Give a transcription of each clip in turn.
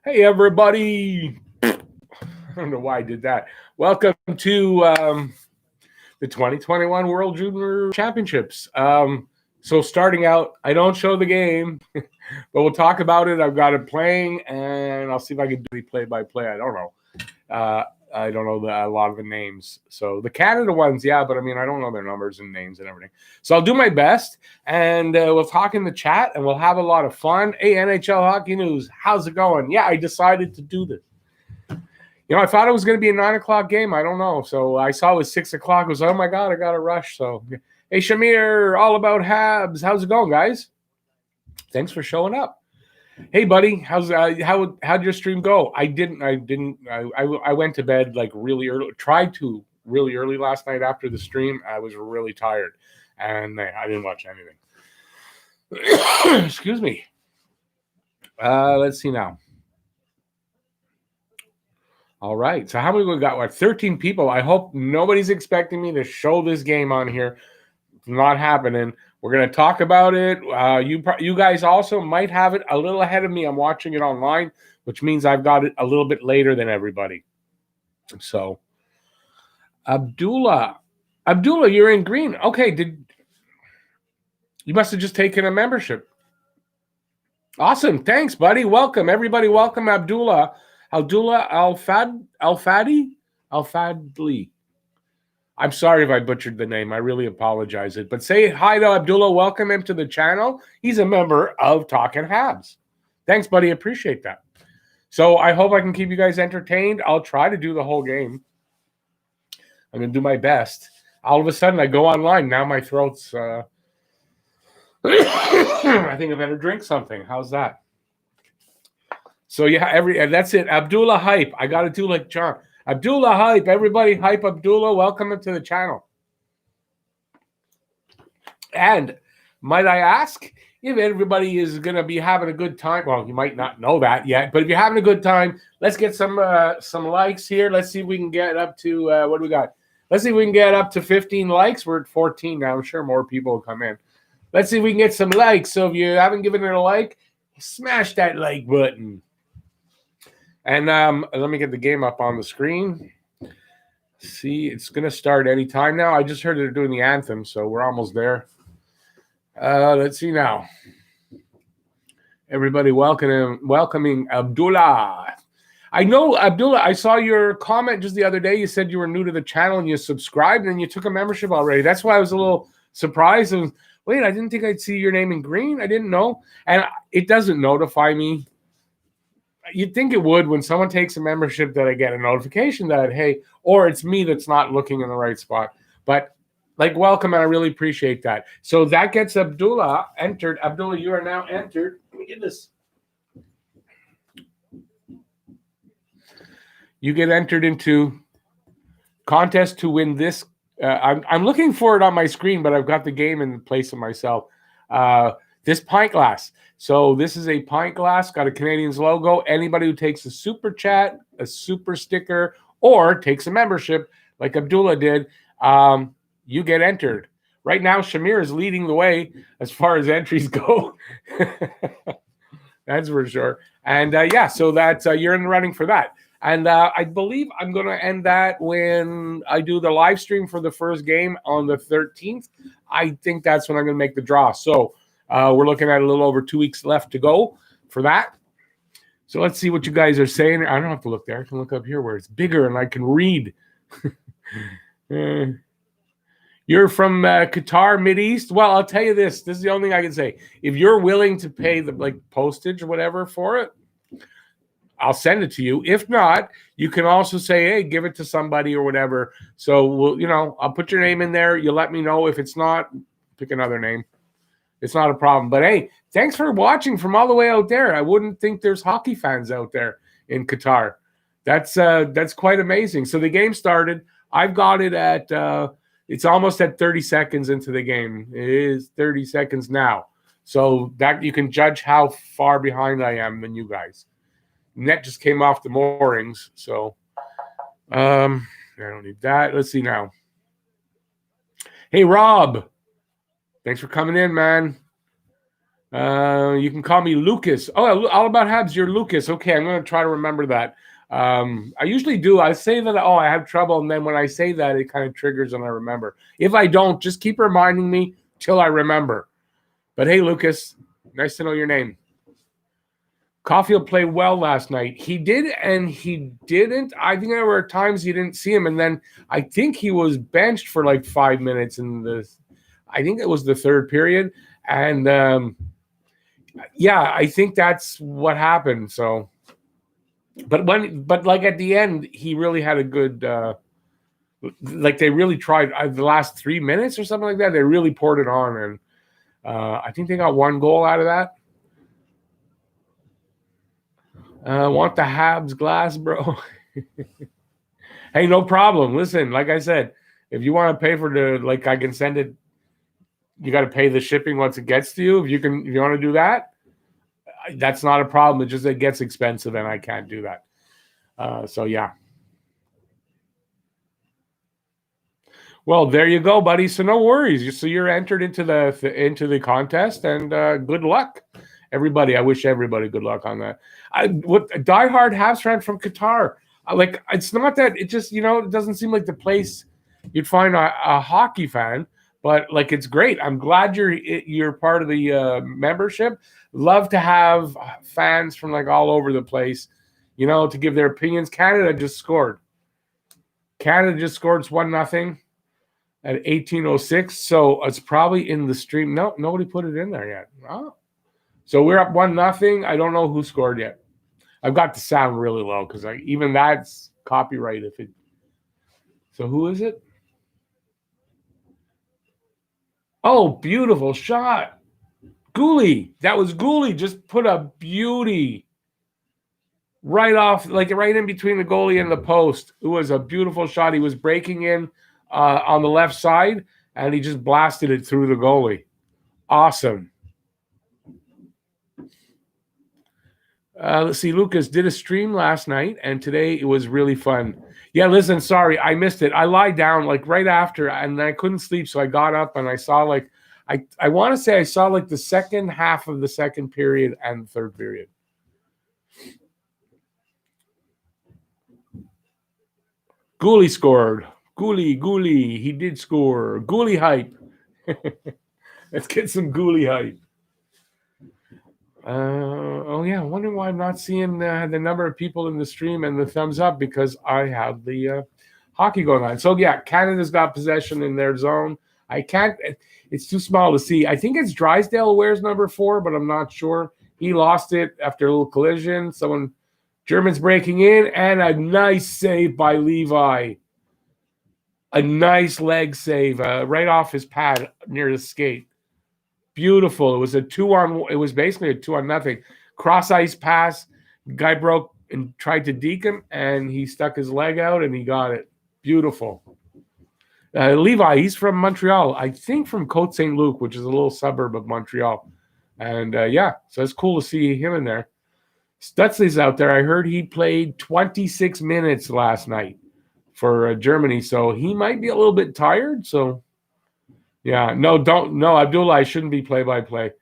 Hey, everybody. I don't know why I did that. Welcome to the 2021 World Junior Championships. So starting out, I don't show the game, but we'll talk about it. I've got it playing, and I'll see if I can do play-by-play. I don't know. I don't know a lot of the names. So the Canada ones, yeah, but I mean, I don't know their numbers and names and everything. So I'll do my best, and we'll talk in the chat, and we'll have a lot of fun. Hey, NHL Hockey News, how's it going? Yeah, I decided to do this. You know, I thought it was going to be a 9 o'clock game. I don't know. So I saw it was 6 o'clock. I was, oh my God, I got to rush. So, hey, Shamir, all about Habs. How's it going, guys? Thanks for showing up. Hey, buddy, how'd your stream go? I went to bed like really early. Tried to really early last night after the stream. I was really tired, and I didn't watch anything. Excuse me. Let's see now. All right. So how many we got? What, 13 people? I hope nobody's expecting me to show this game on here. It's not happening. We're going to talk about it. You guys also might have it a little ahead of me. I'm watching it online, which means I've got it a little bit later than everybody. So, Abdullah, you're in green. Okay, you must have just taken a membership. Awesome. Thanks, buddy. Welcome. Everybody welcome Abdullah Al-Fadli. I'm sorry if I butchered the name. I really apologize. But say hi to Abdullah. Welcome him to the channel. He's a member of Talkin' Habs. Thanks, buddy. Appreciate that. So I hope I can keep you guys entertained. I'll try to do the whole game. I'm going to do my best. All of a sudden, I go online. Now my throat's... I think I better drink something. How's that? So yeah, that's it. Abdullah hype. I got to do like John. Abdullah hype. Everybody hype Abdullah. Welcome to the channel. And might I ask if everybody is going to be having a good time? Well, you might not know that yet, but if you're having a good time, let's get some likes here. Let's see if we can get up to what do we got? Let's see if we can get up to 15 likes. We're at 14 now. I'm sure more people will come in. Let's see if we can get some likes. So if you haven't given it a like, smash that like button. And let me get the game up on the screen. See, it's going to start anytime now. I just heard they're doing the anthem, so we're almost there. Let's see now. Everybody welcoming Abdullah. I know, Abdullah, I saw your comment just the other day. You said you were new to the channel and you subscribed and you took a membership already. That's why I was a little surprised. Wait, I didn't think I'd see your name in green. I didn't know. And it doesn't notify me. You'd think it would when someone takes a membership that I get a notification that, hey, or it's me that's not looking in the right spot. But like, welcome, and I really appreciate that. So that gets Abdullah entered. Abdullah, you are now entered. Let me get this. You get entered into contest to win this. I'm looking for it on my screen, but I've got the game in place of myself. This pint glass. So this is a pint glass, got a Canadians logo. Anybody who takes a super chat, a super sticker, or takes a membership like Abdullah did, you get entered. Right now, Shamir is leading the way as far as entries go. That's for sure. And yeah, so that's you're in the running for that. And I believe I'm going to end that when I do the live stream for the first game on the 13th. I think that's when I'm going to make the draw. So we're looking at a little over 2 weeks left to go for that. So let's see what you guys are saying. I don't have to look there. I can look up here where it's bigger and I can read. You're from Qatar, Mideast. Well, I'll tell you this. This is the only thing I can say. If you're willing to pay the postage or whatever for it, I'll send it to you. If not, you can also say, hey, give it to somebody or whatever. So I'll put your name in there. You let me know. If it's not, pick another name. It's not a problem. But hey, thanks for watching from all the way out there. I wouldn't think there's hockey fans out there in Qatar. That's quite amazing. So the game started. I've got it at it's almost at 30 seconds into the game. It is 30 seconds now. So that you can judge how far behind I am than you guys. Net just came off the moorings, so I don't need that. Let's see now. Hey, Rob. Thanks for coming in, man. You can call me Lucas. Oh, all about Habs, you're Lucas. Okay, I'm going to try to remember that. I usually do. I say that, I have trouble, and then when I say that, it kind of triggers and I remember. If I don't, just keep reminding me till I remember. But hey, Lucas, nice to know your name. Caulfield played well last night. He did and he didn't. I think there were times you didn't see him, and then I think he was benched for like 5 minutes in I think it was the third period. And I think that's what happened. So, but like at the end, he really had a good, like they really tried the last 3 minutes or something like that. They really poured it on, and I think they got 1 goal out of that. Want the Habs glass, bro? Hey, no problem. Listen, like I said, if you want to pay for I can send it. You got to pay the shipping once it gets to you. If you want to do that, that's not a problem. It gets expensive, and I can't do that. So yeah. Well, there you go, buddy. So no worries. So you're entered into the contest, and good luck, everybody. I wish everybody good luck on that. A diehard Habs fan from Qatar. It's not that it just it doesn't seem like the place you'd find a hockey fan, but it's great. I'm glad you're part of the membership. Love to have fans from all over the place, to give their opinions. Canada just scored. It's 1-0 at 18:06. So it's probably in the stream. No, nobody put it in there yet. Oh. So we're up 1-0. I don't know who scored yet. I've got the sound really low because even that's copyright. So who is it? Oh, beautiful shot. Gooley. That was Gooley. Just put a beauty right off, right in between the goalie and the post. It was a beautiful shot. He was breaking in on the left side, and he just blasted it through the goalie. Awesome. Let's see. Lucas did a stream last night, and today it was really fun. Yeah, listen, sorry, I missed it. I lied down right after, and I couldn't sleep, so I got up and I saw I want to say I saw the second half of the second period and third period. Gooley scored. Gooley, he did score. Gooley hype. Let's get some Gooley hype. I'm wondering why I'm not seeing the number of people in the stream and the thumbs up, because I have the hockey going on. So yeah, Canada's got possession in their zone. It's too small to see. I think it's Drysdale who wears number 4, but I'm not sure. He lost it after a little collision. Germans breaking in, and a nice save by Levi. A nice leg save right off his pad near the skate. Beautiful. It was it was basically a 2-0 cross ice pass. Guy broke and tried to deke him, and he stuck his leg out and he got it. Beautiful. Levi, he's from Montreal. I think from Côte Saint Luc, which is a little suburb of Montreal. And so it's cool to see him in there. Stutzley's out there. I heard he played 26 minutes last night for Germany, so he might be a little bit tired. So yeah, no, Abdullah, I shouldn't be play-by-play.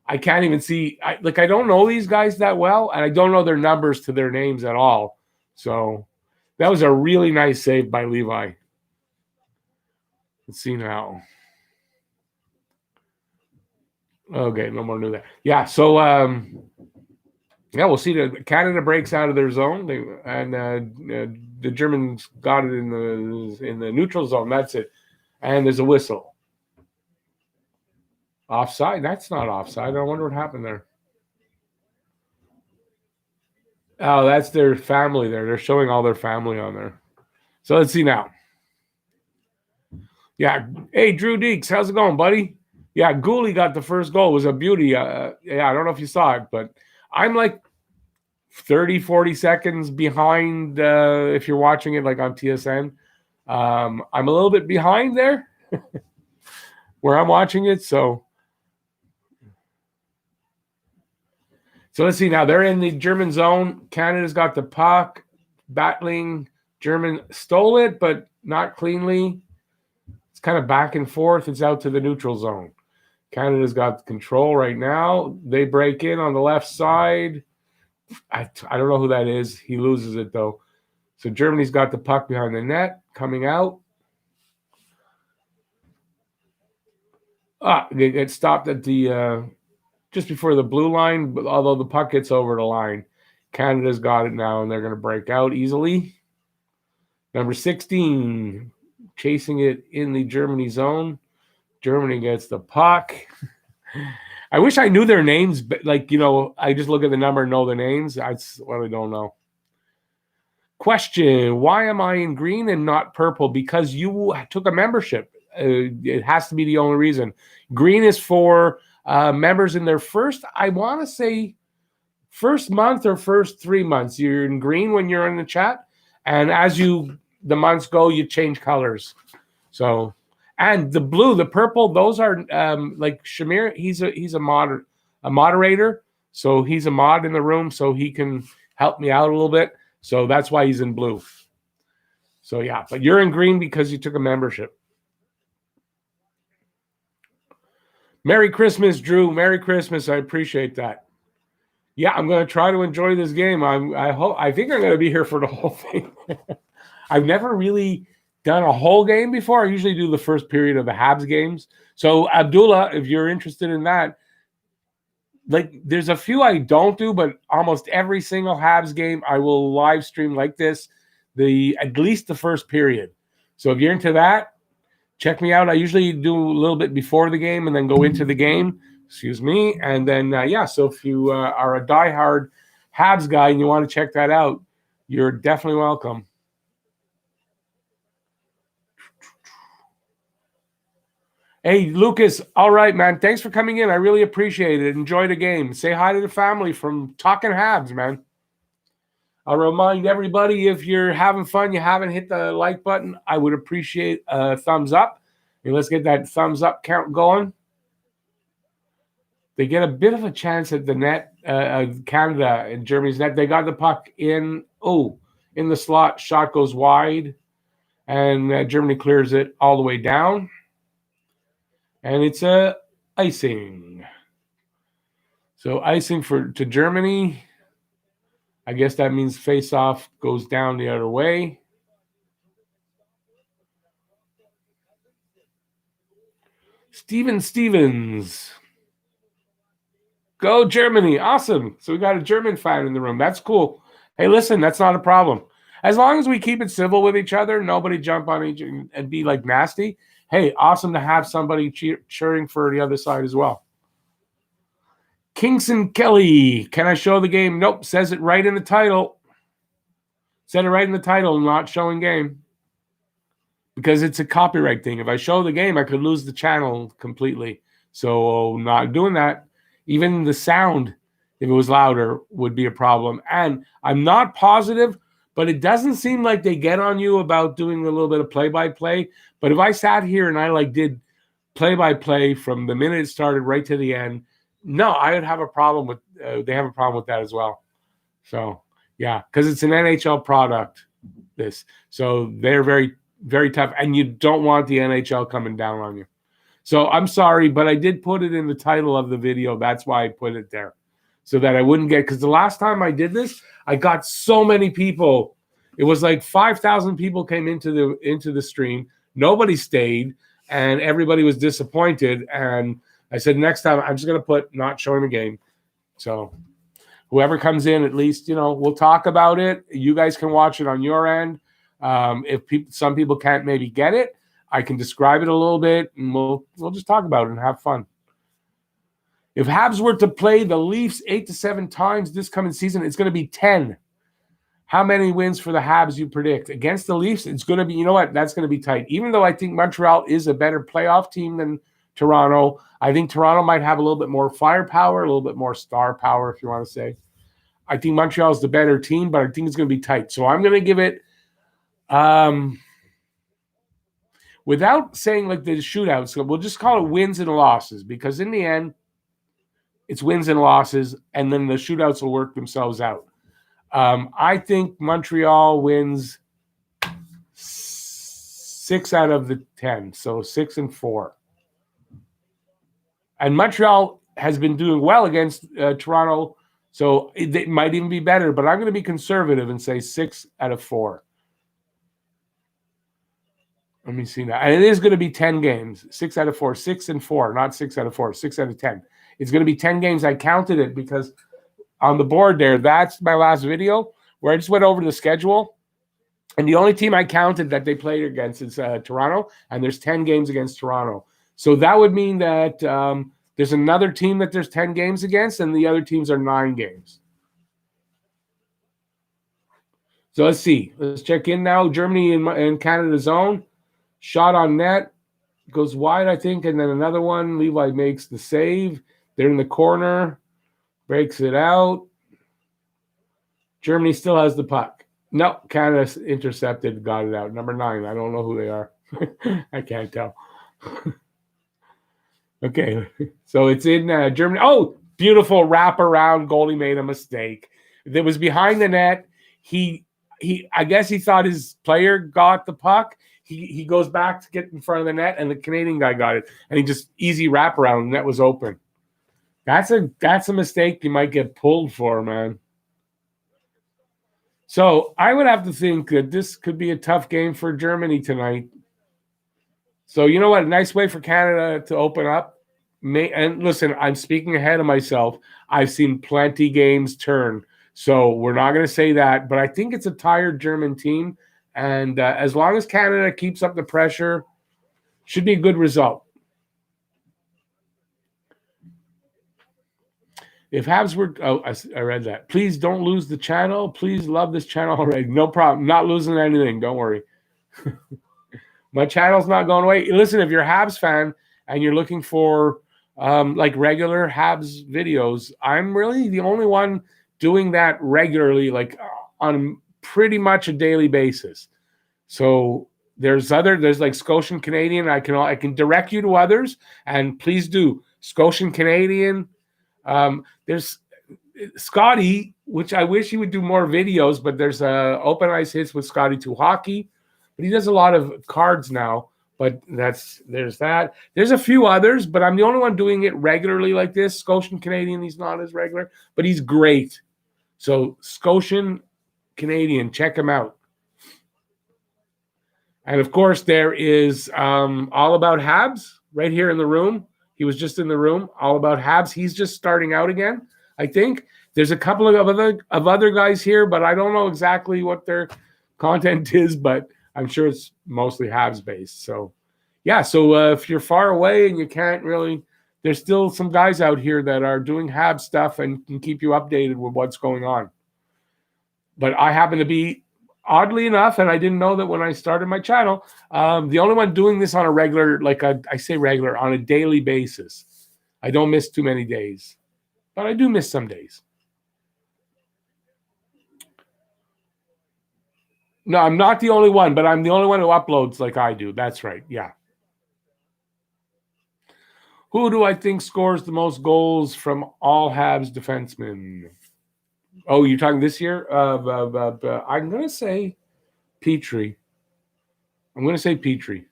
I can't even see. I don't know these guys that well, and I don't know their numbers to their names at all. So that was a really nice save by Levi. Let's see now. Okay, no more new there. Yeah, so we'll see. Canada breaks out of their zone, and the Germans got it in the neutral zone. That's it, and there's a whistle. Offside? That's not offside. I wonder what happened there. Oh, that's their family there. They're showing all their family on there. So let's see now. Yeah. Hey, Drew Deeks, how's it going, buddy? Yeah, Gooley got the first goal. It was a beauty. I don't know if you saw it, but I'm 30, 40 seconds behind if you're watching it on TSN. I'm a little bit behind there where I'm watching it, so let's see now. They're in the German zone. Canada's got the puck, battling. German stole it, but not cleanly. It's kind of back and forth. It's out to the neutral zone. Canada's got control right now. They break in on the left side. I don't know who that is. He loses it, though. So Germany's got the puck behind the net, coming out. They get stopped at the just before the blue line, but although the puck gets over the line. Canada's got it now, and they're going to break out easily. Number 16, chasing it in the Germany zone. Germany gets the puck. I wish I knew their names, but I just look at the number and know their names. That's what I don't know. Question: why am I in green and not purple? Because you took a membership. It has to be the only reason. Green is for members in their first, I want to say, first month or first 3 months. You're in green when you're in the chat, and as the months go, you change colors. So, and the blue, the purple, those are like Shamir. He's a moderator, so he's a mod in the room, so he can help me out a little bit. So that's why he's in blue. So yeah, but you're in green because you took a membership. Merry Christmas, Drew. Merry Christmas. I appreciate that. Yeah, I'm going to try to enjoy this game. I think I'm going to be here for the whole thing. I've never really done a whole game before. I usually do the first period of the Habs games. So Abdullah, if you're interested in that, there's a few I don't do, but almost every single Habs game I will live stream like this, at least the first period. So if you're into that, check me out. I usually do a little bit before the game and then go into the game. Excuse me. And then, so if you are a diehard Habs guy and you want to check that out, you're definitely welcome. Hey, Lucas. All right, man. Thanks for coming in. I really appreciate it. Enjoy the game. Say hi to the family from Talking Habs, man. I'll remind everybody, if you're having fun, you haven't hit the like button, I would appreciate a thumbs up. And let's get that thumbs up count going. They get a bit of a chance at the net, Canada and Germany's net. They got the puck in the slot. Shot goes wide, and Germany clears it all the way down. And it's a icing. So icing to Germany. I guess that means face-off goes down the other way. Stevens. Go Germany. Awesome. So we got a German fan in the room. That's cool. Hey, listen, that's not a problem. As long as we keep it civil with each other, nobody jump on each other and be nasty. Hey, awesome to have somebody cheering for the other side as well. Kingston Kelly, can I show the game? Nope, says it right in the title. Said it right in the title, not showing game. Because it's a copyright thing. If I show the game, I could lose the channel completely. So not doing that. Even the sound, if it was louder, would be a problem. And I'm not positive, but it doesn't seem like they get on you about doing a little bit of play-by-play. But if I sat here and I did play-by-play from the minute it started right to the end, no, I would have a problem with. They have a problem with that as well. So yeah, because it's an NHL product. So they're very, very tough, and you don't want the NHL coming down on you. So I'm sorry, but I did put it in the title of the video. That's why I put it there, so that I wouldn't get. Because the last time I did this, I got so many people. It was like 5,000 people came into the stream. Nobody stayed, and everybody was disappointed. And I said, next time I'm just going to put not showing the game. So whoever comes in, at least, we'll talk about it. You guys can watch it on your end. If some people can't maybe get it, I can describe it a little bit, and we'll just talk about it and have fun. If Habs were to play the Leafs 8 to 7 times this coming season, it's going to be 10. How many wins for the Habs you predict? Against the Leafs, it's going to be, you know what, that's going to be tight. Even though I think Montreal is a better playoff team than Toronto, I think Toronto might have a little bit more firepower, a little bit more star power, if you want to say. I think Montreal is the better team, but I think it's going to be tight. So I'm going to give it, without saying the shootouts, we'll just call it wins and losses, because in the end, it's wins and losses, and then the shootouts will work themselves out. I think Montreal wins 6 out of the 10, so 6-4. And Montreal has been doing well against Toronto, so it might even be better. But I'm going to be conservative and say 6 out of 4. Let me see now. And it is going to be 10 games. 6 out of 4. 6 and 4, not 6 out of 4. 6 out of 10. It's going to be 10 games. I counted it because on the board there, that's my last video where I just went over the schedule. And the only team I counted that they played against is Toronto, and there's 10 games against Toronto. So that would mean that there's another team that there's 10 games against, and the other teams are 9 games. So let's see. Let's check in now. Germany in Canada zone. Shot on net. Goes wide, I think, and then another one. Levi makes the save. They're in the corner. Breaks it out. Germany still has the puck. No, Canada intercepted, got it out. Number 9. I don't know who they are. I can't tell. Okay, so it's in Germany. Oh, beautiful wraparound. Goalie made a mistake. It was behind the net. I guess he thought his player got the puck. He goes back to get in front of the net, and the Canadian guy got it. And he just easy wraparound. The net was open. That's a mistake you might get pulled for, man. So I would have to think that this could be a tough game for Germany tonight. So you know what? A nice way for Canada to open up. And listen, I'm speaking ahead of myself. I've seen plenty games turn. So we're not going to say that. But I think it's a tired German team. And as long as Canada keeps up the pressure, should be a good result. If Habs were, I read that. Please don't lose the channel. Please love this channel already. No problem. Not losing anything. Don't worry. My channel's not going away. Listen, if you're a Habs fan and you're looking for like regular Habs videos, I'm really the only one doing that regularly, like on pretty much a daily basis. So there's like Scotian Canadian. I can direct you to others, and please do. Scotian Canadian. There's Scotty, which I wish he would do more videos, but there's Open Ice Hits with Scotty 2 Hockey, but he does a lot of cards now. But there's that. There's a few others, but I'm the only one doing it regularly like this. Scotian Canadian, he's not as regular, but he's great. So Scotian Canadian, check him out. And of course, there is All About Habs right here in the room. He was just in the room. All About Habs. He's just starting out again, I think. There's a couple of other guys here, but I don't know exactly what their content is, but I'm sure it's mostly Habs based. So, yeah. So if you're far away and you can't really, there's still some guys out here that are doing Habs stuff and can keep you updated with what's going on. But I happen to be, oddly enough, and I didn't know that when I started my channel, the only one doing this on a regular, I say regular, on a daily basis. I don't miss too many days, but I do miss some days. No, I'm not the only one, but I'm the only one who uploads like I do. That's right. Yeah. Who do I think scores the most goals from all Habs defensemen? Oh, you're talking this year? I'm going to say Petrie. I'm going to say Petrie.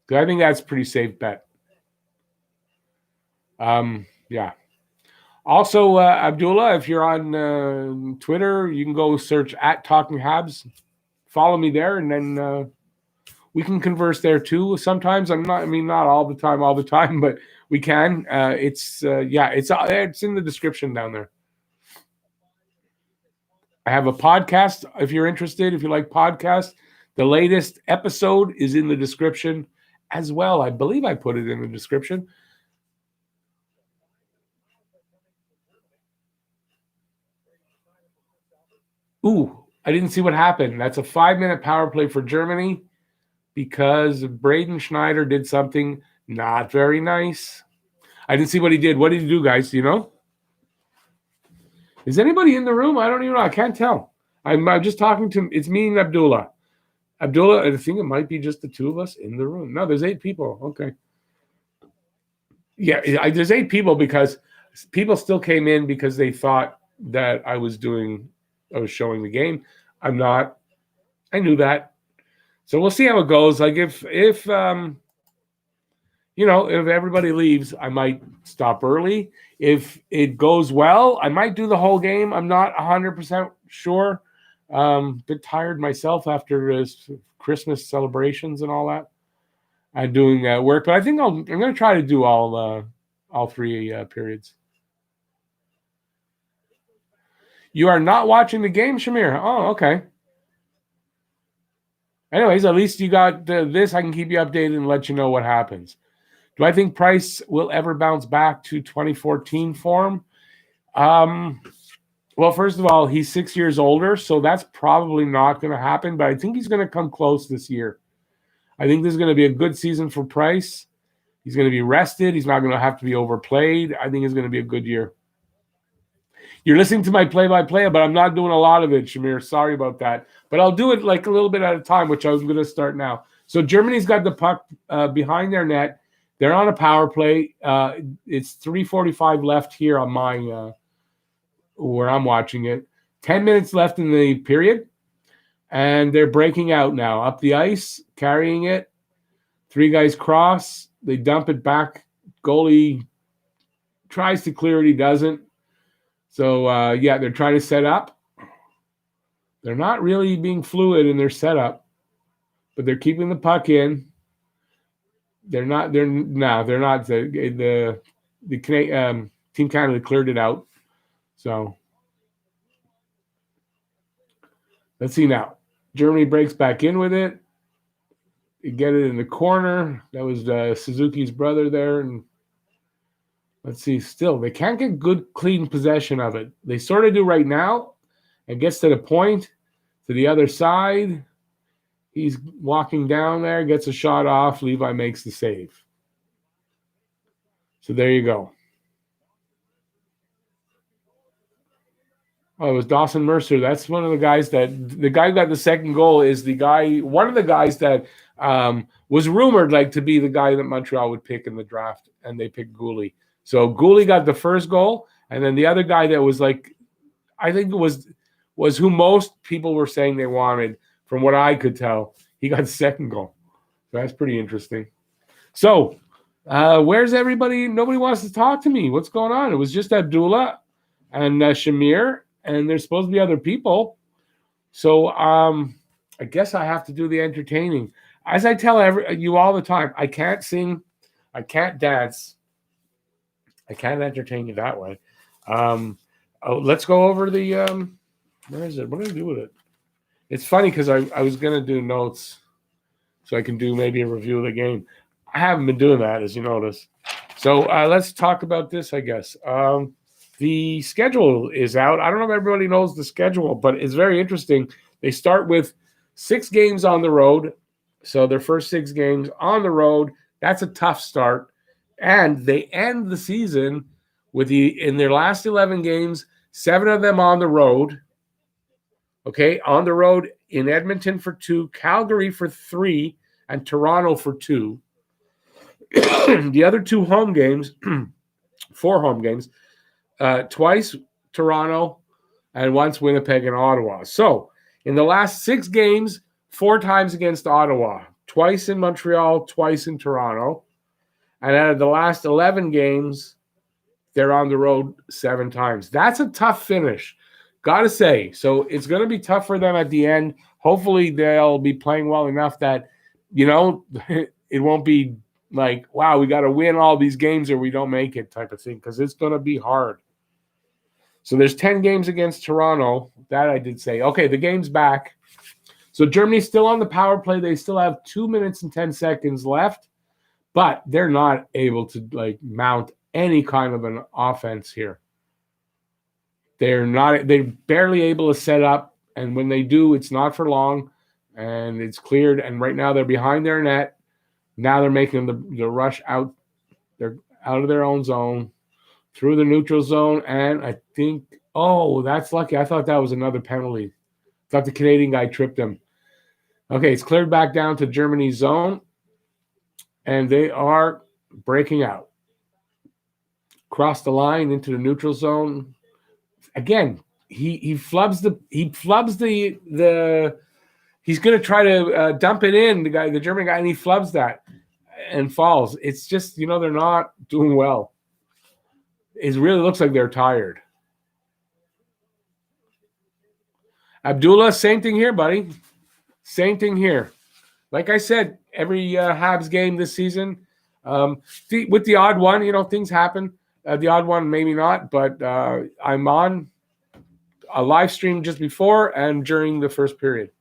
I think that's a pretty safe bet. Yeah. Also, Abdullah, if you're on Twitter, you can go search @TalkingHabs. Follow me there, and then we can converse there too. Sometimes not all the time, but we can. It's in the description down there. I have a podcast if you're interested, if you like podcasts. The latest episode is in the description as well. I believe I put it in the description. Ooh, I didn't see what happened. That's a 5-minute power play for Germany because Braden Schneider did something not very nice. I didn't see what he did. What did he do, guys? Do you know? Is anybody in the room? I don't even know. I can't tell. I'm just talking to, it's me and Abdullah. Abdullah, I think it might be just the two of us in the room. No, there's 8 people. Okay. Yeah, there's 8 people because people still came in because they thought that I was showing the game. I'm not. I knew that. So we'll see how it goes. Like if if everybody leaves, I might stop early. If it goes well, I might do the whole game. I'm not 100% sure. Bit tired myself after this Christmas celebrations and all that. I'm doing work, but I think I'm going to try to do all three periods. You are not watching the game, Shamir. Oh, okay. Anyways, at least you got this. I can keep you updated and let you know what happens. Do I think Price will ever bounce back to 2014 form? Well, first of all, he's 6 years older, so that's probably not going to happen, but I think he's going to come close this year. I think this is going to be a good season for Price. He's going to be rested. He's not going to have to be overplayed. I think it's going to be a good year. You're listening to my play-by-play, but I'm not doing a lot of it, Shamir. Sorry about that. But I'll do it like a little bit at a time, which I'm going to start now. So Germany's got the puck behind their net. They're on a power play. It's 3:45 left here on my where I'm watching it. 10 minutes left in the period. And they're breaking out now. Up the ice, carrying it. 3 guys cross. They dump it back. Goalie tries to clear it. He doesn't. So, they're trying to set up. They're not really being fluid in their setup, but they're keeping the puck in. They're not. The Team Canada cleared it out. So, let's see now. Germany breaks back in with it. You get it in the corner. That was Suzuki's brother there, and let's see. Still, they can't get good, clean possession of it. They sort of do right now. It gets to the point, to the other side. He's walking down there, gets a shot off. Levi makes the save. So there you go. Oh, it was Dawson Mercer. That's one of the guys the guy who got the second goal is one of the guys that was rumored to be the guy that Montreal would pick in the draft, and they picked Gouli. So Gouli got the first goal, and then the other guy that was I think it was who most people were saying they wanted, from what I could tell. He got the second goal. So that's pretty interesting. So where's everybody? Nobody wants to talk to me. What's going on? It was just Abdullah and Shamir, and there's supposed to be other people. So I guess I have to do the entertaining. As I tell you all the time, I can't sing, I can't dance, I can't entertain you that way. Let's go over the where is it? What do I do with it? It's funny because I was going to do notes so I can do maybe a review of the game. I haven't been doing that, as you notice. So let's talk about this, I guess. The schedule is out. I don't know if everybody knows the schedule, but it's very interesting. They start with 6 games on the road. So their first 6 games on the road. That's a tough start. And they end the season with in their last 11 games, 7 of them on the road. Okay, on the road in Edmonton for 2, Calgary for 3, and Toronto for 2. The other 2 home games, 4 home games, twice Toronto and once Winnipeg and Ottawa. So in the last 6 games, 4 times against Ottawa, twice in Montreal, twice in Toronto. And out of the last 11 games, they're on the road 7 times. That's a tough finish, got to say. So it's going to be tough for them at the end. Hopefully they'll be playing well enough that, it won't be like, wow, we got to win all these games or we don't make it type of thing, because it's going to be hard. So there's 10 games against Toronto. That I did say. Okay, the game's back. So Germany's still on the power play. They still have 2 minutes and 10 seconds left, but they're not able to mount any kind of an offense here. They're barely able to set up, and when they do, it's not for long, and it's cleared. And right now they're behind their net. Now they're making the rush out. They're out of their own zone, through the neutral zone, and I think, that's lucky. I thought that was another penalty. I thought the Canadian guy tripped him. Okay, it's cleared back down to Germany's zone, and they are breaking out. Cross the line into the neutral zone. Again, he flubs the he's going to try to dump it in, the German guy, and he flubs that. and falls. It's just, they're not doing well. It really looks like they're tired. Abdullah, same thing here, buddy. Same thing here. Like I said, every Habs game this season, with the odd one, things happen. The odd one, maybe not, but I'm on a live stream just before and during the first period.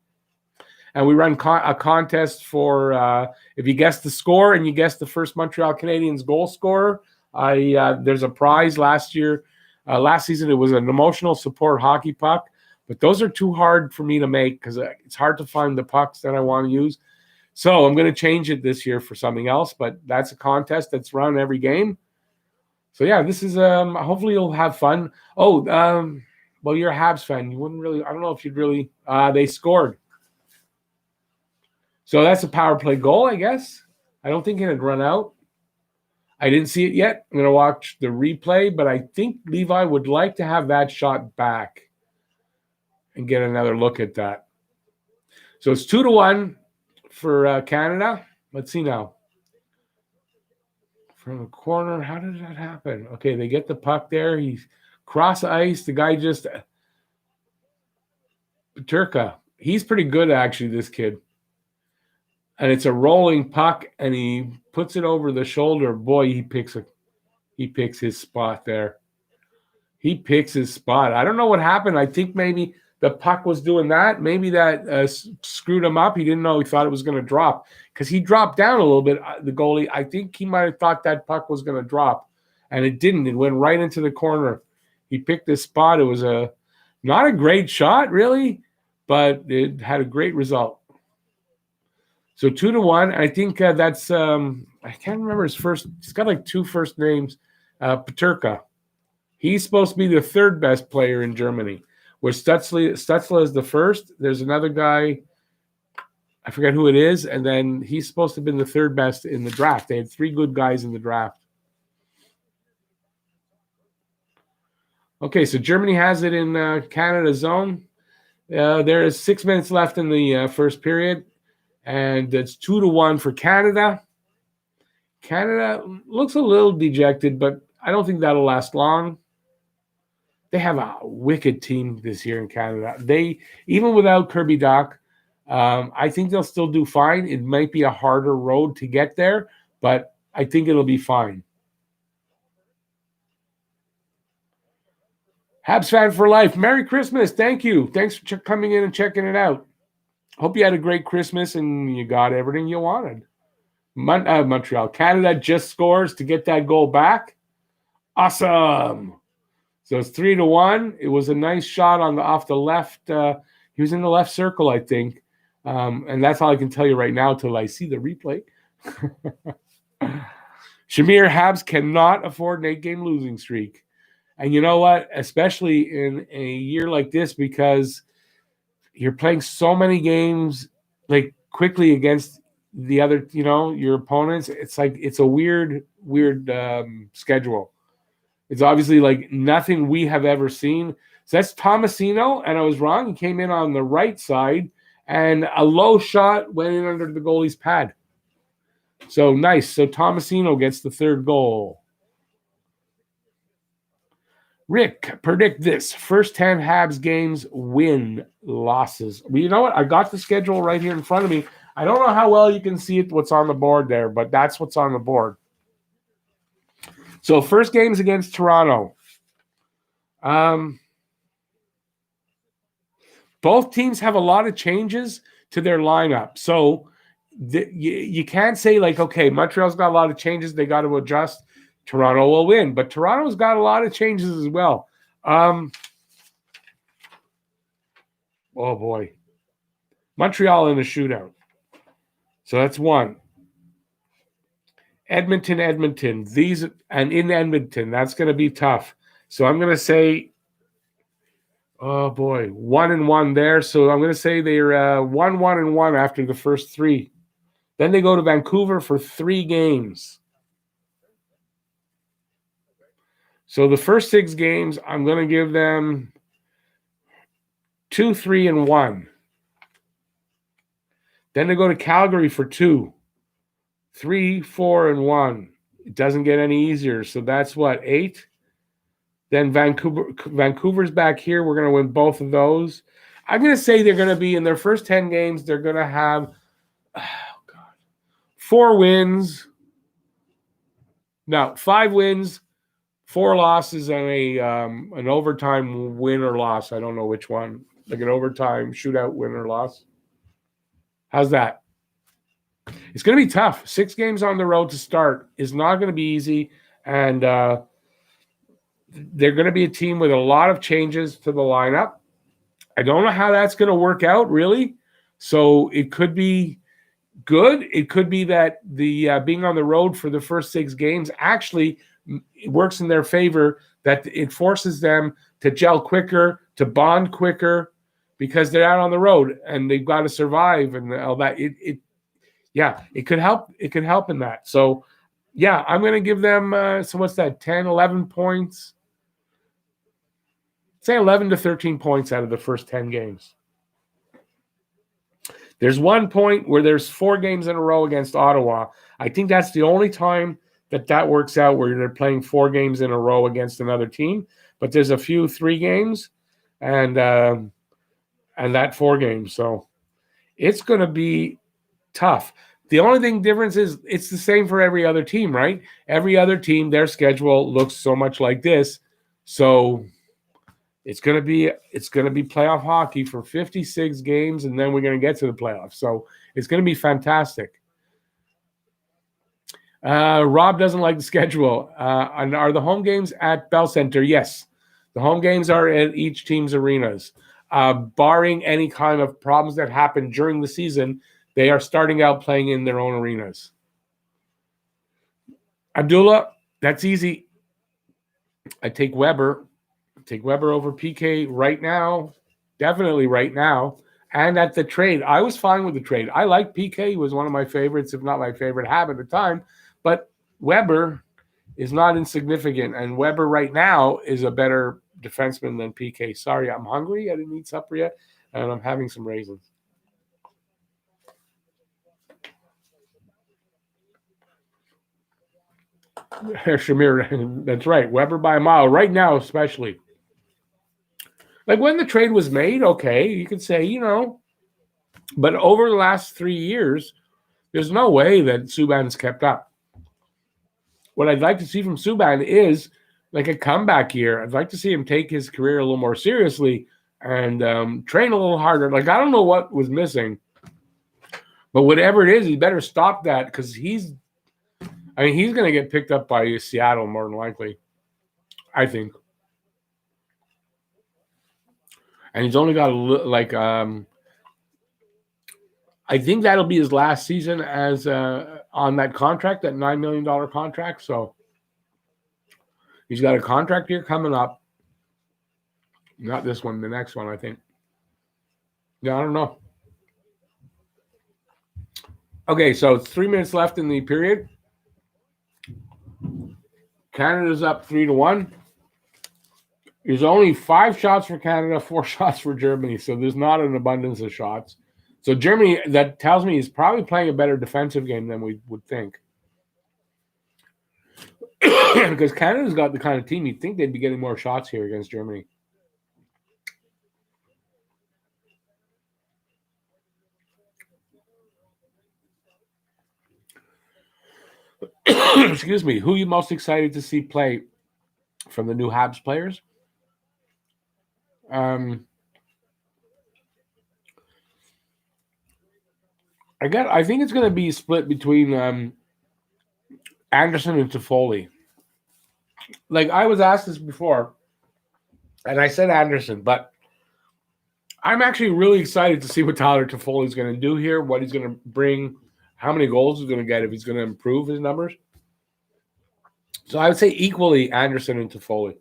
And we run a contest for if you guess the score and you guess the first Montreal Canadiens goal scorer, there's a prize last year. Last season, it was an emotional support hockey puck. But those are too hard for me to make because it's hard to find the pucks that I want to use. So I'm going to change it this year for something else. But that's a contest that's run every game. So, yeah, this is hopefully you'll have fun. Oh, well, you're a Habs fan. You wouldn't really – I don't know if you'd really they scored. So that's a power play goal, I guess. I don't think it had run out. I didn't see it yet. I'm going to watch the replay. But I think Levi would like to have that shot back and get another look at that. So it's 2-1 for Canada. Let's see now. From the corner, how did that happen? Okay, they get the puck there. He's cross ice. The guy just Peterka. He's pretty good, actually, this kid. And it's a rolling puck, and he puts it over the shoulder. Boy, he picks his spot there. He picks his spot. I don't know what happened. I think maybe the puck was doing that. Maybe that screwed him up. He didn't know. He thought it was going to drop because he dropped down a little bit, the goalie. I think he might have thought that puck was going to drop, and it didn't. It went right into the corner. He picked his spot. It was not a great shot, really, but it had a great result. So 2-1. I think that's I can't remember his first. He's got like two first names. Peterka. He's supposed to be the third best player in Germany. Where Stutzla is the first. There's another guy, I forget who it is, and then he's supposed to have been the third best in the draft. They had three good guys in the draft. Okay, so Germany has it in Canada's zone. There is 6 minutes left in the first period, and it's 2-1 for Canada. Canada looks a little dejected, but I don't think that'll last long. They have a wicked team this year in Canada. They, even without Kirby Dach, I think they'll still do fine. It might be a harder road to get there, but I think it'll be fine. Habs fan for life. Merry Christmas. Thank you. Thanks for coming in and checking it out. Hope you had a great Christmas and you got everything you wanted. Montreal. Canada just scores to get that goal back. Awesome. So it's 3-1. It was a nice shot off the left. He was in the left circle, I think. And that's all I can tell you right now till I see the replay. Shamir, Habs cannot afford an 8-game losing streak. And you know what? Especially in a year like this, because you're playing so many games like quickly against the other, your opponents. It's like it's a weird schedule. It's obviously like nothing we have ever seen. So that's Tomasino, and I was wrong. He came in on the right side, and a low shot went in under the goalie's pad. So nice. So Tomasino gets the third goal. Rick, predict this. First 10 Habs games, win, losses. Well, you know what? I got the schedule right here in front of me. I don't know how well you can see it, what's on the board there, but that's what's on the board. So first game's against Toronto. Both teams have a lot of changes to their lineup. So you can't say like, okay, Montreal's got a lot of changes. They got to adjust. Toronto will win. But Toronto's got a lot of changes as well. Oh, boy. Montreal in a shootout. So that's one. Edmonton. And in Edmonton, that's going to be tough. So I'm going to say, oh boy, 1-1 there. So I'm going to say they're 1-1 after the first three. Then they go to Vancouver for 3 games. So the first 6 games, I'm going to give them 2-3-1. Then they go to Calgary for 2. 3, 4, and 1. It doesn't get any easier. So that's what, 8? Then Vancouver's back here. We're going to win both of those. I'm going to say they're going to be in their first 10 games. They're going to have 4 wins. No, 5 wins, 4 losses, and an overtime win or loss. I don't know which one. Like an overtime shootout win or loss. How's that? It's going to be tough. 6 games on the road to start is not going to be easy. And they're going to be a team with a lot of changes to the lineup. I don't know how that's going to work out, really. So it could be good. It could be that the being on the road for the first 6 games actually works in their favor, that it forces them to gel quicker, to bond quicker, because they're out on the road and they've got to survive and all that. It could help. It could help in that. So, yeah, I'm going to give them, so what's that, 10, 11 points? Say 11 to 13 points out of the first 10 games. There's one point where there's 4 games in a row against Ottawa. I think that's the only time that works out, where they're playing 4 games in a row against another team. But there's a few 3 games and that 4 games. So it's going to be tough. The only thing difference is it's the same for every other team, right? Every other team, their schedule looks so much like this. So it's going to be playoff hockey for 56 games, and then we're going to get to the playoffs. So it's going to be fantastic. Rob doesn't like the schedule. And are the home games at Bell Center? Yes. The home games are at each team's arenas. Barring any kind of problems that happen during the season, they are starting out playing in their own arenas. Abdullah, that's easy. I take Weber. Take Weber over PK right now. Definitely right now. And at the trade, I was fine with the trade. I like PK. He was one of my favorites, if not my favorite Hab at the time. But Weber is not insignificant. And Weber right now is a better defenseman than PK. Sorry, I'm hungry. I didn't eat supper yet. And I'm having some raisins. Shamir, that's right. Weber by a mile. Right now, especially. Like when the trade was made, okay, you could say, but over the last 3 years, there's no way that Subban's kept up. What I'd like to see from Subban is like a comeback year. I'd like to see him take his career a little more seriously and train a little harder. Like, I don't know what was missing, but whatever it is, he better stop that, because he's going to get picked up by Seattle more than likely, I think. And he's only got I think that'll be his last season as on that contract, that $9 million contract. So he's got a contract year coming up. Not this one, the next one, I think. Yeah, I don't know. Okay, so it's 3 minutes left in the period. Canada's up 3-1. There's only 5 shots for Canada, 4 shots for Germany. So there's not an abundance of shots. So Germany, that tells me, is probably playing a better defensive game than we would think. Because Canada's got the kind of team you'd think they'd be getting more shots here against Germany. Excuse me. Who are you most excited to see play from the new Habs players? I think it's going to be split between Anderson and Toffoli. Like, I was asked this before, and I said Anderson, but I'm actually really excited to see what Tyler Toffoli is going to do here, what he's going to bring, how many goals he's going to get, if he's going to improve his numbers. So I would say equally Anderson and Toffoli.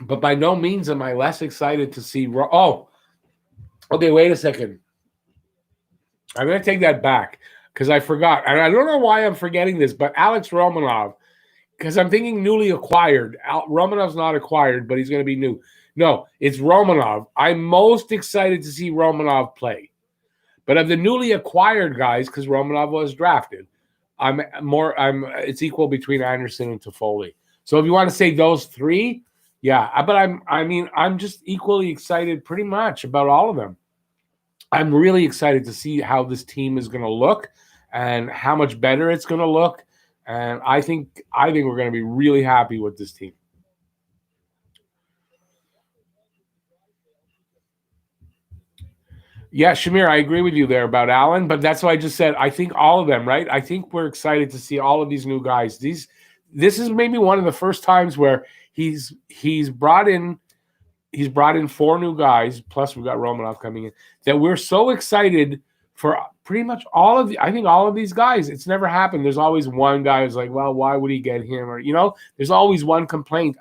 But by no means am I less excited to see. Okay, wait a second. I'm going to take that back because I forgot. And I don't know why I'm forgetting this, but Alex Romanov, because I'm thinking newly acquired. Romanov's not acquired, but he's going to be new. No, it's Romanov. I'm most excited to see Romanov play But of the newly acquired guys, because Romanov was drafted, it's equal between Anderson and Toffoli. So if you want to say those three, yeah. But I'm just equally excited pretty much about all of them. I'm really excited to see how this team is going to look and how much better it's going to look. And I think we're going to be really happy with this team. Yeah, Shamir, I agree with you there about Allen, but that's why I just said I think all of them, right? I think we're excited to see all of these new guys. This is maybe one of the first times where he's brought in four new guys, plus we've got Romanov coming in, that we're so excited for pretty much all of these guys. It's never happened. There's always one guy who's like, well, why would he get him? Or, there's always one complaint.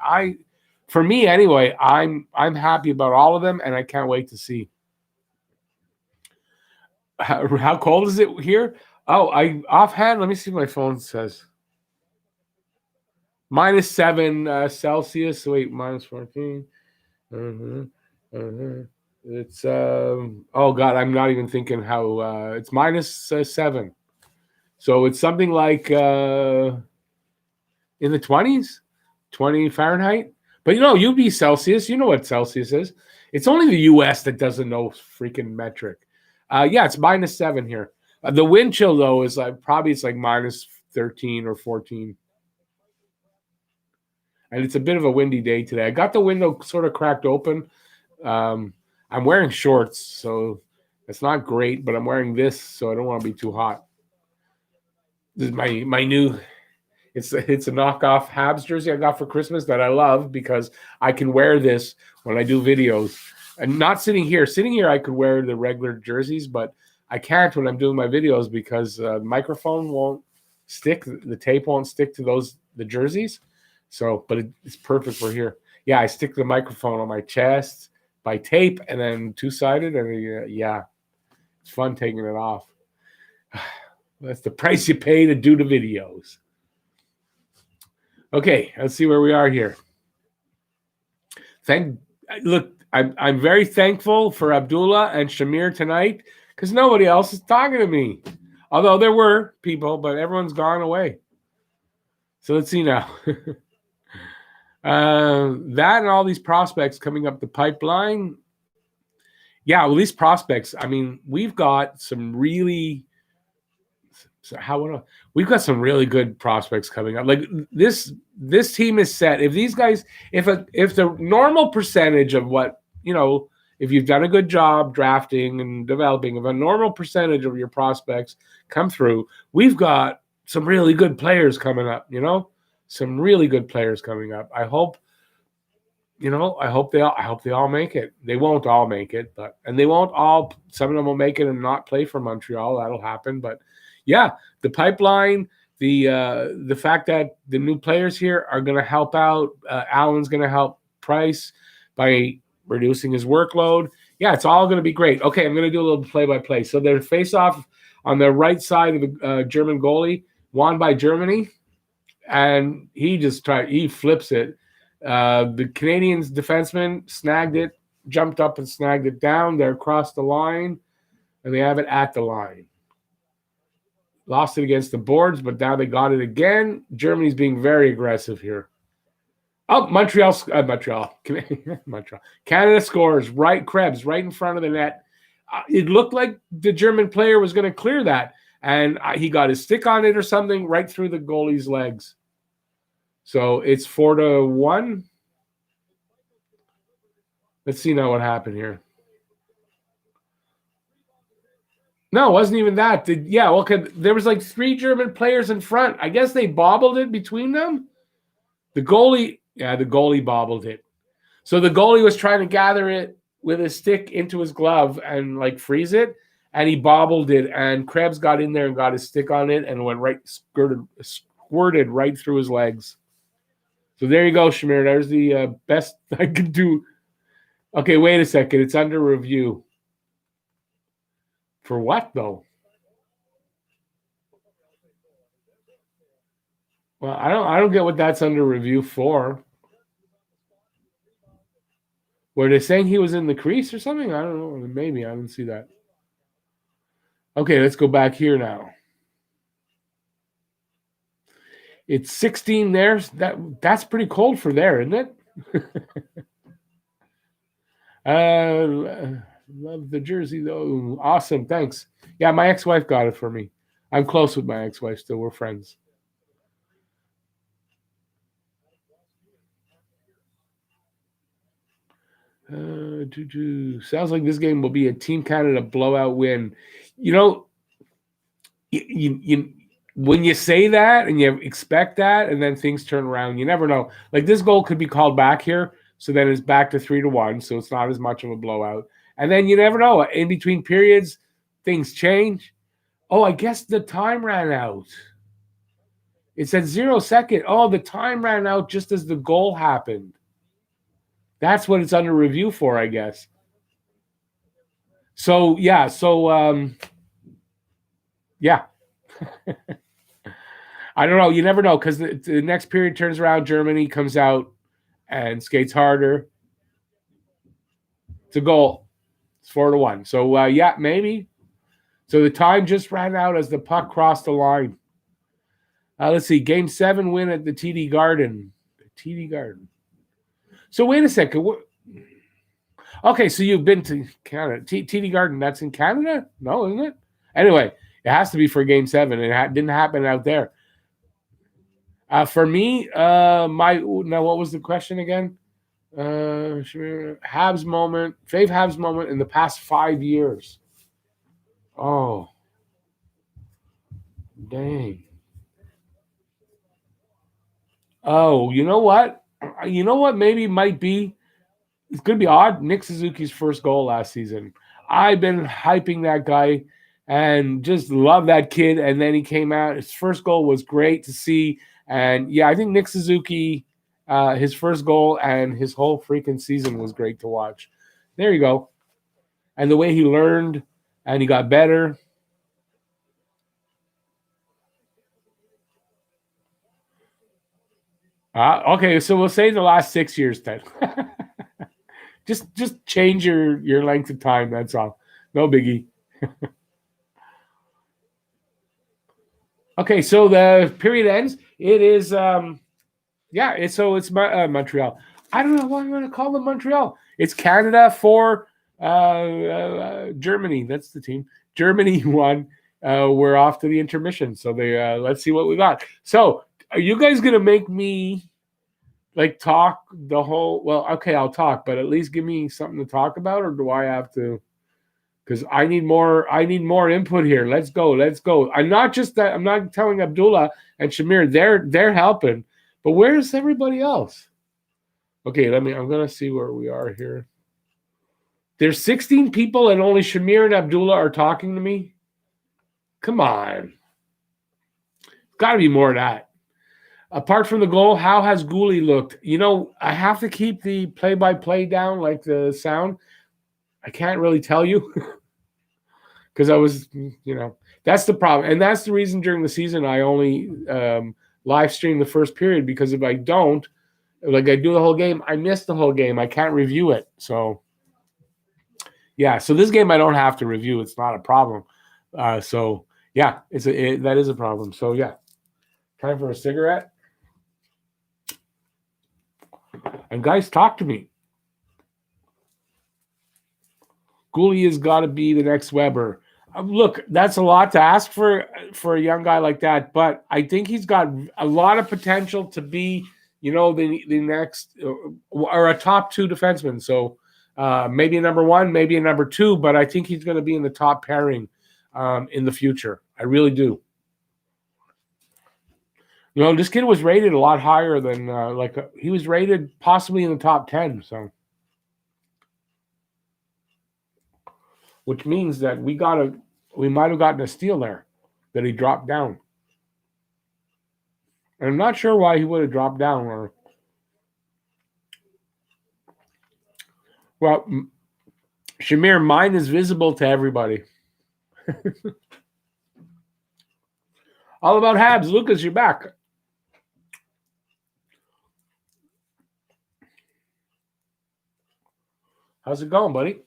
For me anyway, I'm happy about all of them, and I can't wait to see. How cold is it here? Oh, offhand, let me see what my phone says. -7 Celsius. Wait, -14. It's oh god, I'm not even thinking how it's -7. So it's something like in the 20s, 20 Fahrenheit. But UV Celsius, you know what Celsius is. It's only the US that doesn't know freaking metric. Yeah, it's -7 here. The wind chill though is like -13 or 14. And it's a bit of a windy day today. I got the window sort of cracked open. I'm wearing shorts, so it's not great, but I'm wearing this, so I don't want to be too hot. This is my new. It's a knockoff Habs jersey I got for Christmas that I love because I can wear this when I do videos. And not sitting here. Sitting here, I could wear the regular jerseys, but I can't when I'm doing my videos because the microphone won't stick. The tape won't stick to the jerseys. So, but it's perfect for here. Yeah, I stick the microphone on my chest by tape and then two-sided, and yeah, it's fun taking it off. That's the price you pay to do the videos. Okay, let's see where we are here. I'm very thankful for Abdullah and Shamir tonight because nobody else is talking to me. Although there were people, but everyone's gone away. So let's see now. That and all these prospects coming up the pipeline. Yeah, well, these prospects, I mean, we've got some really good prospects coming up. Like this team is set. If these guys, if the normal percentage of what, if you've done a good job drafting and developing, if a normal percentage of your prospects come through, we've got some really good players coming up, some really good players coming up. I hope they all make it. They won't all make it, and they won't all. Some of them will make it and not play for Montreal. That'll happen. But yeah, the pipeline, the fact that the new players here are going to help out. Allen's going to help Price by reducing his workload. Yeah, it's all going to be great. Okay, I'm going to do a little play-by-play. So their face-off on the right side of the German goalie, won by Germany. And he flips it. The Canadians defenseman snagged it, jumped up and snagged it down. They're across the line, and they have it at the line. Lost it against the boards, but now they got it again. Germany's being very aggressive here. Oh, Montreal. Canada scores, Krebs, right in front of the net. It looked like the German player was going to clear that, and he got his stick on it or something right through the goalie's legs. So it's 4-1. Let's see now what happened here. No, it wasn't even that. There was like 3 German players in front. I guess they bobbled it between them. The goalie bobbled it. So the goalie was trying to gather it with his stick into his glove and like freeze it, and he bobbled it. And Krebs got in there and got his stick on it and went squirted right through his legs. So there you go, Shamir. There's the best I could do. Okay, wait a second. It's under review. For what, though? Well, I don't get what that's under review for. Were they saying he was in the crease or something? I don't know. Maybe I didn't see that. Okay, let's go back here now. It's 16 there. That's pretty cold for there, isn't it? Love the jersey though. Awesome, thanks. Yeah, my ex-wife got it for me. I'm close with my ex-wife still. We're friends. Sounds like this game will be a Team Canada blowout win. You know, you when you say that and you expect that, and then things turn around, you never know. Like this goal could be called back here, so then it's back to 3-1, so it's not as much of a blowout. And then you never know. In between periods, things change. Oh, I guess the time ran out. It said 0 second. Oh, the time ran out just as the goal happened. That's what it's under review for, I guess. So yeah, yeah. I don't know. You never know because the next period turns around. Germany comes out and skates harder. It's a goal. It's 4-1. So yeah, maybe. So the time just ran out as the puck crossed the line. Let's see. Game 7 win at the TD Garden. TD Garden. So wait a second. Okay, so you've been to Canada. TD Garden, that's in Canada? No, isn't it? Anyway, it has to be for Game 7. It didn't happen out there. For me, now what was the question again? Habs moment, Habs moment in the past 5 years. Oh, dang. Oh, you know what? You know what? Maybe might be. It's going to be odd. Nick Suzuki's first goal last season. I've been hyping that guy and just love that kid. And then he came out. His first goal was great to see. And yeah, I think Nick Suzuki, his first goal and his whole freaking season was great to watch. There you go. And the way he learned and he got better. Okay, so we'll say the last 6 years then. just change your length of time. That's all. No biggie. Okay, so the period ends. It is it's Montreal. I don't know why I'm going to call them Montreal. It's Canada for Germany. That's the team. Germany won. We're off to the intermission. So let's see what we got. So are you guys going to make me like talk the whole? Well, okay, I'll talk, but at least give me something to talk about, or do I have to? Because I need more input here. Let's go. I'm not telling Abdullah and Shamir they're helping, but where's everybody else? Okay, I'm gonna see where we are here. There's 16 people and only Shamir and Abdullah are talking to me. Come on. Gotta be more of that. Apart from the goal, how has Gouli looked? I have to keep the play-by-play down, like the sound. I can't really tell you. Because I was, that's the problem. And that's the reason during the season I only live stream the first period, because if I don't, like I do the whole game, I miss the whole game. I can't review it. So, yeah. So this game I don't have to review. It's not a problem. So, yeah, that is a problem. So, yeah. Time for a cigarette. And guys, talk to me. Gouli has got to be the next Weber. Look, that's a lot to ask for a young guy like that, but I think he's got a lot of potential to be, the next or a top 2 defenseman. So maybe a number 1, maybe a number 2, but I think he's going to be in the top pairing in the future. I really do. This kid was rated a lot higher than he was rated possibly in the top 10. So. Which means that we might have gotten a steal there, that he dropped down. And I'm not sure why he would have dropped down. Well, Shamir, mine is visible to everybody. All about Habs. Lucas, you're back. How's it going, buddy?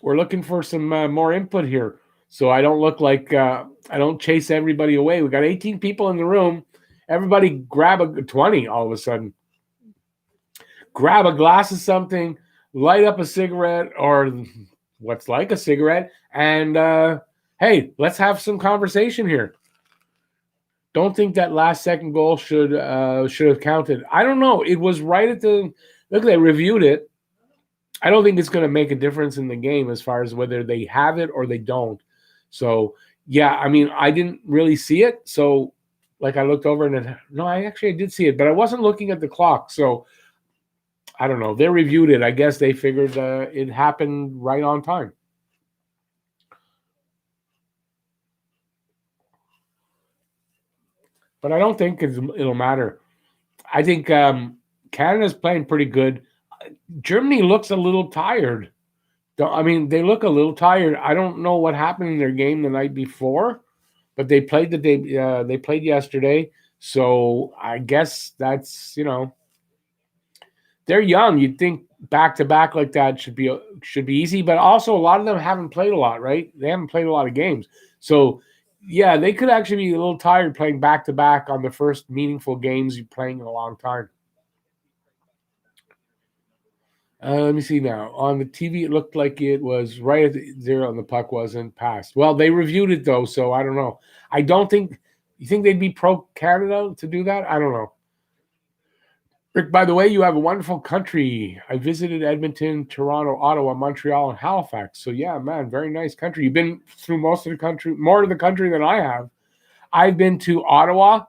We're looking for some more input here. so I don't look like I don't chase everybody away. We got 18 people in the room. Everybody grab a 20 all of a sudden. Grab a glass of something, light up a cigarette or what's like a cigarette, and hey, let's have some conversation here. Don't think that last second goal should have counted. I don't know. It was right at the look. They reviewed it. I don't think it's going to make a difference in the game as far as whether they have it or they don't. So yeah, I mean, I didn't really see it. So like I looked over and no, I did see it, but I wasn't looking at the clock. So I don't know. They reviewed it. I guess they figured it happened right on time. But I don't think it'll matter. I think Canada's playing pretty good. Germany looks a little tired. I mean, they look a little tired. I don't know what happened in their game the night before, but they played they played yesterday. So I guess that's they're young. You'd think back to back like that should be easy, but also a lot of them haven't played a lot, right? They haven't played a lot of games, so. Yeah, they could actually be a little tired playing back-to-back on the first meaningful games you're playing in a long time. Let me see now. On the TV, it looked like it was right at the 0 and the puck wasn't passed. Well, they reviewed it, though, so I don't know. I don't think – you think they'd be pro-Canada to do that? I don't know. Rick, by the way, you have a wonderful country. I visited Edmonton, Toronto, Ottawa, Montreal, and Halifax. So, yeah, man, very nice country. You've been through most of the country, more of the country than I have. I've been to Ottawa.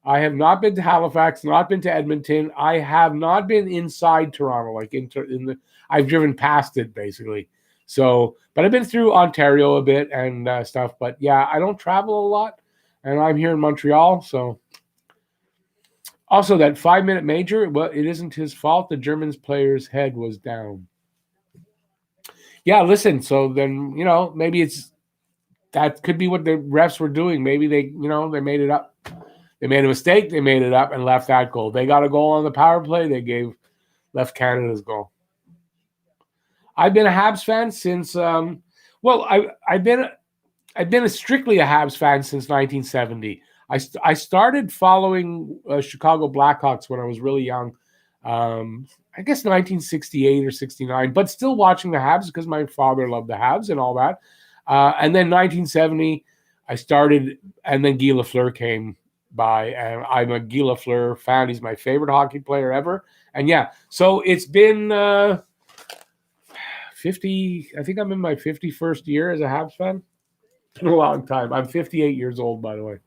I have not been to Halifax, not been to Edmonton. I have not been inside Toronto, like I've driven past it, basically. So, but I've been through Ontario a bit and stuff. But, yeah, I don't travel a lot, and I'm here in Montreal, so... Also, that 5-minute major, well, it isn't his fault. The German player's head was down. Yeah, listen, so then, maybe that could be what the refs were doing. Maybe they made it up. They made a mistake, they made it up and left that goal. They got a goal on the power play, they left Canada's goal. I've been a Habs fan since, I've been strictly a Habs fan since 1970. I started following Chicago Blackhawks when I was really young. I guess 1968 or 69, but still watching the Habs because my father loved the Habs and all that. And then 1970, I started, and then Guy Lafleur came by, and I'm a Guy Lafleur fan. He's my favorite hockey player ever. And yeah, so it's been 50, I think I'm in my 51st year as a Habs fan. It's been a long time. I'm 58 years old, by the way.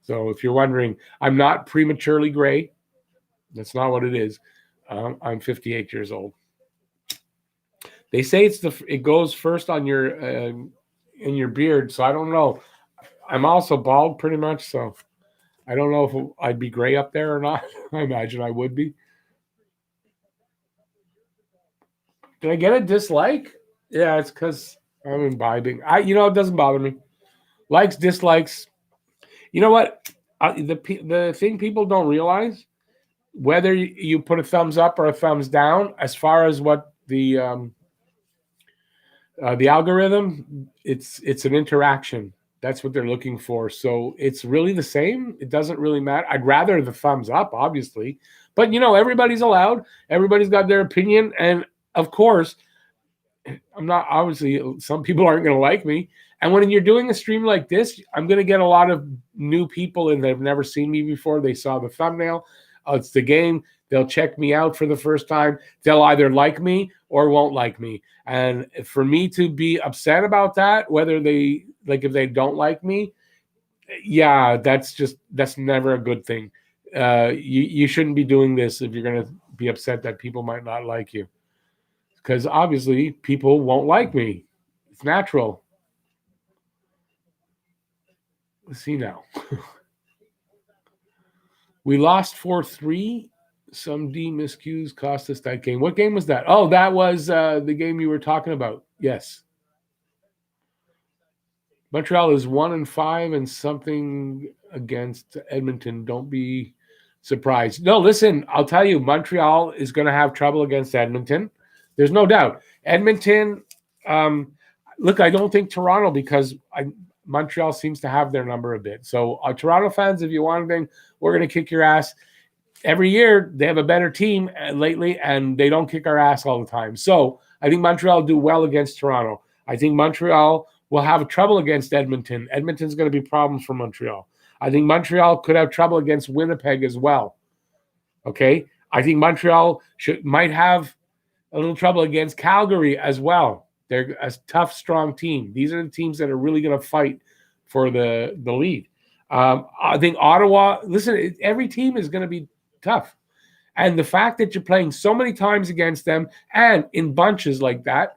So if you're wondering, I'm not prematurely gray. That's not what it is. I'm 58 years old. They say it goes first on your in your beard, so I don't know. I'm also bald pretty much, so I don't know if I'd be gray up there or not. I imagine I would be. Did I get a dislike? Yeah, it's because I'm imbibing. It doesn't bother me. Likes, dislikes. You know what? The thing people don't realize, whether you put a thumbs up or a thumbs down, as far as what the algorithm, it's an interaction. That's what they're looking for. So it's really the same. It doesn't really matter. I'd rather the thumbs up, obviously. But, everybody's allowed. Everybody's got their opinion. And, of course, some people aren't going to like me. And when you're doing a stream like this, I'm going to get a lot of new people in that have never seen me before. They saw the thumbnail. It's the game. They'll check me out for the first time. They'll either like me or won't like me. And for me to be upset about that, whether if they don't like me, yeah, that's never a good thing. You shouldn't be doing this if you're going to be upset that people might not like you. Because obviously people won't like me. It's natural. Let's see now. We lost 4-3. Some D miscues cost us that game. What game was that? Oh, that was the game you were talking about. Yes. Montreal is 1-5 and something against Edmonton. Don't be surprised. No, listen, I'll tell you, Montreal is going to have trouble against Edmonton. There's no doubt. Edmonton, Look, I don't think Toronto, because Montreal seems to have their number a bit. So Toronto fans, if you want anything, we're going to kick your ass. Every year, they have a better team lately, and they don't kick our ass all the time. So I think Montreal do well against Toronto. I think Montreal will have trouble against Edmonton. Edmonton's going to be problems for Montreal. I think Montreal could have trouble against Winnipeg as well. Okay? I think Montreal might have a little trouble against Calgary as well. They're a tough, strong team. These are the teams that are really going to fight for the lead. I think Ottawa, listen, every team is going to be tough. And the fact that you're playing so many times against them and in bunches like that.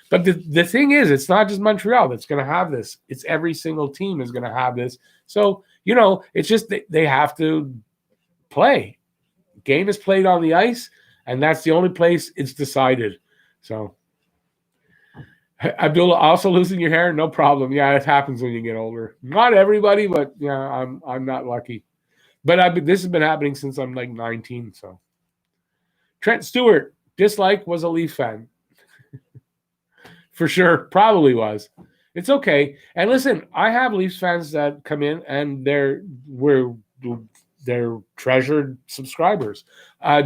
But the thing is, it's not just Montreal that's going to have this. It's every single team is going to have this. So, it's just they have to play. Game is played on the ice, and that's the only place it's decided. So, Abdullah, also losing your hair, no problem. Yeah, it happens when you get older. Not everybody, but yeah, I'm not lucky. But this has been happening since I'm like 19. So, Trent Stewart, dislike, was a Leaf fan. For sure, probably was. It's okay. And listen, I have Leafs fans that come in and they're treasured subscribers.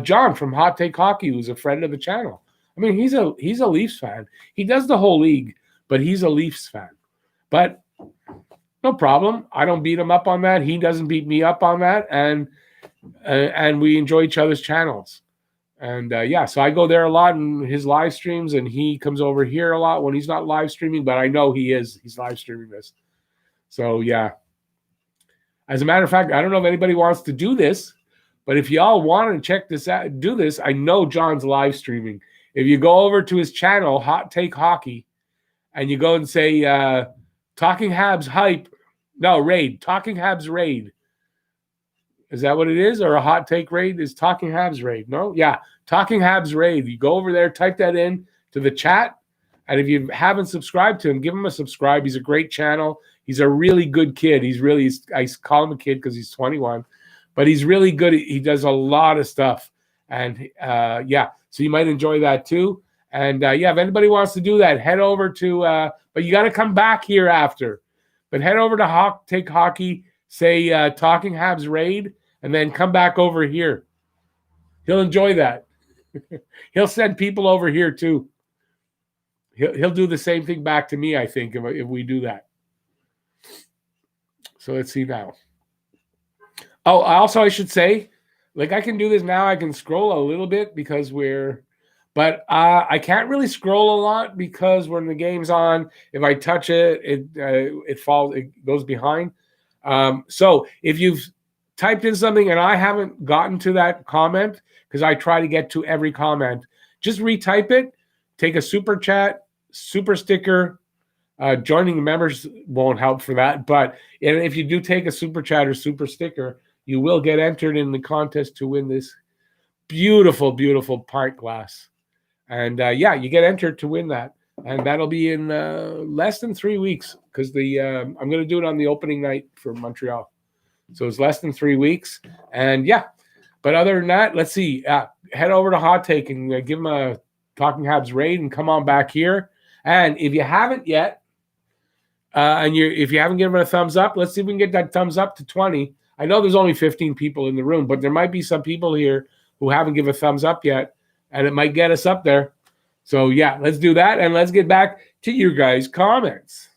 John from Hot Take Hockey, who's a friend of the channel. I mean, he's a Leafs fan. He does the whole league, but he's a Leafs fan. But no problem. I don't beat him up on that. He doesn't beat me up on that, and we enjoy each other's channels. And so I go there a lot in his live streams, and he comes over here a lot when he's not live streaming. But I know he's live streaming this. So yeah. As a matter of fact, I don't know if anybody wants to do this, but if y'all want to check this out, do this. I know John's live streaming. If you go over to his channel, Hot Take Hockey, and you go and say, Talking Habs Hype. No, Raid. Talking Habs Raid. Is that what it is? Or a Hot Take Raid? Is Talking Habs Raid? No? Yeah. Talking Habs Raid. You go over there, type that in to the chat. And if you haven't subscribed to him, give him a subscribe. He's a great channel. He's a really good kid. I call him a kid because he's 21. But he's really good. He does a lot of stuff. And so you might enjoy that too. And if anybody wants to do that, head over to, but you got to come back here after. But head over to Hot Take Hockey, say Talking Habs Raid, and then come back over here. He'll enjoy that. He'll send people over here too. He'll do the same thing back to me, I think, if we do that. So let's see now. Oh, I should say, like I can do this now. I can scroll a little bit because but I can't really scroll a lot because when the game's on, if I touch it, it falls, it goes behind. So if you've typed in something and I haven't gotten to that comment, because I try to get to every comment, just retype it, take a super chat, super sticker. Joining the members won't help for that, but if you do take a super chat or super sticker, you will get entered in the contest to win this beautiful, beautiful pint glass. And you get entered to win that, and that'll be in less than 3 weeks because I'm going to do it on the opening night for Montreal, so it's less than 3 weeks. And but other than that, let's see. Head over to Hot Take and give them a Talking Habs Raid, and come on back here. And if you haven't yet, if you haven't given it a thumbs up, let's see if we can get that thumbs up to 20. I know there's only 15 people in the room, but there might be some people here who haven't given a thumbs up yet, and it might get us up there. So, let's do that, and let's get back to your guys' comments.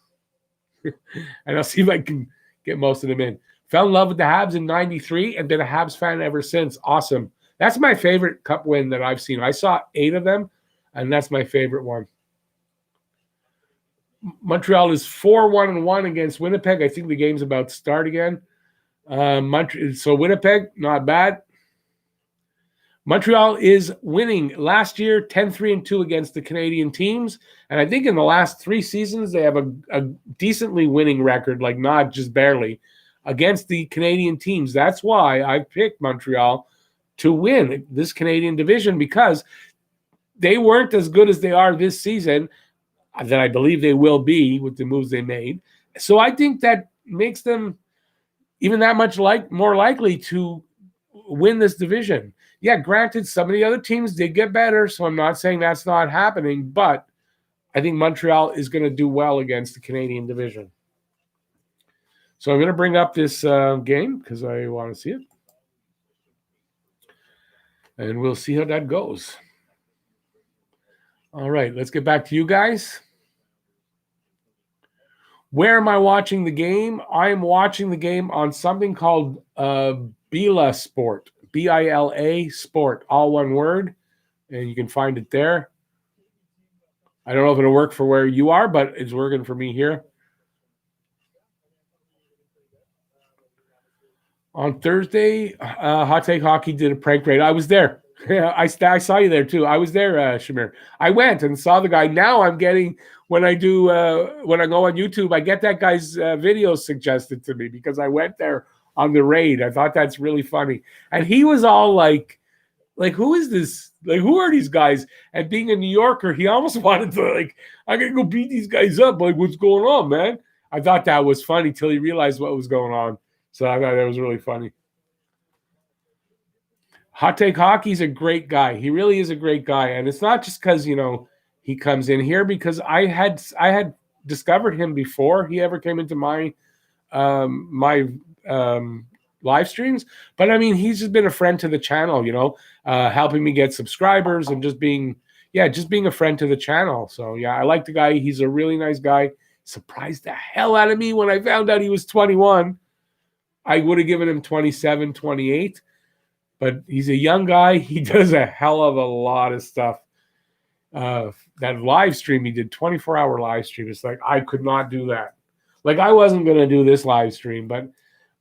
And I'll see if I can get most of them in. Fell in love with the Habs in 93 and been a Habs fan ever since. Awesome. That's my favorite cup win that I've seen. I saw 8 of them, and that's my favorite one. Montreal is 4-1-1 against Winnipeg. I think the game's about to start again. So Winnipeg, not bad. Montreal is winning last year 10-3-2 against the Canadian teams. And I think in the last 3 seasons, they have a decently winning record, like not just barely, against the Canadian teams. That's why I picked Montreal to win this Canadian division, because they weren't as good as they are this season, that I believe they will be with the moves they made. So I think that makes them even that much more likely to win this division. Yeah, granted, some of the other teams did get better, so I'm not saying that's not happening, but I think Montreal is going to do well against the Canadian division. So I'm going to bring up this game because I want to see it. And we'll see how that goes. All right, let's get back to you guys. Where am I watching the game? I am watching the game on something called Bila Sport. B-I-L-A Sport, all one word. And you can find it there. I don't know if it'll work for where you are, but it's working for me here. On Thursday, Hot Take Hockey did a prank raid. I was there. I saw you there too. I was there, Shamir. I went and saw the guy. Now I'm getting, when I go on YouTube, I get that guy's videos suggested to me because I went there on the raid. I thought that's really funny. And he was all like, who is this? Like, who are these guys? And being a New Yorker, he almost wanted to, like, I gotta go beat these guys up. Like, what's going on, man? I thought that was funny till he realized what was going on. So I thought that was really funny. Hot Take Hockey's a great guy. He really is a great guy. And it's not just because, he comes in here, because I had discovered him before he ever came into my live streams. But I mean, he's just been a friend to the channel, helping me get subscribers and just being a friend to the channel. So yeah, I like the guy. He's a really nice guy. Surprised the hell out of me when I found out he was 21. I would have given him 27, 28, but he's a young guy. He does a hell of a lot of stuff. That live stream he did, 24-hour live stream. It's like, I could not do that. Like, I wasn't going to do this live stream, but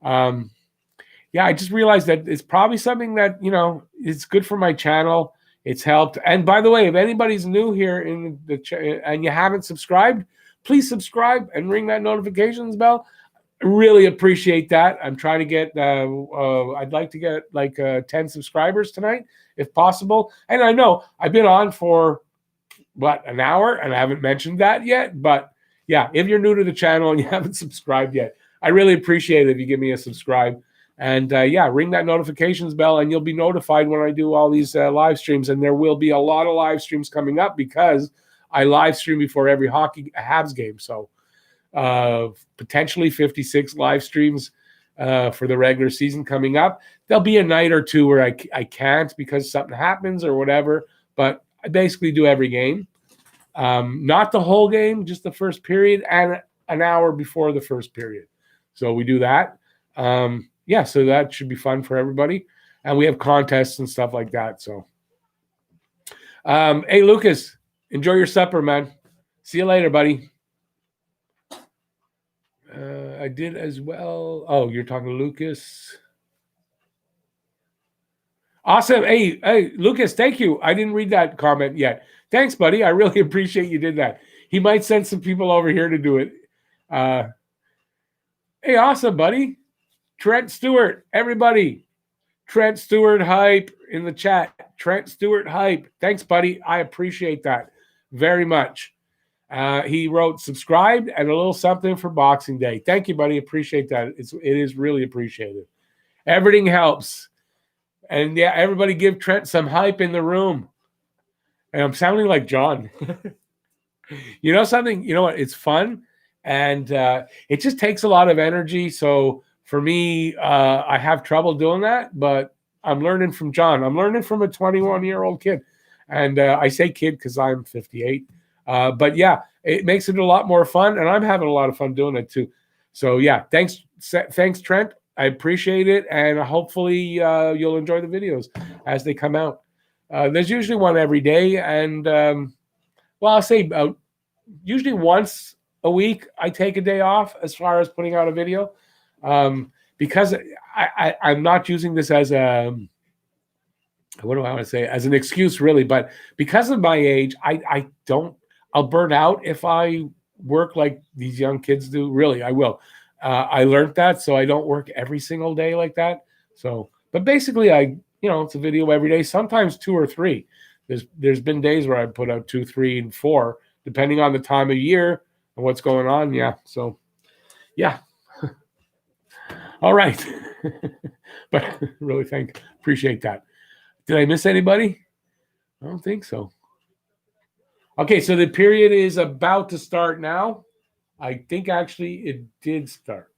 I just realized that it's probably something that, it's good for my channel. It's helped. And by the way, if anybody's new here in the and you haven't subscribed, please subscribe and ring that notifications bell. I really appreciate that. I'm trying to get, I'd like to get like 10 subscribers tonight, if possible. And I know I've been on for, an hour, and I haven't mentioned that yet. But yeah, if you're new to the channel and you haven't subscribed yet, I really appreciate it if you give me a subscribe. And ring that notifications bell, and you'll be notified when I do all these live streams. And there will be a lot of live streams coming up because I live stream before every Habs game. So potentially 56 live streams for the regular season coming up. There'll be a night or two where I can't because something happens or whatever, but I basically do every game. Not the whole game, just the first period and an hour before the first period. So we do that. So that should be fun for everybody. And we have contests and stuff like that. So, hey, Lucas, enjoy your supper, man. See you later, buddy. I did as well. Oh, you're talking to Lucas. Awesome. Hey, Lucas, thank you. I didn't read that comment yet. Thanks, buddy. I really appreciate you did that. He might send some people over here to do it. Hey, awesome, buddy. Trent Stewart, everybody. Trent Stewart hype in the chat. Trent Stewart hype. Thanks, buddy. I appreciate that very much. He wrote subscribed and a little something for Boxing Day. Thank you, buddy. Appreciate that. It is really appreciated. Everything helps. And yeah, everybody give Trent some hype in the room. And I'm sounding like John. You know something? You know what? It's fun. And it just takes a lot of energy. So for me, I have trouble doing that. But I'm learning from John. I'm learning from a 21-year-old kid. And I say kid because I'm 58. But yeah, it makes it a lot more fun. And I'm having a lot of fun doing it too. So yeah, thanks, Trent. I appreciate it, and hopefully you'll enjoy the videos as they come out. There's usually one every day, and I'll say usually once a week I take a day off as far as putting out a video, because I'm not using this as a what do I want to say, as an excuse really, but because of my age, I'll burn out if I work like these young kids do. Really, I will. I learned that, so I don't work every single day like that. So, but basically, it's a video every day, sometimes 2 or 3. There's been days where I put out 2, 3, and 4, depending on the time of year and what's going on. Yeah. So, yeah. All right. But really appreciate that. Did I miss anybody? I don't think so. Okay, so the period is about to start now. I think actually it did start.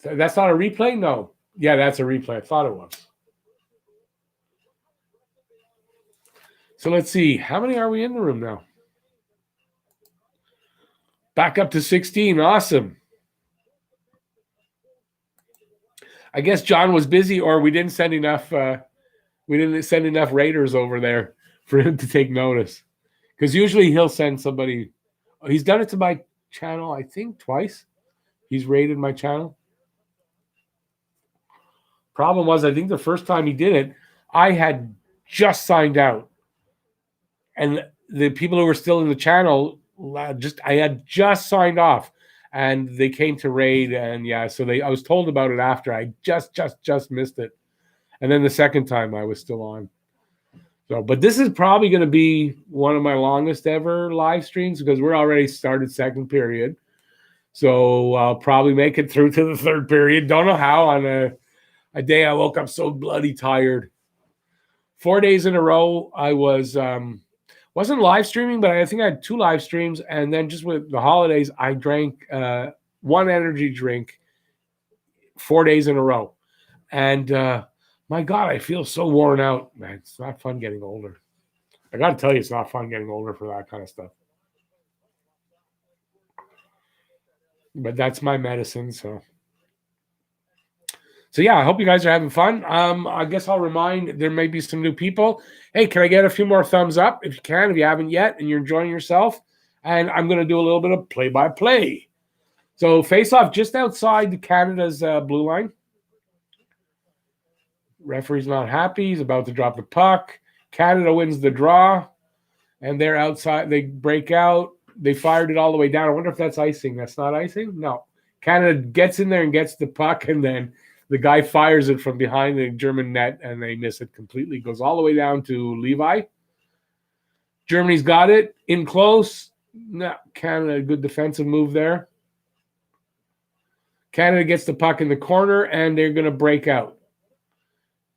That's not a replay? No. Yeah, that's a replay. I thought it was. So let's see. How many are we in the room now? Back up to 16. Awesome. I guess John was busy, or we didn't send enough. We didn't send enough raiders over there for him to take notice. Because usually he'll send somebody. He's done it to my channel, I think, twice. He's raided my channel. Problem was, I think the first time he did it, I had just signed out, and the people who were still in the channel, I had just signed off, and they came to raid, and yeah, so I was told about it after. I just missed it, and then the second time I was still on. So, but this is probably going to be one of my longest ever live streams because we're already started second period. So I'll probably make it through to the third period. Don't know how. On a day I woke up so bloody tired. 4 days in a row, I wasn't live streaming, but I think I had 2 live streams. And then just with the holidays, I drank 1 energy drink 4 days in a row. And my God, I feel so worn out, man. It's not fun getting older. I got to tell you, it's not fun getting older for that kind of stuff. But that's my medicine, so yeah, I hope you guys are having fun. I guess I'll remind, there may be some new people. Hey, can I get a few more thumbs up if you can, if you haven't yet, and you're enjoying yourself? And I'm going to do a little bit of play-by-play. So face-off just outside Canada's blue line. Referee's not happy. He's about to drop the puck. Canada wins the draw, and they're outside. They break out. They fired it all the way down. I wonder if that's icing. That's not icing? No. Canada gets in there and gets the puck, and then the guy fires it from behind the German net, and they miss it completely. It goes all the way down to Levi. Germany's got it. In close. No, Canada, good defensive move there. Canada gets the puck in the corner, and they're going to break out.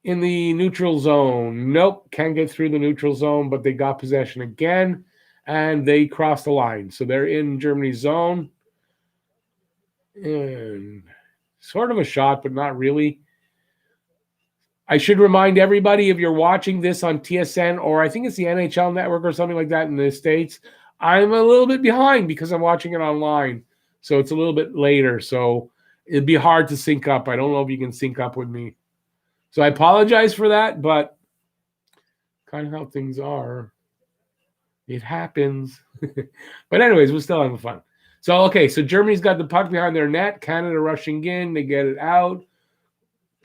In the neutral zone. Nope, can't get through the neutral zone, but they got possession again, and they cross the line. So they're in Germany's zone. And sort of a shot, but not really. I should remind everybody, if you're watching this on TSN, or I think it's the NHL Network or something like that in the States, I'm a little bit behind because I'm watching it online. So it's a little bit later. So it'd be hard to sync up. I don't know if you can sync up with me. So I apologize for that, but kind of how things are. It happens. But anyways, we're still having fun. So, okay, so Germany's got the puck behind their net. Canada rushing in. They get it out.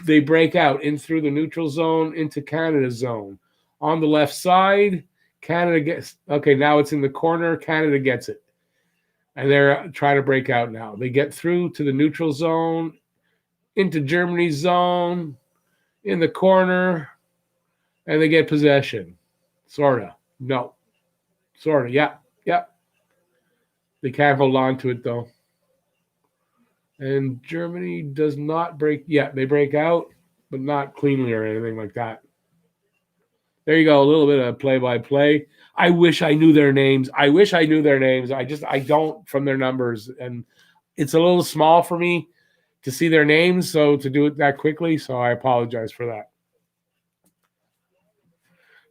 They break out in through the neutral zone into Canada's zone. On the left side, Canada gets – okay, now it's in the corner. Canada gets it. And they're trying to break out now. They get through to the neutral zone, into Germany's zone, in the corner, and they get possession. Sort of. No. Sort of. Yeah. They can't hold on to it, though. And Germany does not break. Yeah, they break out, but not cleanly or anything like that. There you go. A little bit of play-by-play. I wish I knew their names. I don't from their numbers. And it's a little small for me to see their names, so to do it that quickly, so I apologize for that.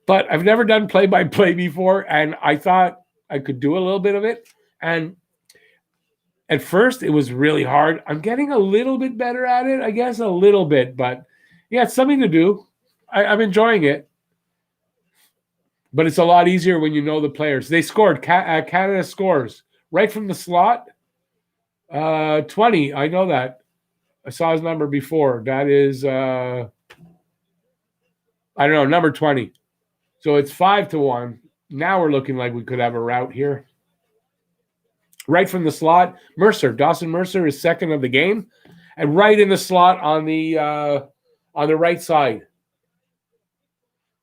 But I've never done play-by-play before, and I thought I could do a little bit of it. And at first, it was really hard. I'm getting a little bit better at it, I guess, a little bit. But, yeah, it's something to do. I'm enjoying it. But it's a lot easier when you know the players. They scored. Canada scores right from the slot. 20, I know that. I saw his number before. That is, I don't know, number 20. So it's 5-1. Now we're looking like we could have a rout here. Right from the slot, Dawson Mercer is second of the game, and right in the slot on the right side.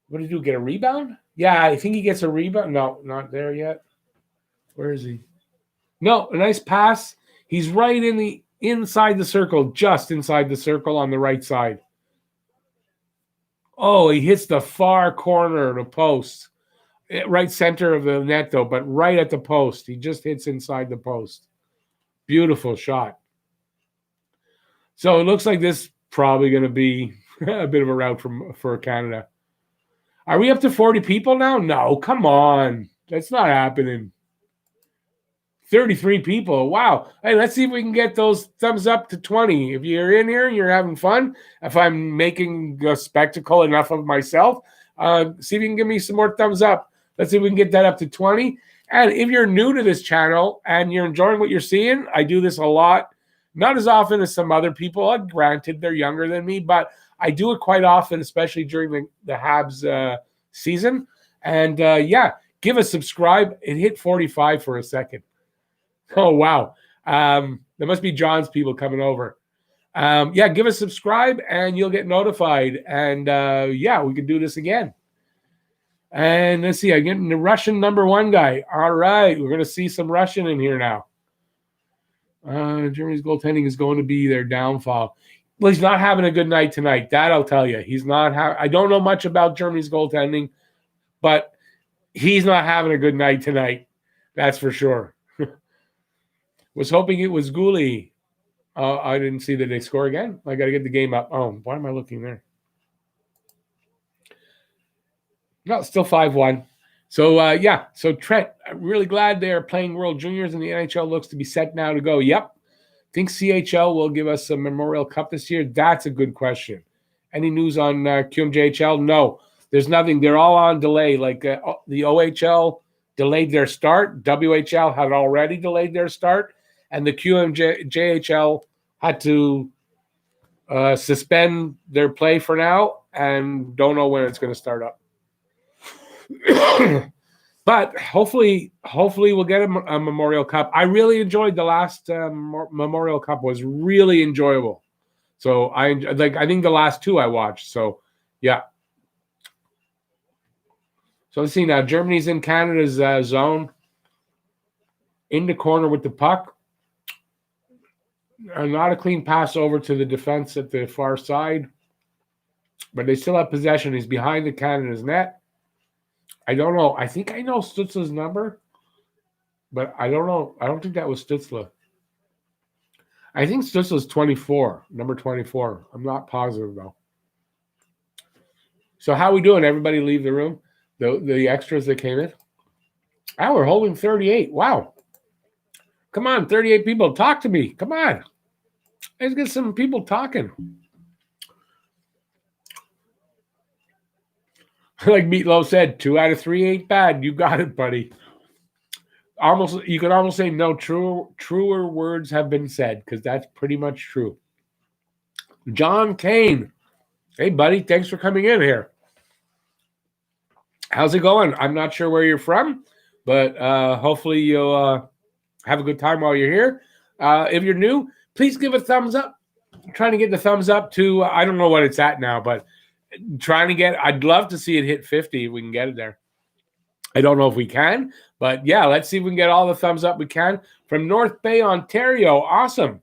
What did he do? Get a rebound? Yeah, I think he gets a rebound. No, not there yet. Where is he? No, a nice pass. He's right inside the circle, just inside the circle on the right side. Oh, he hits the far corner of the post. right center of the net, though, but right at the post. He just hits inside the post. Beautiful shot. So it looks like this is probably going to be a bit of a rout for Canada. Are we up to 40 people now? No, come on. That's not happening. 33 people. Wow. Hey, let's see if we can get those thumbs up to 20. If you're in here and you're having fun, if I'm making a spectacle enough of myself, see if you can give me some more thumbs up. Let's see if we can get that up to 20. And if you're new to this channel and you're enjoying what you're seeing, I do this a lot. Not as often as some other people. Granted, they're younger than me, but I do it quite often, especially during the Habs season. And yeah, give a subscribe. It hit 45 for a second. Oh, wow. There must be John's people coming over. Yeah, give us a subscribe and you'll get notified. And yeah, we can do this again. And let's see, I'm getting the Russian #1 guy. All right, we're going to see some Russian in here now. Germany's goaltending is going to be their downfall. Well, he's not having a good night tonight. That I'll tell you. He's not. I don't know much about Germany's goaltending, but he's not having a good night tonight. That's for sure. Was hoping it was Gouli. I didn't see that they score again. I got to get the game up. Oh, why am I looking there? No, still 5-1. So, yeah. So, Trent, I'm really glad they're playing World Juniors and the NHL looks to be set now to go. Yep. Think CHL will give us a Memorial Cup this year? That's a good question. Any news on QMJHL? No. There's nothing. They're all on delay. Like the OHL delayed their start. WHL had already delayed their start. And the QMJHL had to suspend their play for now and don't know when it's going to start up. But hopefully we'll get a Memorial Cup. I really enjoyed the last Memorial Cup. Was really enjoyable. So I think the last two I watched. So yeah. So let's see now. Germany's in Canada's zone. In the corner with the puck. Not a clean pass over to the defense at the far side. But they still have possession. He's behind the Canada's net. I don't know. I think I know Stutzla's number. But I don't know. I don't think that was Stutzla. I think Stutzla's 24. Number 24. I'm not positive, though. So how we doing? Everybody leave the room? The extras that came in? Oh, we're holding 38. Wow. Come on, 38 people. Talk to me. Come on. Let's get some people talking. Like Meatloaf said, 2 out of 3 ain't bad. You got it, buddy. You could almost say no truer words have been said, because that's pretty much true. John Kane. Hey, buddy. Thanks for coming in here. How's it going? I'm not sure where you're from, but hopefully you'll have a good time while you're here. If you're new, please give a thumbs up. I'm trying to get the thumbs up to, I don't know what it's at now, but I'd love to see it hit 50 if we can get it there. I don't know if we can, but yeah, let's see if we can get all the thumbs up we can from North Bay, Ontario. Awesome.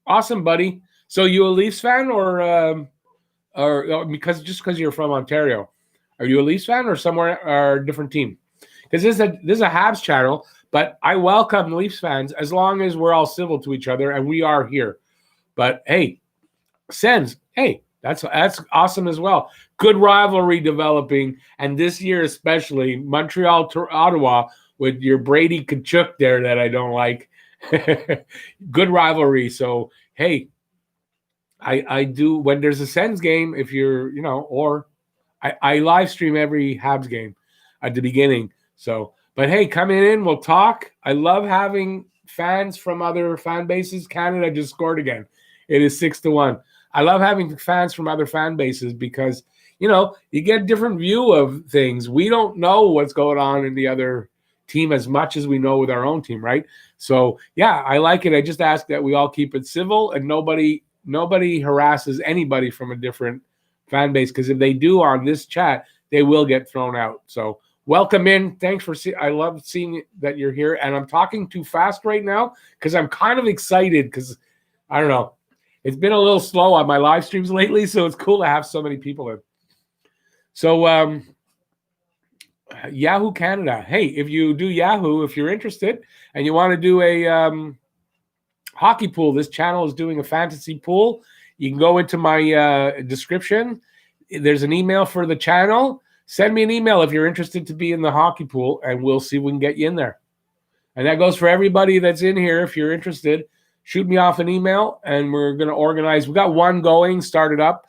Awesome, buddy. So you a Leafs fan or because you're from Ontario? Are you a Leafs fan or somewhere or a different team? Because this is a Habs channel, but I welcome Leafs fans as long as we're all civil to each other, and we are here. But hey, Sens, hey, that's awesome as well. Good rivalry developing, and this year especially, Montreal to Ottawa with your Brady Tkachuk there that I don't like. Good rivalry. So hey, I do when there's a Sens game, if you're or I live stream every Habs game at the beginning. So, but hey, coming in, we'll talk. I love having fans from other fan bases. Canada just scored again. It is 6-1. I love having fans from other fan bases because, you get a different view of things. We don't know what's going on in the other team as much as we know with our own team, right? So, yeah, I like it. I just ask that we all keep it civil and nobody harasses anybody from a different fan base, because if they do on this chat, they will get thrown out. So welcome in. Thanks for I love seeing that you're here. And I'm talking too fast right now because I'm kind of excited because I don't know. It's been a little slow on my live streams lately, so it's cool to have so many people in. So Yahoo Canada. Hey, if you do Yahoo, if you're interested and you want to do a hockey pool, this channel is doing a fantasy pool. You can go into my description. There's an email for the channel. Send me an email if you're interested to be in the hockey pool, and we'll see if we can get you in there. And that goes for everybody that's in here. If you're interested, shoot me off an email, and we're going to organize. We got one going, started up.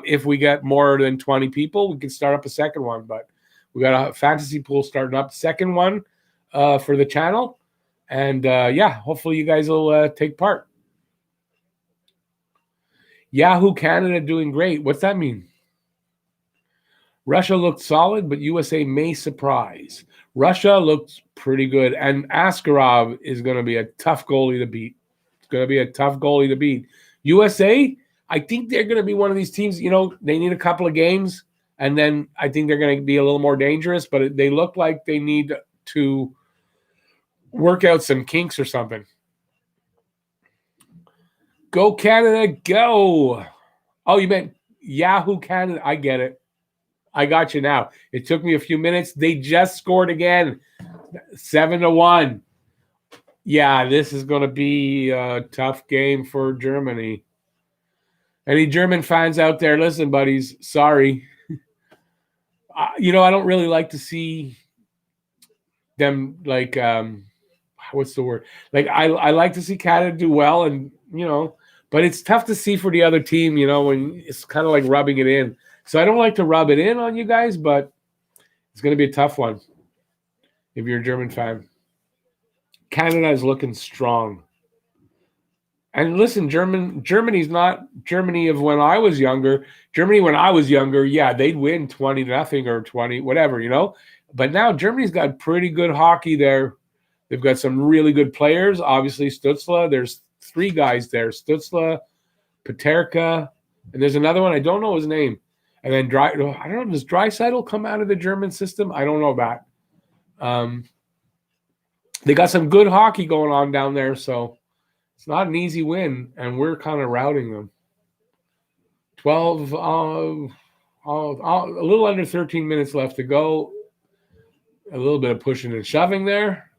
If we get more than 20 people, we can start up a second one. But we got a fantasy pool starting up, second one for the channel. And hopefully you guys will take part. Yahoo Canada doing great. What's that mean? Russia looked solid, but USA may surprise. Russia looked pretty good, and Askarov is going to be a tough goalie to beat. It's going to be a tough goalie to beat. USA, I think they're going to be one of these teams, they need a couple of games, and then I think they're going to be a little more dangerous, but they look like they need to work out some kinks or something. Go Canada, go. Oh, you meant Yahoo Canada. I get it. I got you now. It took me a few minutes. They just scored again. 7-1. Yeah, this is going to be a tough game for Germany. Any German fans out there, listen, buddies, sorry. I don't really like to see them like what's the word? Like I like to see Canada do well, and but it's tough to see for the other team, when it's kind of like rubbing it in. So I don't like to rub it in on you guys, but it's going to be a tough one if you're a German fan. Canada is looking strong. And listen, Germany's not Germany of when I was younger. Germany when I was younger, yeah, they'd win 20-0 or 20, whatever, But now Germany's got pretty good hockey there. They've got some really good players. Obviously, Stützle. There's 3 guys there. Stützle, Paterka, and there's another one. I don't know his name. And then I don't know, does Draisaitl come out of the German system? I don't know that. They got some good hockey going on down there, so it's not an easy win, and we're kind of routing them. 12, a little under 13 minutes left to go. A little bit of pushing and shoving there.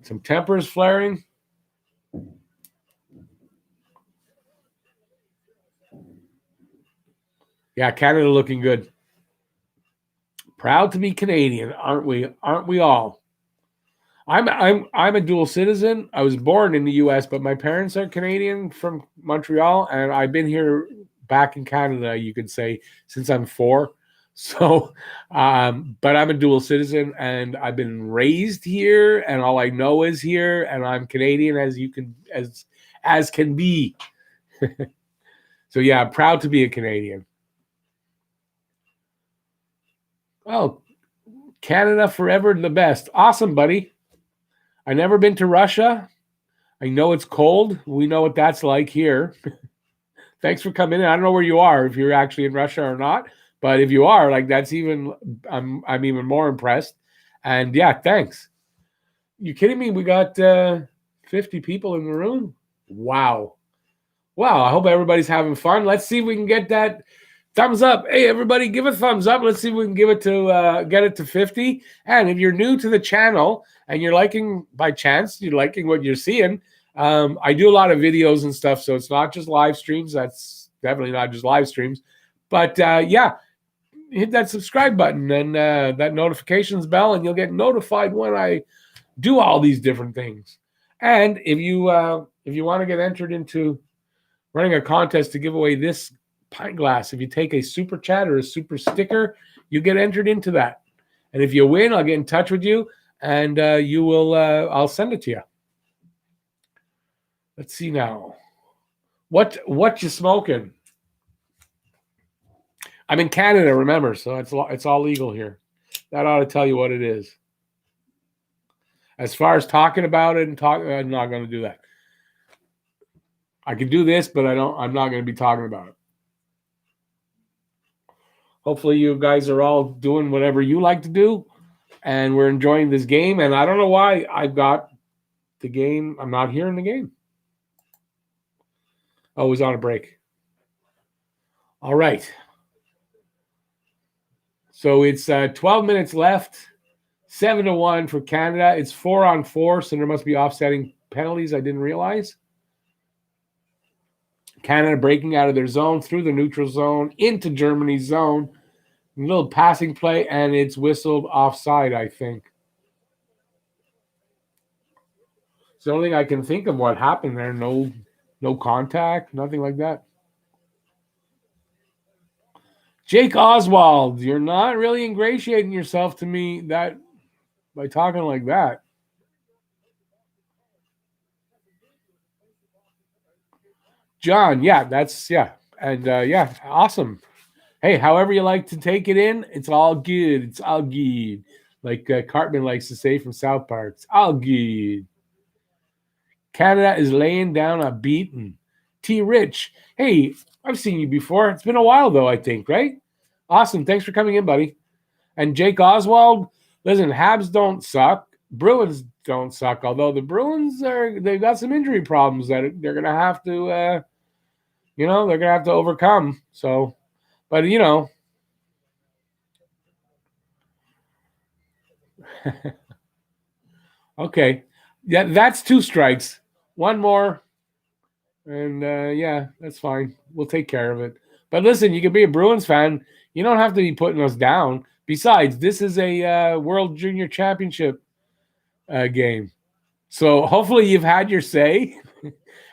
Some tempers flaring. Yeah, Canada looking good. Proud to be Canadian, aren't we? Aren't we all? I'm a dual citizen. I was born in the U.S., but my parents are Canadian from Montreal, and I've been here back in Canada, you could say, since I'm 4. So, but I'm a dual citizen, and I've been raised here, and all I know is here, and I'm Canadian as can be. So yeah, I'm proud to be a Canadian. Oh, Canada forever the best. Awesome, buddy. I've never been to Russia. I know it's cold. We know what that's like here. Thanks for coming in. I don't know where you are, if you're actually in Russia or not, but if you are, like, that's even, I'm even more impressed. And yeah, thanks. You kidding me? We got 50 people in the room. Wow. I hope everybody's having fun. Let's see if we can get that thumbs up. Hey, everybody, give a thumbs up. Let's see if we can give it to get it to 50. And if you're new to the channel and you're liking, by chance, you're liking what you're seeing, I do a lot of videos and stuff, so it's not just live streams. That's definitely not just live streams. But yeah, hit that subscribe button and that notifications bell, and you'll get notified when I do all these different things. And if you want to get entered into running a contest to give away this pint glass, if you take a super chat or a super sticker, you get entered into that. And if you win, I'll get in touch with you, and you will. I'll send it to you. Let's see now. What you smoking? I'm in Canada, remember, so it's all legal here. That ought to tell you what it is. As far as talking about it I'm not going to do that. I can do this, but I'm not going to be talking about it. Hopefully you guys are all doing whatever you like to do, and we're enjoying this game. And I don't know why I've got the game. I'm not hearing the game. Oh, it was on a break. All right. So it's 12 minutes left, 7-1 for Canada. It's 4-on-4, so there must be offsetting penalties I didn't realize. Canada breaking out of their zone through the neutral zone into Germany's zone. A little passing play, and it's whistled offside, I think. It's the only thing I can think of what happened there. No contact, nothing like that. Jake Oswald, you're not really ingratiating yourself to me that by talking like that. John, and awesome. Hey, however you like to take it in, it's all good. It's all good. Like Cartman likes to say from South Park, it's all good. Canada is laying down a beating. T. Rich, hey, I've seen you before. It's been a while, though, I think, right? Awesome. Thanks for coming in, buddy. And Jake Oswald, listen, Habs don't suck. Bruins don't suck, although the Bruins they've got some injury problems that they're going to have to, they're going to have to overcome. So, but, okay. Yeah, that's 2 strikes. One more. And, that's fine. We'll take care of it. But listen, you can be a Bruins fan. You don't have to be putting us down. Besides, this is a World Junior Championship game. So hopefully you've had your say.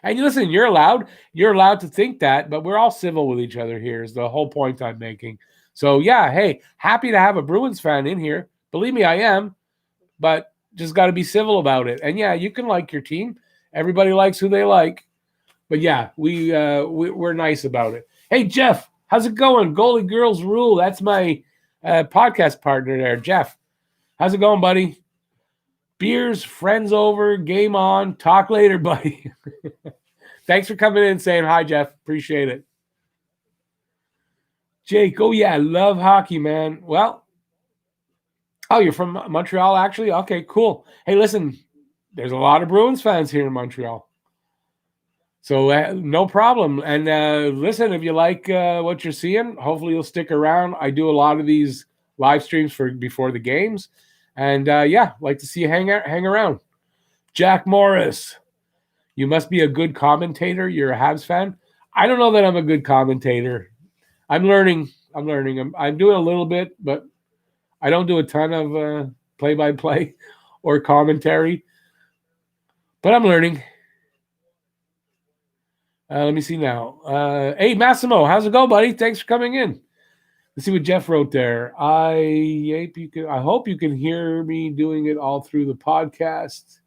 And listen, you're allowed to think that, but we're all civil with each other here is the whole point I'm making. So yeah, hey, happy to have a Bruins fan in here. Believe me, I am, but just got to be civil about it. And yeah, you can like your team. Everybody likes who they like. But yeah, we're nice about it. Hey, Jeff, how's it going? Goalie Girls Rule. That's my podcast partner there, Jeff. How's it going, buddy? Beers, friends over, game on. Talk later, buddy. Thanks for coming in and saying hi, Jeff. Appreciate it. Jake, oh yeah, love hockey, man. Well, you're from Montreal, actually? Okay, cool. Hey, listen, there's a lot of Bruins fans here in Montreal. So no problem. And listen, if you like what you're seeing, hopefully you'll stick around. I do a lot of these live streams for before the games. And like to see you hang around. Jack Morris, you must be a good commentator. You're a Habs fan. I don't know that I'm a good commentator. I'm learning. I'm doing a little bit, but I don't do a ton of play-by-play or commentary. But I'm learning. Let me see now. Hey, Massimo, how's it going, buddy? Thanks for coming in. Let's see what Jeff wrote there. I hope you can hear me doing it all through the podcast.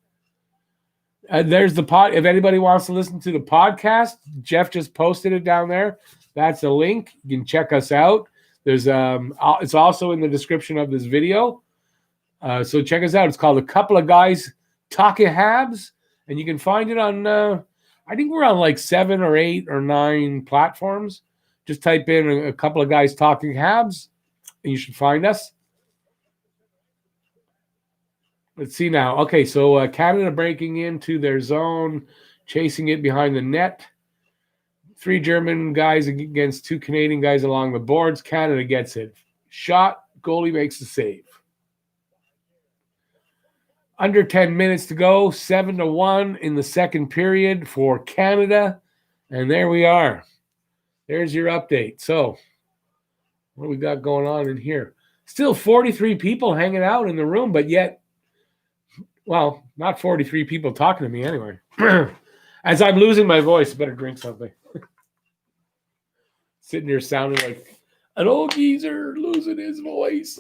There's the pod. If anybody wants to listen to the podcast, Jeff just posted it down there. That's a link. You can check us out. There's it's also in the description of this video. So check us out. It's called A Couple of Guys Talking Habs, and you can find it on. I think we're on like 7 or 8 or 9 platforms. Just type in a couple of guys talking Habs, and you should find us. Let's see now. Okay, so Canada breaking into their zone, chasing it behind the net. 3 German guys against 2 Canadian guys along the boards. Canada gets it. Shot. Goalie makes the save. Under 10 minutes to go. 7-1 in the second period for Canada. And there we are. There's your update. So, what do we got going on in here? Still 43 people hanging out in the room, but yet, well, not 43 people talking to me anyway. As I'm losing my voice, better drink something. Sitting here sounding like an old geezer losing his voice.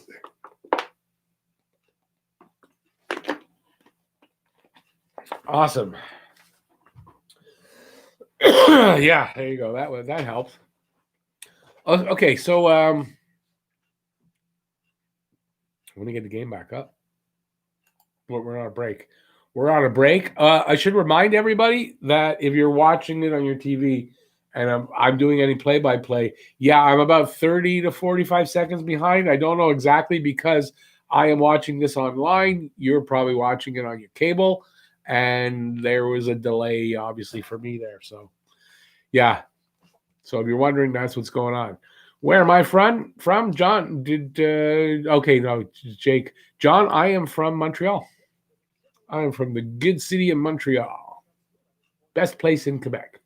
Awesome. Yeah, there you go. That helps. Okay, so I want to get the game back up. We're on a break. I should remind everybody that if you're watching it on your TV and I'm doing any play-by-play, I'm about 30 to 45 seconds behind. I don't know exactly because I am watching this online. You're probably watching it on your cable, and there was a delay, obviously, for me there. So, yeah. So if you're wondering, that's what's going on. Where am I from? From John? Okay, no, Jake. John, I am from Montreal. I am from the good city of Montreal. Best place in Quebec.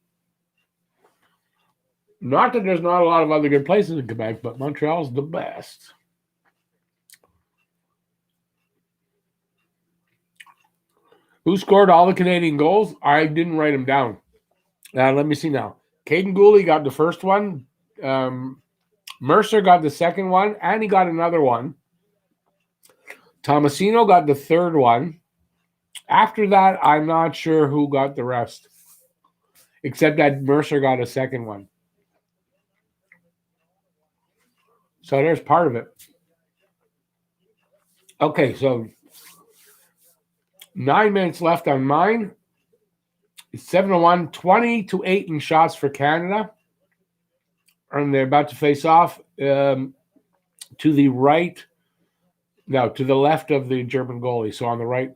Not that there's not a lot of other good places in Quebec, but Montreal's the best. Who scored all the Canadian goals? I didn't write them down. Let me see now. Caden Gooley got the first one. Mercer got the second one, and he got another one. Tomasino got the third one. After that, I'm not sure who got the rest, except that Mercer got a second one. So there's part of it. Okay, so 9 minutes left on mine. It's 7-1, 20-8 in shots for Canada. And they're about to face off to the right. No, to the left of the German goalie. So on the right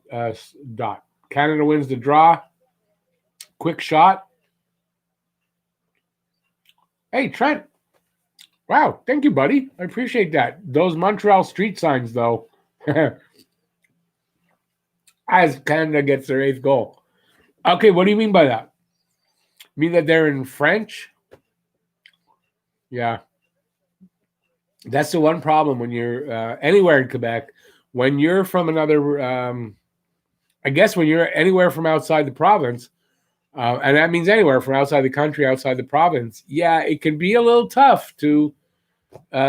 dot. Canada wins the draw. Quick shot. Hey, Trent. Wow, thank you, buddy. I appreciate that. Those Montreal street signs, though. As Canada gets their 8th goal. Okay, what do you mean by that? You mean that they're in French? Yeah. That's the one problem when you're anywhere in Quebec. When you're from another, I guess when you're anywhere from outside the province, and that means anywhere from outside the country, outside the province, yeah, it can be a little tough to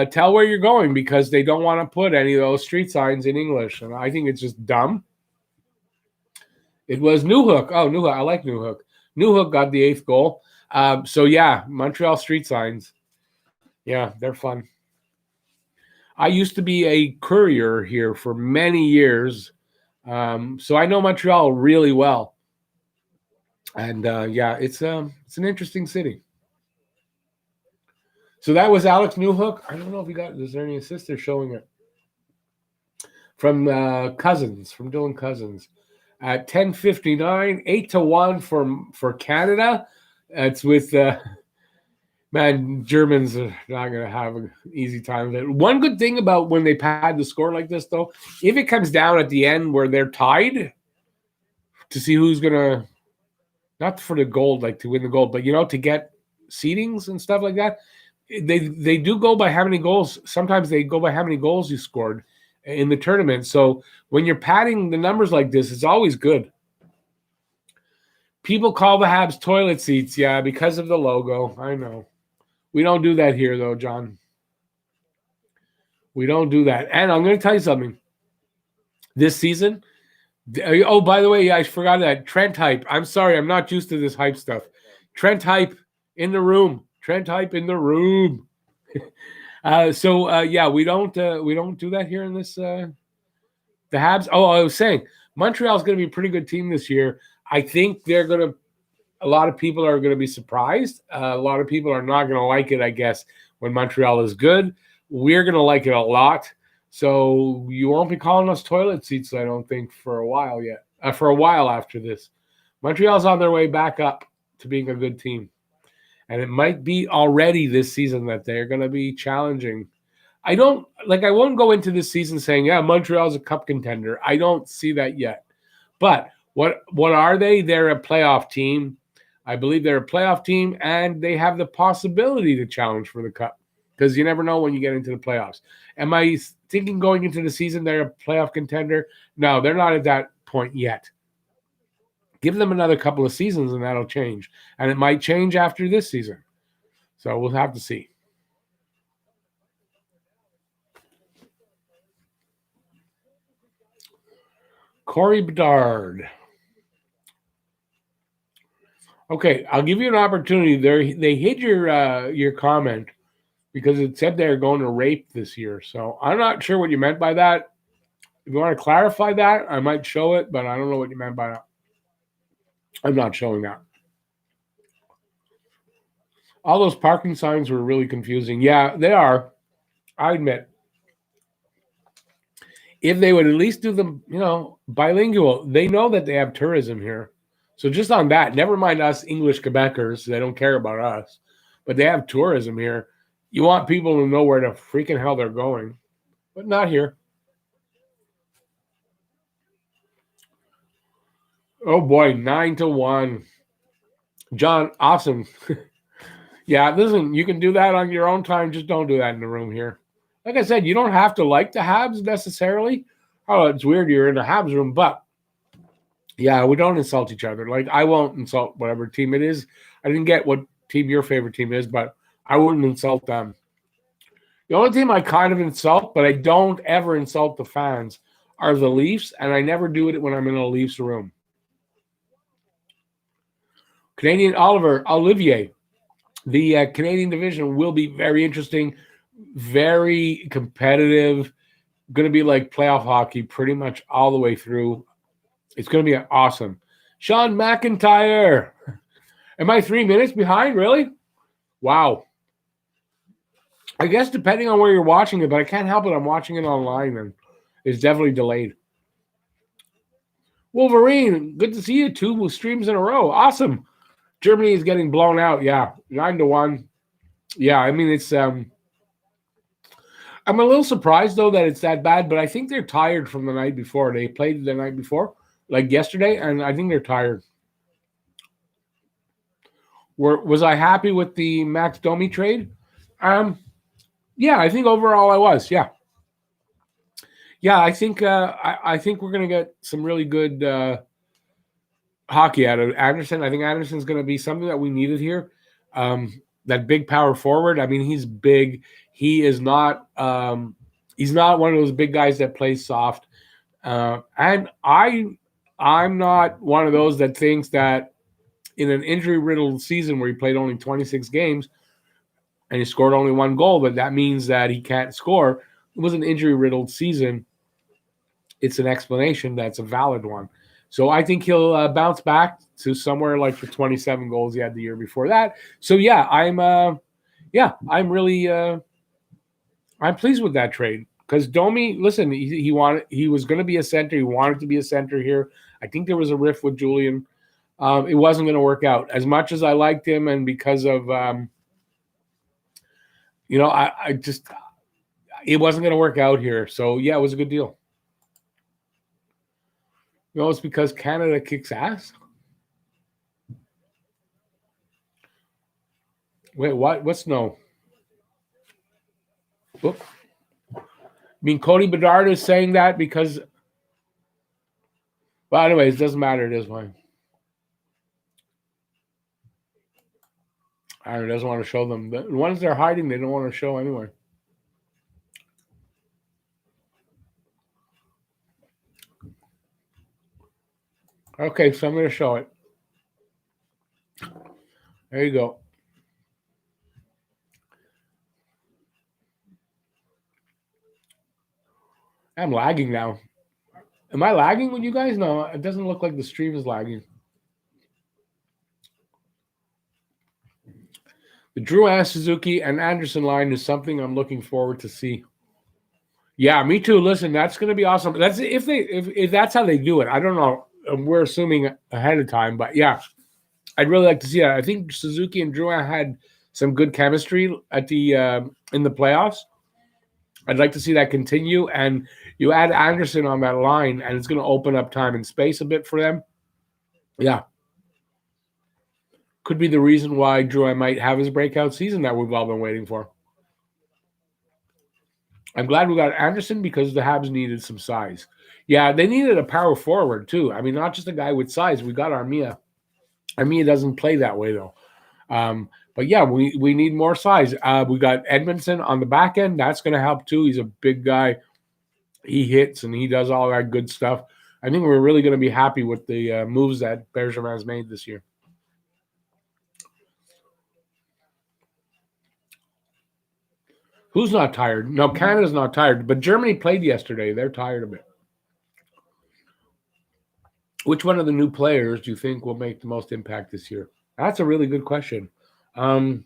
tell where you're going because they don't want to put any of those street signs in English. And I think it's just dumb. It was Newhook. Oh, Newhook. I like Newhook. Newhook got the 8th goal. So, yeah, Montreal street signs. Yeah, they're fun. I used to be a courier here for many years. So I know Montreal really well. And, yeah, it's an interesting city. So that was Alex Newhook. I don't know if is there any assist? They're showing it. From Cousins, from Dylan Cousins. At 10:59, 8-1 for Canada. It's with Germans are not going to have an easy time with it. One good thing about when they pad the score like this, though, if it comes down at the end where they're tied, to see who's going to, not for the gold, like to win the gold, but to get seedings and stuff like that, they do go by how many goals. Sometimes they go by how many goals you scored in the tournament. So when you're padding the numbers like this, it's always good. People call the Habs toilet seats, yeah, because of the logo. I know. We don't do that here, though, John. We don't do that. And I'm going to tell you something. This season, oh, by the way, yeah, I forgot that. Trent Hype. I'm sorry, I'm not used to this hype stuff. Trent Hype in the room. Trent Hype in the room. Yeah, we don't do that here in this the Habs. Oh, I was saying Montreal's going to be a pretty good team this year. I think a lot of people are going to be surprised. A lot of people are not going to like it, I guess, when Montreal is good. We're going to like it a lot. So you won't be calling us toilet seats, I don't think, for a while yet. For a while after this. Montreal's on their way back up to being a good team. And it might be already this season that they're going to be challenging. I won't go into this season saying, yeah, Montreal's a cup contender. I don't see that yet. But what are they? They're a playoff team. I believe they're a playoff team, and they have the possibility to challenge for the cup because you never know when you get into the playoffs. Am I thinking going into the season they're a playoff contender? No, they're not at that point yet. Give them another couple of seasons and that'll change. And it might change after this season. So we'll have to see. Corey Bedard. Okay, I'll give you an opportunity. They hid your comment because it said they're going to rape this year. So I'm not sure what you meant by that. If you want to clarify that, I might show it, but I don't know what you meant by that. I'm not showing that. All those parking signs were really confusing. Yeah, they are. I admit. If they would at least do them, bilingual, they know that they have tourism here. So just on that, never mind us English Quebecers, they don't care about us, but they have tourism here. You want people to know where the freaking hell they're going, but not here. Oh boy, 9-1. John, awesome. Yeah, listen, you can do that on your own time. Just don't do that in the room here. Like I said, you don't have to like the Habs necessarily. Oh, it's weird you're in the Habs room, but yeah, we don't insult each other. Like, I won't insult whatever team it is. I didn't get what team your favorite team is, but I wouldn't insult them. The only team I kind of insult, but I don't ever insult the fans, are the Leafs, and I never do it when I'm in a Leafs room. Canadian Olivier. The Canadian division will be very interesting, very competitive, going to be like playoff hockey pretty much all the way through. It's going to be awesome. Sean McIntyre. Am I 3 minutes behind, really? Wow. I guess depending on where you're watching it, but I can't help it. I'm watching it online, and it's definitely delayed. Wolverine, good to see you. 2 streams in a row. Awesome. Germany is getting blown out. Yeah, 9-1. Yeah, I mean, it's I'm a little surprised, though, that it's that bad, but I think they're tired from the night before. They played the night before, like yesterday, and I think they're tired. Was I happy with the Max Domi trade? Yeah, I think overall I was. Yeah, I think I think we're gonna get some really good hockey out of Anderson. I think Anderson's gonna be something that we needed here. That big power forward. I mean, he's big. He is not. He's not one of those big guys that plays soft. And I'm not one of those that thinks that in an injury-riddled season where he played only 26 games and he scored only 1 goal, but that means that he can't score. It was an injury-riddled season. It's an explanation that's a valid one. So I think he'll bounce back to somewhere like the 27 goals he had the year before that. So yeah, I'm really I'm pleased with that trade because Domi, listen, he was going to be a center. He wanted to be a center here. I think there was a rift with Julian. It wasn't going to work out as much as I liked him, and because of I just it wasn't going to work out here. So yeah, it was a good deal. It's because Canada kicks ass. Wait, what? What's no? Look. I mean, Cody Bedard is saying that because. Well, anyways, it doesn't matter. It is fine. Aaron doesn't want to show them. The ones they're hiding, they don't want to show anyway. Okay, so I'm going to show it. There you go. I'm lagging now. Am I lagging with you guys? No, it doesn't look like the stream is lagging. The Drew Suzuki and Anderson line is something I'm looking forward to see. Yeah, me too. Listen, that's going to be awesome. That's if that's how they do it. I don't know. We're assuming ahead of time, but yeah, I'd really like to see that. I think Suzuki and Drew had some good chemistry at the in the playoffs. I'd like to see that continue, and you add Anderson on that line, and it's going to open up time and space a bit for them. Yeah. Could be the reason why Drew might have his breakout season that we've all been waiting for. I'm glad we got Anderson because the Habs needed some size. Yeah, they needed a power forward too. I mean, not just a guy with size. We got Armia. Armia doesn't play that way though. But yeah, we need more size. We got Edmondson on the back end. That's going to help too. He's a big guy. He hits and he does all that good stuff. I think we're really going to be happy with the moves that Bergevin has made this year. Who's not tired? No, Canada's not tired, but Germany played yesterday. They're tired of it. Which one of the new players do you think will make the most impact this year? That's a really good question. You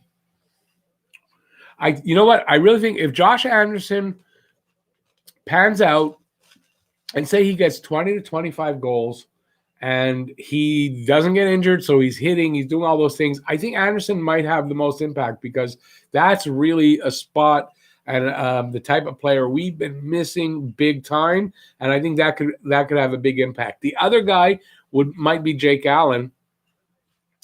know what? I really think if Josh Anderson pans out and say he gets 20 to 25 goals and he doesn't get injured, so he's hitting, he's doing all those things. I think Anderson might have the most impact because that's really a spot and the type of player we've been missing big time, and I think that could have a big impact. The other guy might be Jake Allen.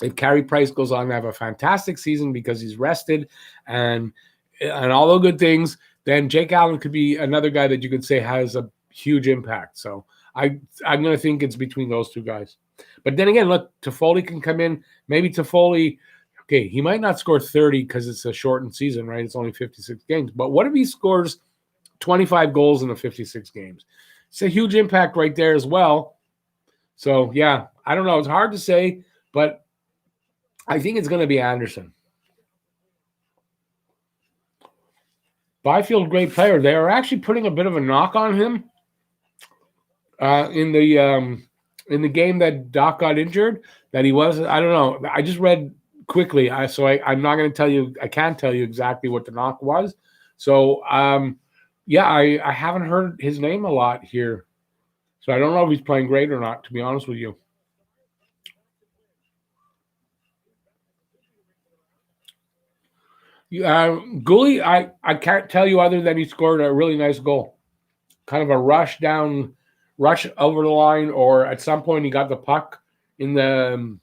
If Carey Price goes on to have a fantastic season because he's rested and all the good things, then Jake Allen could be another guy that you could say has a huge impact. So I'm going to think it's between those two guys. But then again, look, Toffoli can come in. Maybe Toffoli, okay, he might not score 30 because it's a shortened season, right? It's only 56 games. But what if he scores 25 goals in the 56 games? It's a huge impact right there as well. So, yeah, I don't know. It's hard to say, but I think it's going to be Anderson. Byfield, great player. They are actually putting a bit of a knock on him in the game that Doc got injured. That he was, I don't know. I just read quickly, so I'm not going to tell you. I can't tell you exactly what the knock was. So, yeah, I haven't heard his name a lot here, so I don't know if he's playing great or not. To be honest with you. Goalie, I can't tell you other than he scored a really nice goal. Kind of a rush over the line, or at some point he got the puck in the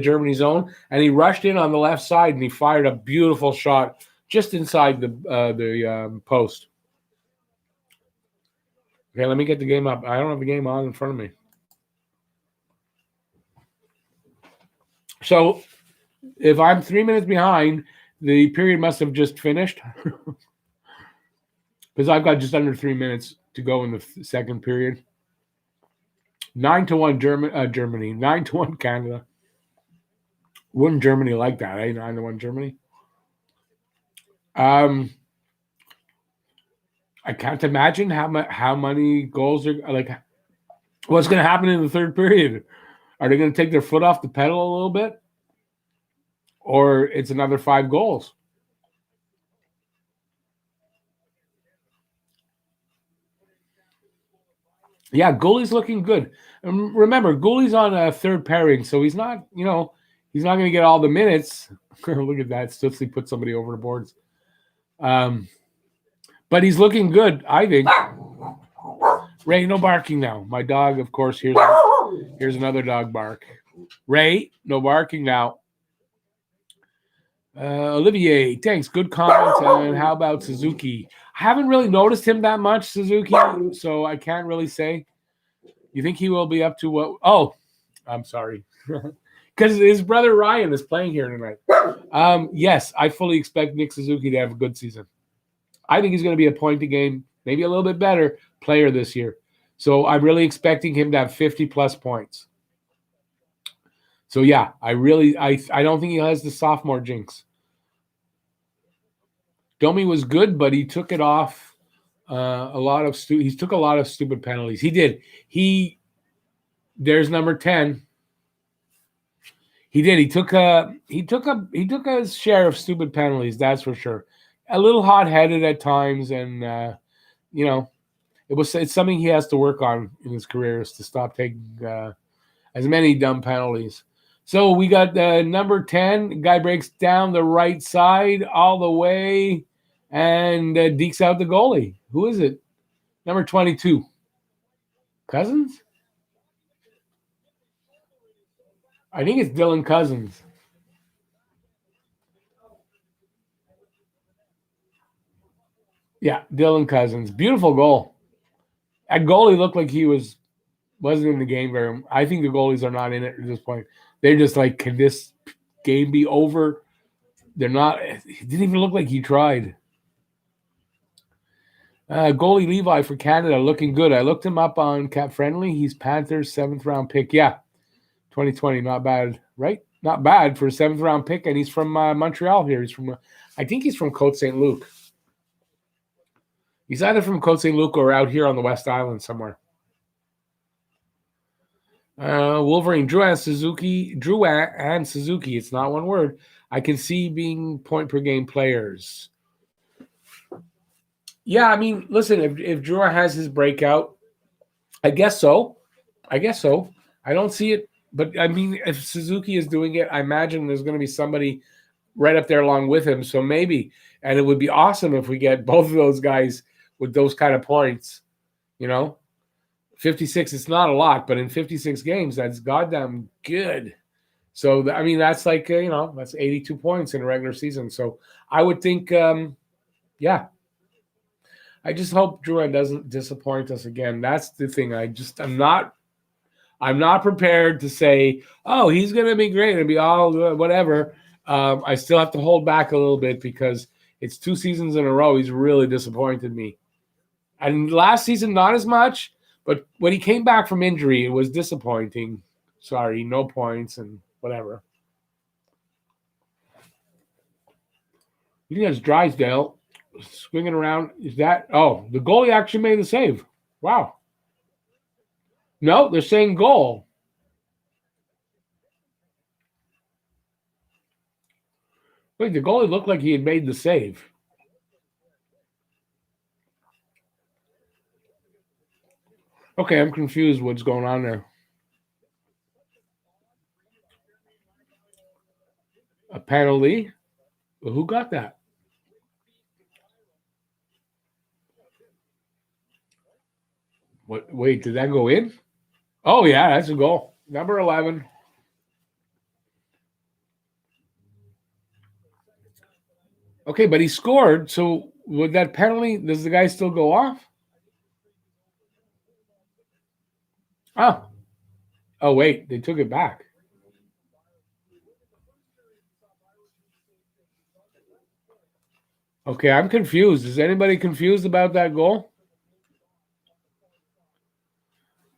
Germany zone, and he rushed in on the left side and he fired a beautiful shot just inside the post. Okay, let me get the game up. I don't have the game on in front of me. So if I'm 3 minutes behind, the period must have just finished because I've got just under 3 minutes to go in the second period. 9-1 Germany, 9-1 Canada. Wouldn't Germany like that, eh? 9-1 Germany. I can't imagine how many goals are like. What's going to happen in the third period? Are they going to take their foot off the pedal a little bit, or it's another 5 goals? Yeah, goalie's looking good. And remember, goalie's on a third pairing, so he's not, he's not going to get all the minutes. Look at that. Stutzley put somebody over the boards. But he's looking good, I think. Ray, no barking now. My dog, of course, here's another dog bark. Ray, no barking now. Olivier, thanks. Good comment. And how about Suzuki? I haven't really noticed him that much, Suzuki, so I can't really say. You think he will be up to what? Oh, I'm sorry. Because his brother Ryan is playing here tonight. Yes, I fully expect Nick Suzuki to have a good season. I think he's going to be a point a game, maybe a little bit better player this year. So I'm really expecting him to have 50-plus points. So, yeah, I don't think he has the sophomore jinx. Domi was good, but he took it off he took a lot of stupid penalties. He did. There's number 10. He did. He took a share of stupid penalties, that's for sure. A little hot-headed at times, and it's something he has to work on in his career, is to stop taking as many dumb penalties. So we got number 10. Guy breaks down the right side all the way and dekes out the goalie. Who is it? Number 22. Cousins? I think it's Dylan Cousins. Yeah, Dylan Cousins. Beautiful goal. That goalie looked like he wasn't in the game very much. I think the goalies are not in it at this point. They're just like, can this game be over? They're not. It didn't even look like he tried. Goalie Levi for Canada, looking good. I looked him up on Cap Friendly. He's Panthers' 7th-round pick. Yeah, 2020, not bad, right? Not bad for a 7th-round pick, and he's from Montreal here. I think he's from Côte St. Luc. He's either from Côte St. Luc or out here on the West Island somewhere. Wolverine, Drew and Suzuki. It's not one word. I can see being point-per-game players. Yeah, I mean, listen, if Drew has his breakout, I guess so. I don't see it. But, I mean, if Suzuki is doing it, I imagine there's going to be somebody right up there along with him. So maybe. And it would be awesome if we get both of those guys with those kind of points. 56, it's not a lot, but in 56 games, that's goddamn good. So, I mean, that's like, that's 82 points in a regular season. So I would think, yeah. I just hope Drouin doesn't disappoint us again. That's the thing. I'm not prepared to say, oh, he's going to be great and be all whatever. I still have to hold back a little bit because it's 2 seasons in a row. He's really disappointed me. And last season, not as much, but when he came back from injury, it was disappointing. Sorry, no points and whatever. You think that's Drysdale swinging around? Is that? Oh, the goalie actually made the save. Wow. No, they're saying goal. Wait, the goalie looked like he had made the save. Okay, I'm confused what's going on there. A penalty? Well, who got that? What? Wait, did that go in? Oh, yeah, that's a goal. Number 11. Okay, but he scored. So with that penalty, does the guy still go off? Oh, wait, they took it back. Okay, I'm confused. Is anybody confused about that goal?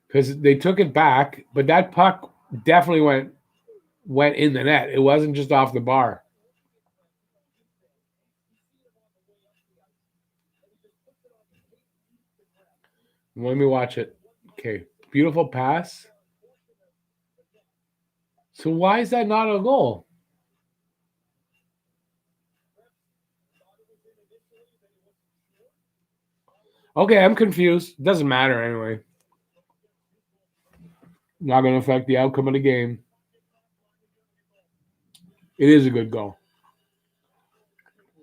Because they took it back, but that puck definitely went in the net. It wasn't just off the bar. Let me watch it. Okay, beautiful pass. So why is that not a goal? Okay, I'm confused. Doesn't matter anyway. Not going to affect the outcome of the game. It is a good goal.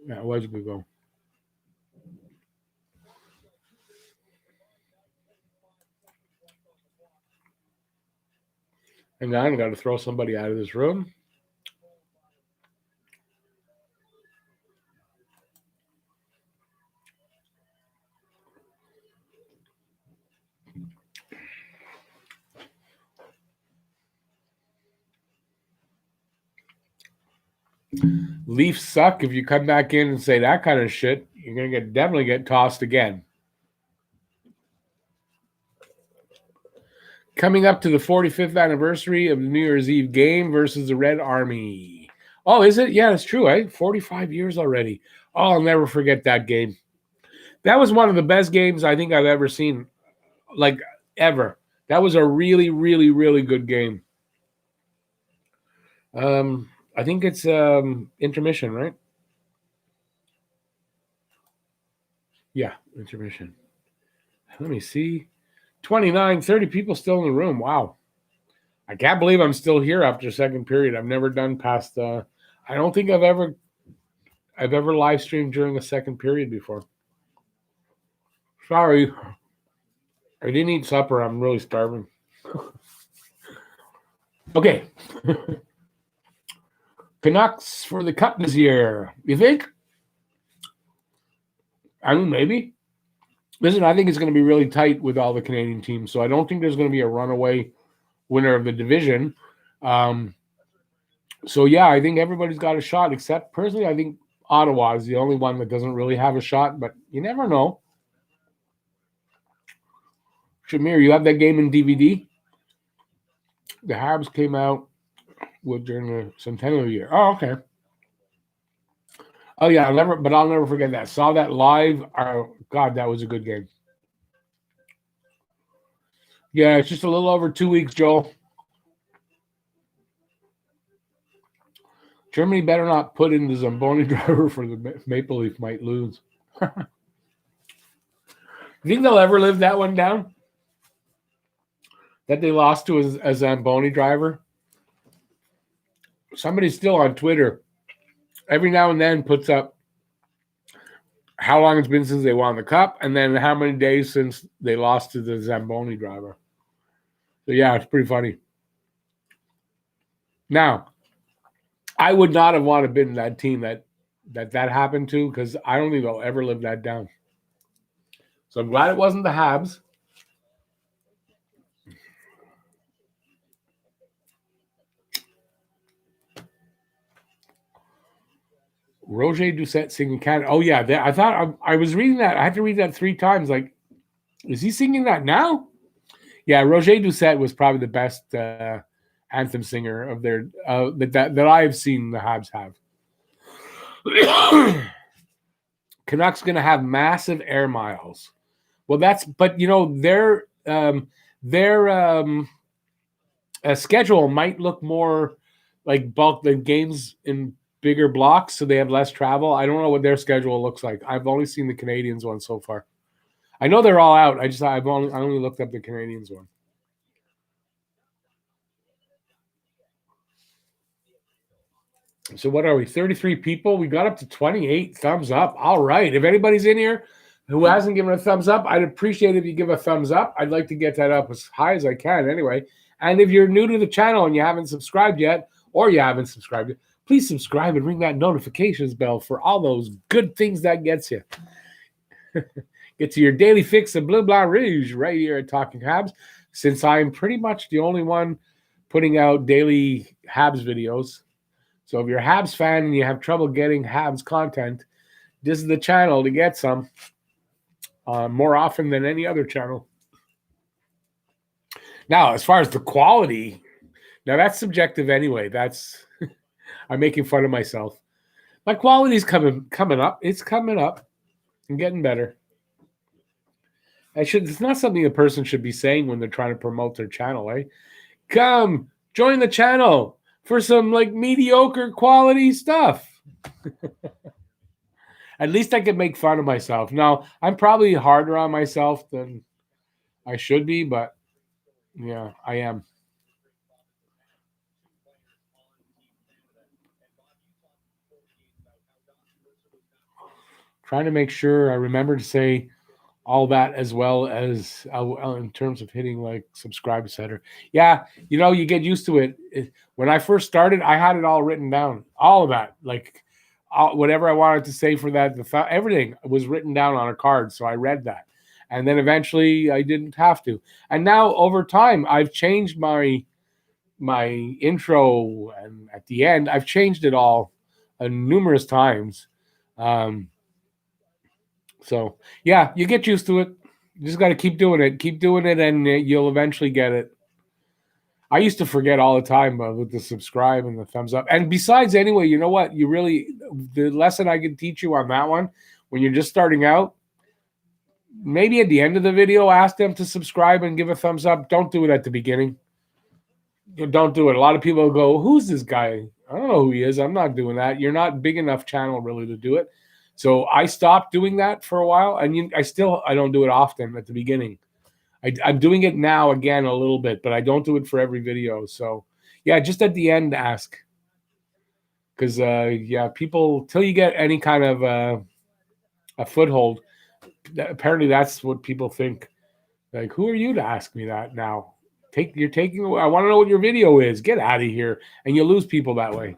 Yeah, it was a good goal. Hang on, I got to throw somebody out of this room. Leafs suck. If you come back in and say that kind of shit, you're going to definitely get tossed again. Coming up to the 45th anniversary of the New Year's Eve game versus the Red Army. Oh, is it? Yeah, it's true, eh? 45 years already. Oh, I'll never forget that game. That was one of the best games I think I've ever seen, like ever. That was a really, really, really good game. I think it's intermission, right? Yeah, intermission. Let me see. 29, 30 people still in the room. Wow. I can't believe I'm still here after second period. I've never done past I don't think I've ever live streamed during a second period before. Sorry. I didn't eat supper. I'm really starving. Okay. Canucks for the cup this year. You think? I mean, maybe. Listen, I think it's going to be really tight with all the Canadian teams, so I don't think there's going to be a runaway winner of the division. So, yeah, I think everybody's got a shot, except personally, I think Ottawa is the only one that doesn't really have a shot, but you never know. Shamir, you have that game in DVD? The Habs came out during the centennial year. Oh, okay. Oh, yeah, I'll never forget that. Saw that live. Oh, God, that was a good game. Yeah, it's just a little over 2 weeks, Joel. Germany better not put in the Zamboni driver for the Maple Leaf might lose. You think they'll ever live that one down? that they lost to a Zamboni driver. Somebody still on Twitter every now and then puts up how long it's been since they won the cup and then how many days since they lost to the Zamboni driver. So, yeah, it's pretty funny. Now, I would not have wanted to be in that team that happened to, because I don't think I'll ever live that down. So I'm glad it wasn't the Habs. Roger Doucette singing Canada. Oh, yeah. I thought I was reading that. I had to read that 3 times. Like, is he singing that now? Yeah, Roger Doucette was probably the best anthem singer of their that I have seen the Habs have. Canucks going to have massive air miles. Well, but you know, their schedule might look more like bulk than games in bigger blocks, so they have less travel. I don't know what their schedule looks like. I've only seen the Canadiens one so far. I know they're all out. I only looked up the Canadiens one. So what are we? 33 people. We got up to 28 thumbs up. All right. If anybody's in here who hasn't given a thumbs up, I'd appreciate if you give a thumbs up. I'd like to get that up as high as I can anyway. And if you're new to the channel and you haven't subscribed yet, or you haven't subscribed yet, please subscribe and ring that notifications bell for all those good things that gets you. Get to your daily fix of Bleu Blanc Rouge right here at Talking Habs, since I'm pretty much the only one putting out daily Habs videos. So if you're a Habs fan and you have trouble getting Habs content, this is the channel to get some more often than any other channel. Now, as far as the quality, now that's subjective anyway. That's I'm making fun of myself. My quality's coming up. It's coming up. I'm getting better. It's not something a person should be saying when they're trying to promote their channel, eh? Come, join the channel for some like mediocre quality stuff. At least I can make fun of myself. Now, I'm probably harder on myself than I should be, but yeah, I am. Trying to make sure I remember to say all that, as well as in terms of hitting like subscribe center. Yeah, you know, you get used to it. When I first started, I had it all written down, all of that, like whatever I wanted to say for that, everything was written down on a card, so I read that, and then eventually I didn't have to. And now over time, I've changed my intro, and at the end, I've changed it all numerous times. So, yeah, you get used to it. You just got to keep doing it, and you'll eventually get it. I used to forget all the time with the subscribe and the thumbs up. And besides, anyway, you know what? The lesson I can teach you on that one, when you're just starting out, maybe at the end of the video, ask them to subscribe and give a thumbs up. Don't do it at the beginning. Don't do it. A lot of people go, who's this guy? I don't know who he is. I'm not doing that. You're not big enough channel really to do it. So I stopped doing that for a while, and I don't do it often at the beginning. I'm doing it now again a little bit, but I don't do it for every video. So yeah, just at the end ask, because people, till you get any kind of a foothold, apparently that's what people think. Like, who are you to ask me that now? You're taking away. I want to know what your video is. Get out of here, and you lose people that way.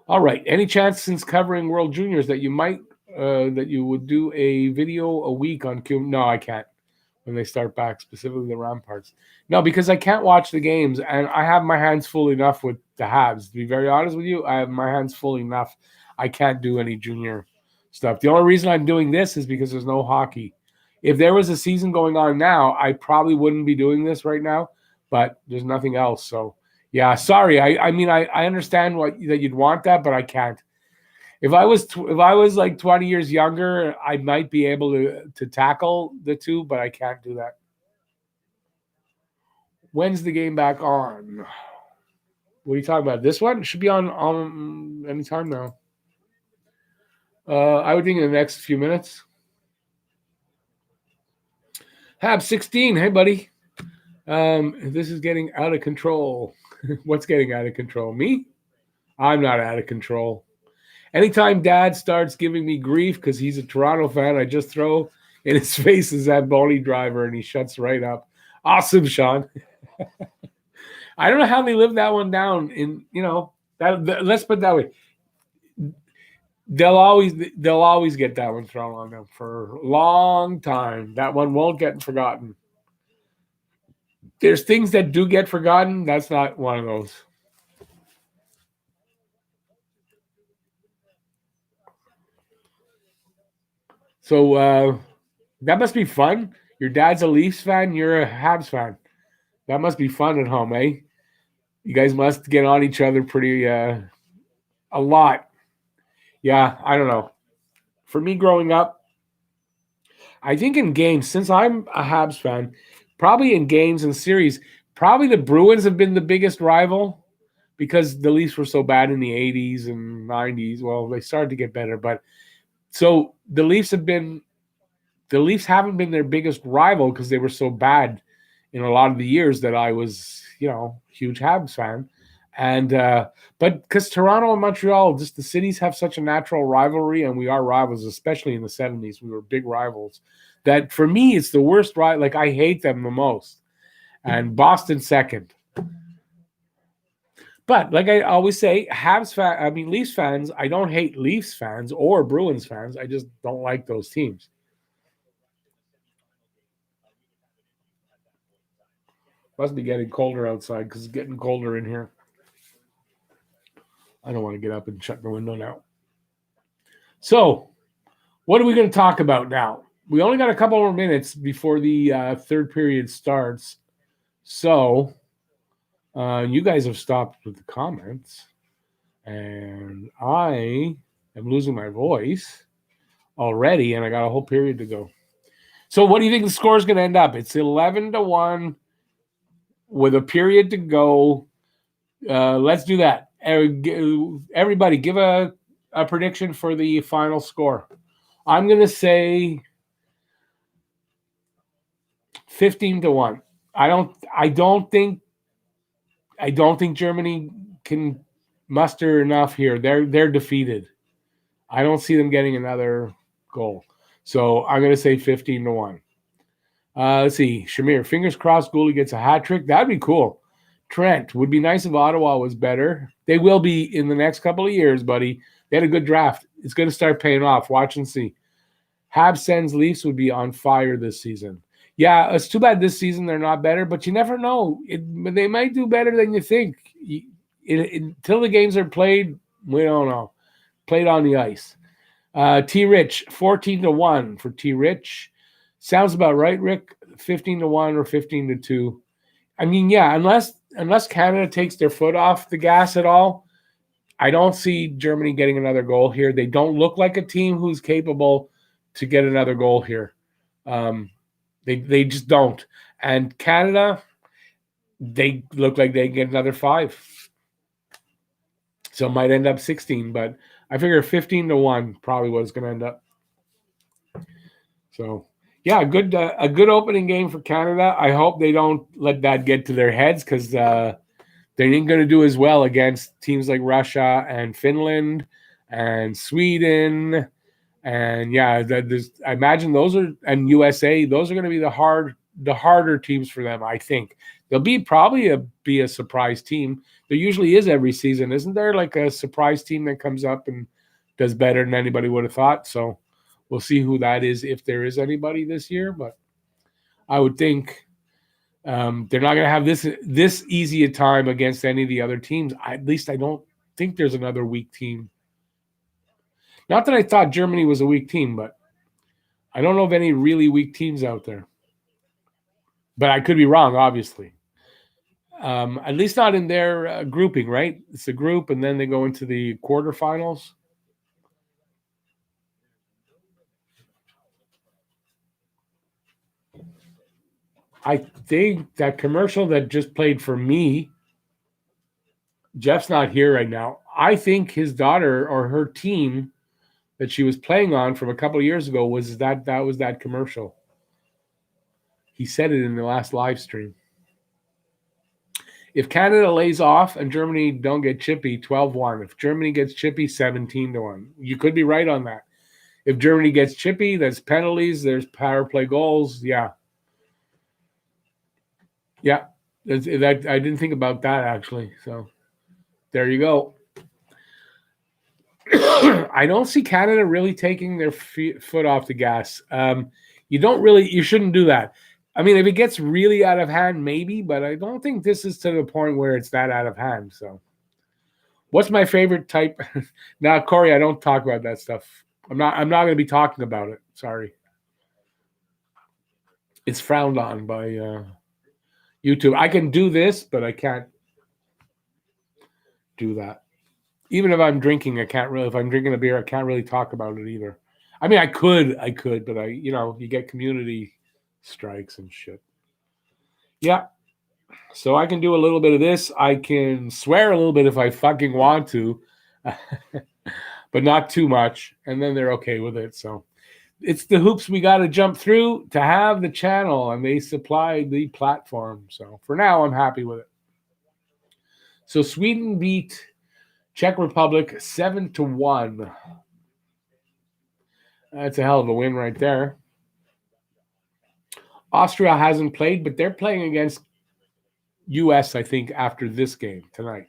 All right. Any chance, since covering World Juniors, that you would do a video a week on Q? No, I can't. When they start back, specifically the Ramparts. No, because I can't watch the games, and I have my hands full enough with the Habs. To be very honest with you, I have my hands full enough. I can't do any junior stuff. The only reason I'm doing this is because there's no hockey. If there was a season going on now, I probably wouldn't be doing this right now, but there's nothing else. So yeah, sorry. I mean, I understand that you'd want that, but I can't. If I was like 20 years younger, I might be able to tackle the two, but I can't do that. When's the game back on? What are you talking about? This one? It should be on anytime now. I would think in the next few minutes. Hab 16, hey buddy. This is getting out of control. What's getting out of control? Me? I'm not out of control. Anytime Dad starts giving me grief because he's a Toronto fan, I just throw in his face is that Boney driver, and he shuts right up. Awesome, Sean. I don't know how they live that one down. Let's put it that way. They'll always get that one thrown on them for a long time. That one won't get forgotten. There's things that do get forgotten. That's not one of those. So that must be fun. Your dad's a Leafs fan. You're a Habs fan. That must be fun at home, eh? You guys must get on each other pretty a lot. Yeah, I don't know. For me growing up, I think in games, since I'm a Habs fan, probably in games and series, probably the Bruins have been the biggest rival because the Leafs were so bad in the 80s and 90s. Well, they started to get better, but so the Leafs haven't been their biggest rival because they were so bad in a lot of the years that I was, huge Habs fan. And but because Toronto and Montreal, just the cities have such a natural rivalry, and we are rivals, especially in the 70s. We were big rivals. That for me, it's the worst rival. Like I hate them the most. And Boston second. But like I always say, Leafs fans, I don't hate Leafs fans or Bruins fans. I just don't like those teams. Must be getting colder outside because it's getting colder in here. I don't want to get up and shut the window now. So, what are we going to talk about now? We only got a couple more minutes before the third period starts. So, you guys have stopped with the comments, and I am losing my voice already, and I got a whole period to go. So, what do you think the score is going to end up? It's 11-1 with a period to go. Let's do that. Everybody, give a prediction for the final score. I'm going to say 15-1. I don't think Germany can muster enough here. They're defeated. I don't see them getting another goal. So I'm going to say 15-1. Let's see. Shamir, fingers crossed Goalie gets a hat trick. That'd be cool. Trent, would be nice if Ottawa was better. They will be in the next couple of years, buddy. They had a good draft. It's going to start paying off. Watch and see. Habs Sens Leafs would be on fire this season. Yeah, it's too bad this season they're not better, but you never know. They might do better than you think. Until the games are played, we don't know. Played on the ice. T. Rich, 14-1 for T. Rich. Sounds about right, Rick. 15-1 or 15-2. I mean, yeah, unless Canada takes their foot off the gas at all, I don't see Germany getting another goal here. They don't look like a team who's capable to get another goal here. They just don't. And Canada, they look like they can get another 5. So it might end up 16, but I figure 15-1 probably what it's going to end up. So, yeah, a good opening game for Canada. I hope they don't let that get to their heads because they ain't going to do as well against teams like Russia and Finland and Sweden. And yeah, I imagine those are, and USA, those are going to be the harder teams for them. I think they'll probably be a surprise team. There usually is every season, isn't there? Like a surprise team that comes up and does better than anybody would have thought. So we'll see who that is if there is anybody this year. But I would think they're not going to have this easy a time against any of the other teams. At least I don't think there's another weak team. Not that I thought Germany was a weak team, but I don't know of any really weak teams out there. But I could be wrong, obviously. At least not in their grouping, right? It's a group, and then they go into the quarterfinals. I think that commercial that just played for me, Jeff's not here right now. I think his daughter or her team that she was playing on from a couple of years ago was that commercial. He said it in the last live stream. If Canada lays off and Germany don't get chippy, 12-1. If Germany gets chippy, 17-1. You could be right on that. If Germany gets chippy, there's penalties, there's power play goals. Yeah. Yeah. I didn't think about that, actually. So there you go. I don't see Canada really taking their foot off the gas. You shouldn't do that. I mean, if it gets really out of hand, maybe, but I don't think this is to the point where it's that out of hand. So, what's my favorite type? Now, Corey, I don't talk about that stuff. I'm not going to be talking about it. Sorry, it's frowned on by YouTube. I can do this, but I can't do that. Even if I'm drinking, I can't really. If I'm drinking a beer, I can't really talk about it either. I mean, I could, but you get community strikes and shit. Yeah. So I can do a little bit of this. I can swear a little bit if I fucking want to, but not too much. And then they're okay with it. So it's the hoops we got to jump through to have the channel, and they supply the platform. So for now, I'm happy with it. So Sweden beat Czech Republic 7-1. That's a hell of a win right there. Austria hasn't played, but they're playing against U.S., I think, after this game tonight.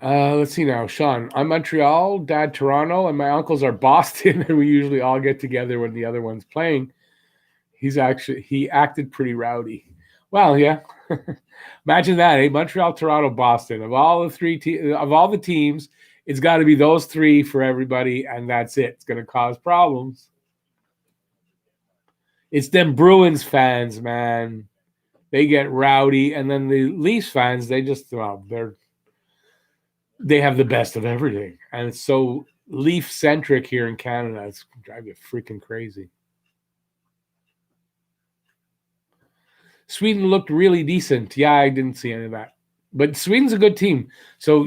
Let's see now. Sean, I'm Montreal, Dad Toronto, and my uncles are Boston, and we usually all get together when the other one's playing. He acted pretty rowdy. Well, yeah. Imagine that, eh? Montreal, Toronto, Boston. Of all the teams, it's got to be those three for everybody, and that's it. It's going to cause problems. It's them Bruins fans, man. They get rowdy, and then the Leafs fans, they have the best of everything, and it's so Leaf centric here in Canada. It's driving you freaking crazy. Sweden looked really decent. Yeah, I didn't see any of that, but Sweden's a good team. So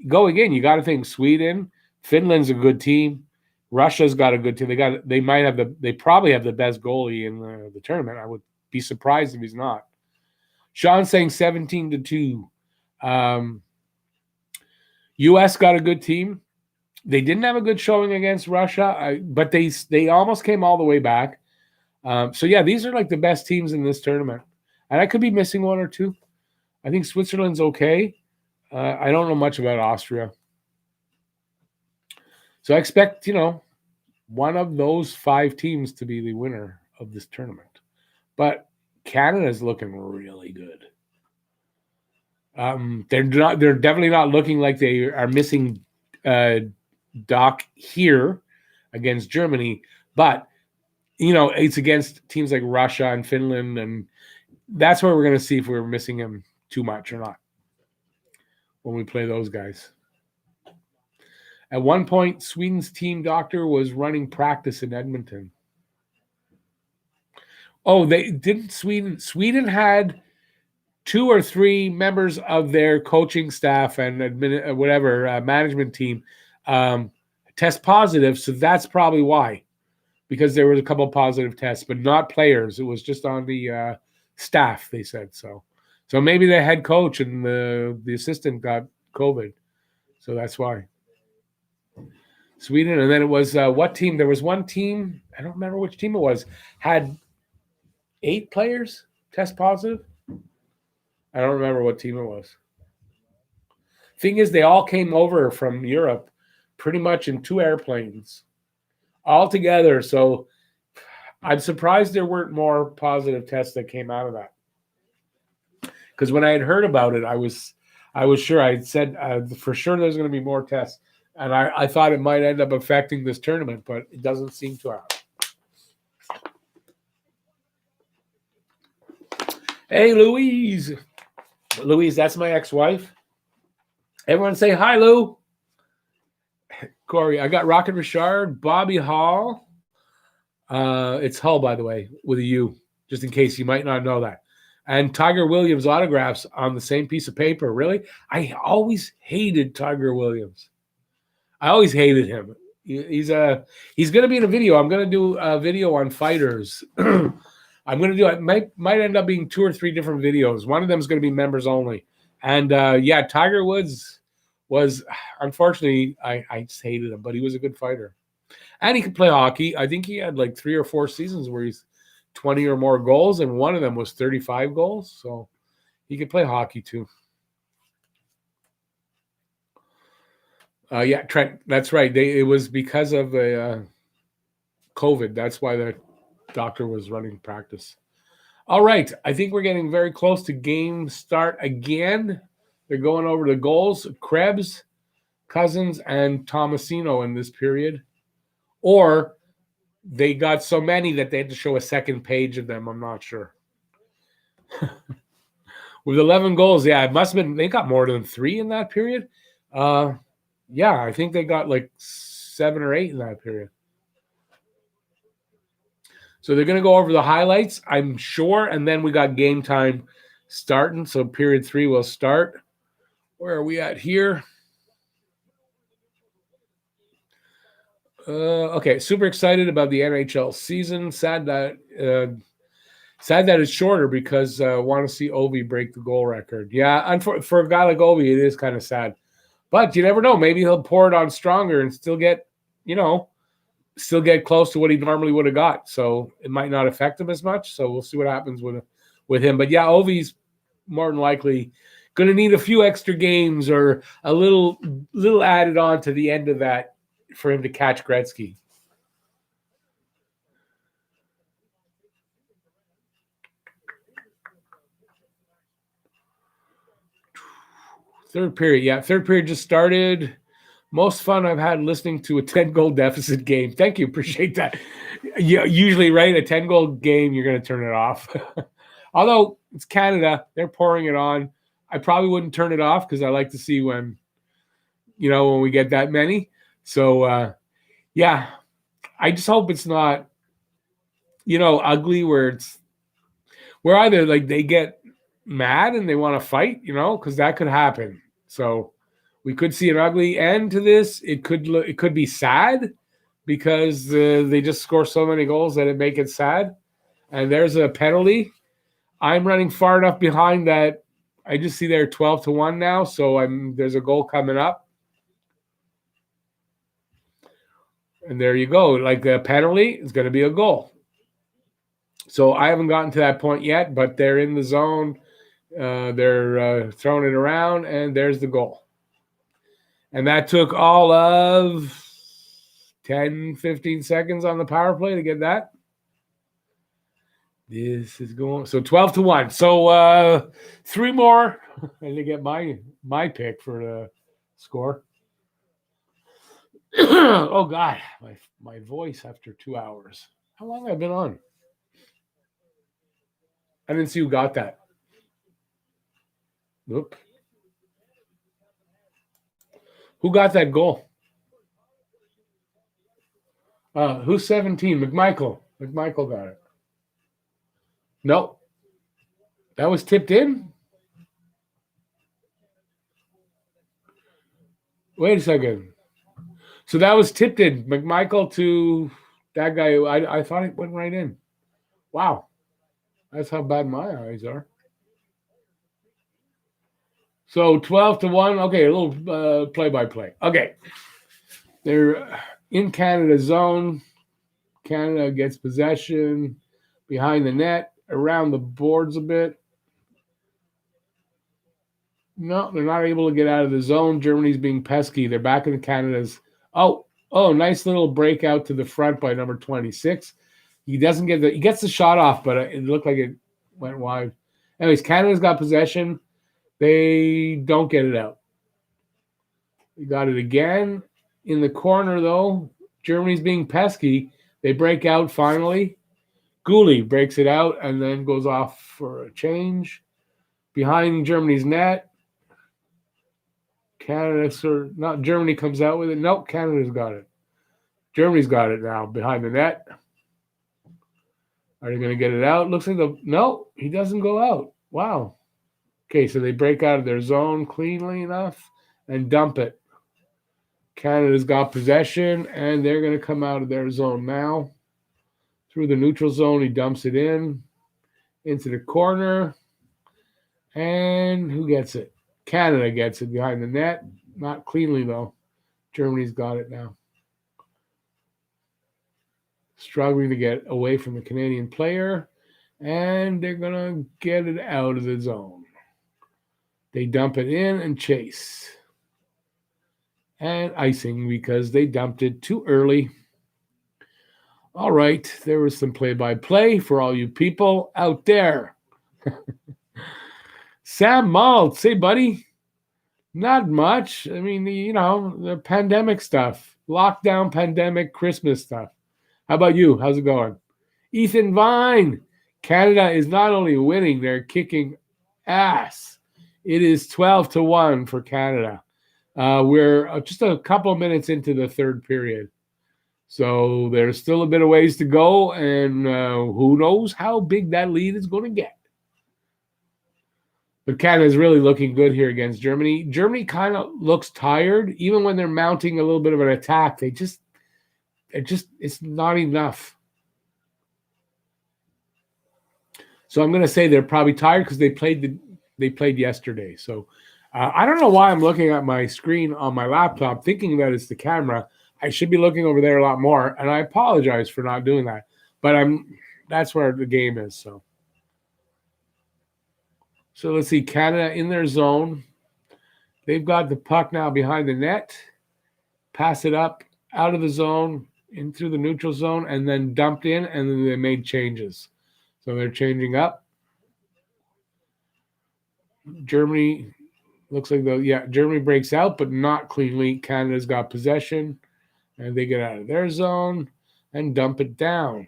go again. You got to think Sweden, Finland's a good team. Russia's got a good team. They probably have the best goalie in the tournament. I would be surprised if he's not. Sean's saying 17-2. U.S. got a good team. They didn't have a good showing against Russia, but they almost came all the way back. So yeah, these are like the best teams in this tournament, and I could be missing one or two. I think Switzerland's okay. I don't know much about Austria. So I expect, one of those 5 teams to be the winner of this tournament. But Canada's looking really good. They're definitely not looking like they are missing Doc here against Germany, but it's against teams like Russia and Finland, and that's where we're going to see if we're missing him too much or not when we play those guys. At one point, Sweden's team doctor was running practice in Edmonton. Oh, they didn't. Sweden had 2 or 3 members of their coaching staff and management team test positive. So that's probably why, because there was a couple of positive tests, but not players. It was just on the staff, they said. So maybe the head coach and the assistant got COVID. So that's why. Sweden, and then it was what team? There was one team, I don't remember which team it was, had 8 players test positive. I don't remember what team it was. Thing is, they all came over from Europe pretty much in 2 airplanes all together. So I'm surprised there weren't more positive tests that came out of that. Because when I had heard about it, I was sure. I said for sure there's going to be more tests. And I thought it might end up affecting this tournament, but it doesn't seem to have. Hey, Louise. Louise, that's my ex-wife. Everyone say hi, Lou. Corey, I got Rocket Richard, Bobby Hall. It's Hull, by the way, with a U, just in case you might not know that. And Tiger Williams autographs on the same piece of paper. Really? I always hated Tiger Williams. I always hated him. He's going to be in a video. I'm going to do a video on fighters. I'm going to do it. Might end up being 2 or 3 different videos. One of them is going to be members only. And yeah, Tiger Woods was, unfortunately, I just hated him, but he was a good fighter. And he could play hockey. I think he had like 3 or 4 seasons where he's 20 or more goals, and one of them was 35 goals. So he could play hockey too. Yeah, Trent, that's right. It was because of the COVID. That's why the doctor was running practice. All right. I think we're getting very close to game start again. They're going over the goals. Krebs, Cousins, and Tomasino in this period. Or they got so many that they had to show a second page of them. I'm not sure. With 11 goals, yeah, it must have been, they got more than 3 in that period. Yeah, I think they got like 7 or 8 in that period. So they're going to go over the highlights, I'm sure, and then we got game time starting. So period 3 will start. Where are we at here? Okay, super excited about the NHL season. Sad that it's shorter because I want to see Ovi break the goal record. Yeah, and for a guy like Ovi, it is kind of sad. But you never know. Maybe he'll pour it on stronger and still get close to what he normally would have got. So it might not affect him as much. So we'll see what happens with him. But yeah, Ovi's more than likely going to need a few extra games or a little added on to the end of that for him to catch Gretzky. Third period just started. Most fun I've had listening to a 10-goal deficit game. Thank you. Appreciate that. Yeah, usually, right, a 10-goal game, you're going to turn it off. Although it's Canada, they're pouring it on. I probably wouldn't turn it off because I like to see when we get that many. So, yeah, I just hope it's not, ugly where either like they get mad and they want to fight, because that could happen. So we could see an ugly end to this. It could be sad because they just score so many goals that it make it sad. And there's a penalty. I'm running far enough behind that I just see they're 12-1 now. So there's a goal coming up. And there you go. Like a penalty is going to be a goal. So I haven't gotten to that point yet, but they're in the zone. They're throwing it around, and there's the goal. And that took all of 10, 15 seconds on the power play to get that. This is going so 12-1. So 3 more, and to get my pick for the score. Oh God, my voice after 2 hours. How long have I been on? I didn't see who got that. Whoop. Who got that goal? Who's 17? McMichael. McMichael got it. No. That was tipped in? Wait a second. So that was tipped in. McMichael to that guy. I thought it went right in. Wow. That's how bad my eyes are. So 12-1. Okay, a little play-by-play. Okay. They're in Canada zone. Canada gets possession behind the net, around the boards a bit. No, they're not able to get out of the zone. Germany's being pesky. They're back in Canada's. Oh, nice little breakout to the front by number 26. He doesn't get he gets the shot off, but it looked like it went wide. Anyways, Canada's got possession. They don't get it out. We got it again in the corner, though. Germany's being pesky. They break out finally. Gooley breaks it out and then goes off for a change. Behind Germany's net. Germany comes out with it. Nope, Canada's got it. Germany's got it now behind the net. Are they going to get it out? Looks like no, he doesn't go out. Wow. Okay, so they break out of their zone cleanly enough and dump it. Canada's got possession, and they're going to come out of their zone now. Through the neutral zone, he dumps it in. into the corner. And who gets it? Canada gets it behind the net. Not cleanly, though. Germany's got it now. Struggling to get away from the Canadian player. And they're going to get it out of the zone. They dump it in and chase. And icing because they dumped it too early. All right, there was some play-by-play for all you people out there. Sam Malt, say, buddy, not much. I mean, the pandemic stuff, lockdown, pandemic, Christmas stuff. How about you? How's it going? Ethan Vine, Canada is not only winning, they're kicking ass. It is 12-1 for Canada. We're just a couple of minutes into the third period. So there's still a bit of ways to go, and who knows how big that lead is going to get. But Canada is really looking good here against Germany. Germany kind of looks tired, even when they're mounting a little bit of an attack. It's not enough. So I'm going to say they're probably tired because they played yesterday. So I don't know why I'm looking at my screen on my laptop thinking that it's the camera. I should be looking over there a lot more, and I apologize for not doing that. But that's where the game is. So let's see, Canada in their zone. They've got the puck now behind the net. Pass it up out of the zone, in through the neutral zone, and then dumped in, and then they made changes. So they're changing up. Germany looks like Germany breaks out, but not cleanly. Canada's got possession. And they get out of their zone and dump it down.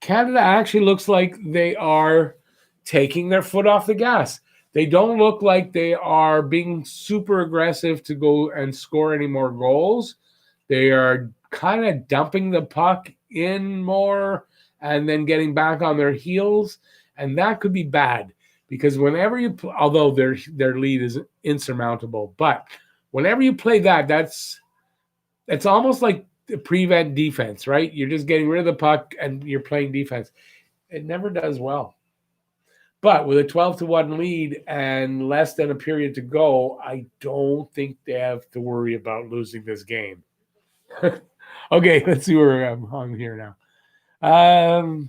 Canada actually looks like they are taking their foot off the gas. They don't look like they are being super aggressive to go and score any more goals. They are kind of dumping the puck in more and then getting back on their heels. And that could be bad because whenever you – although their lead is insurmountable. But whenever you play that's almost like the prevent defense, right? You're just getting rid of the puck and you're playing defense. It never does well. But with a 12-1 lead and less than a period to go, I don't think they have to worry about losing this game. Okay, let's see where I'm on here now.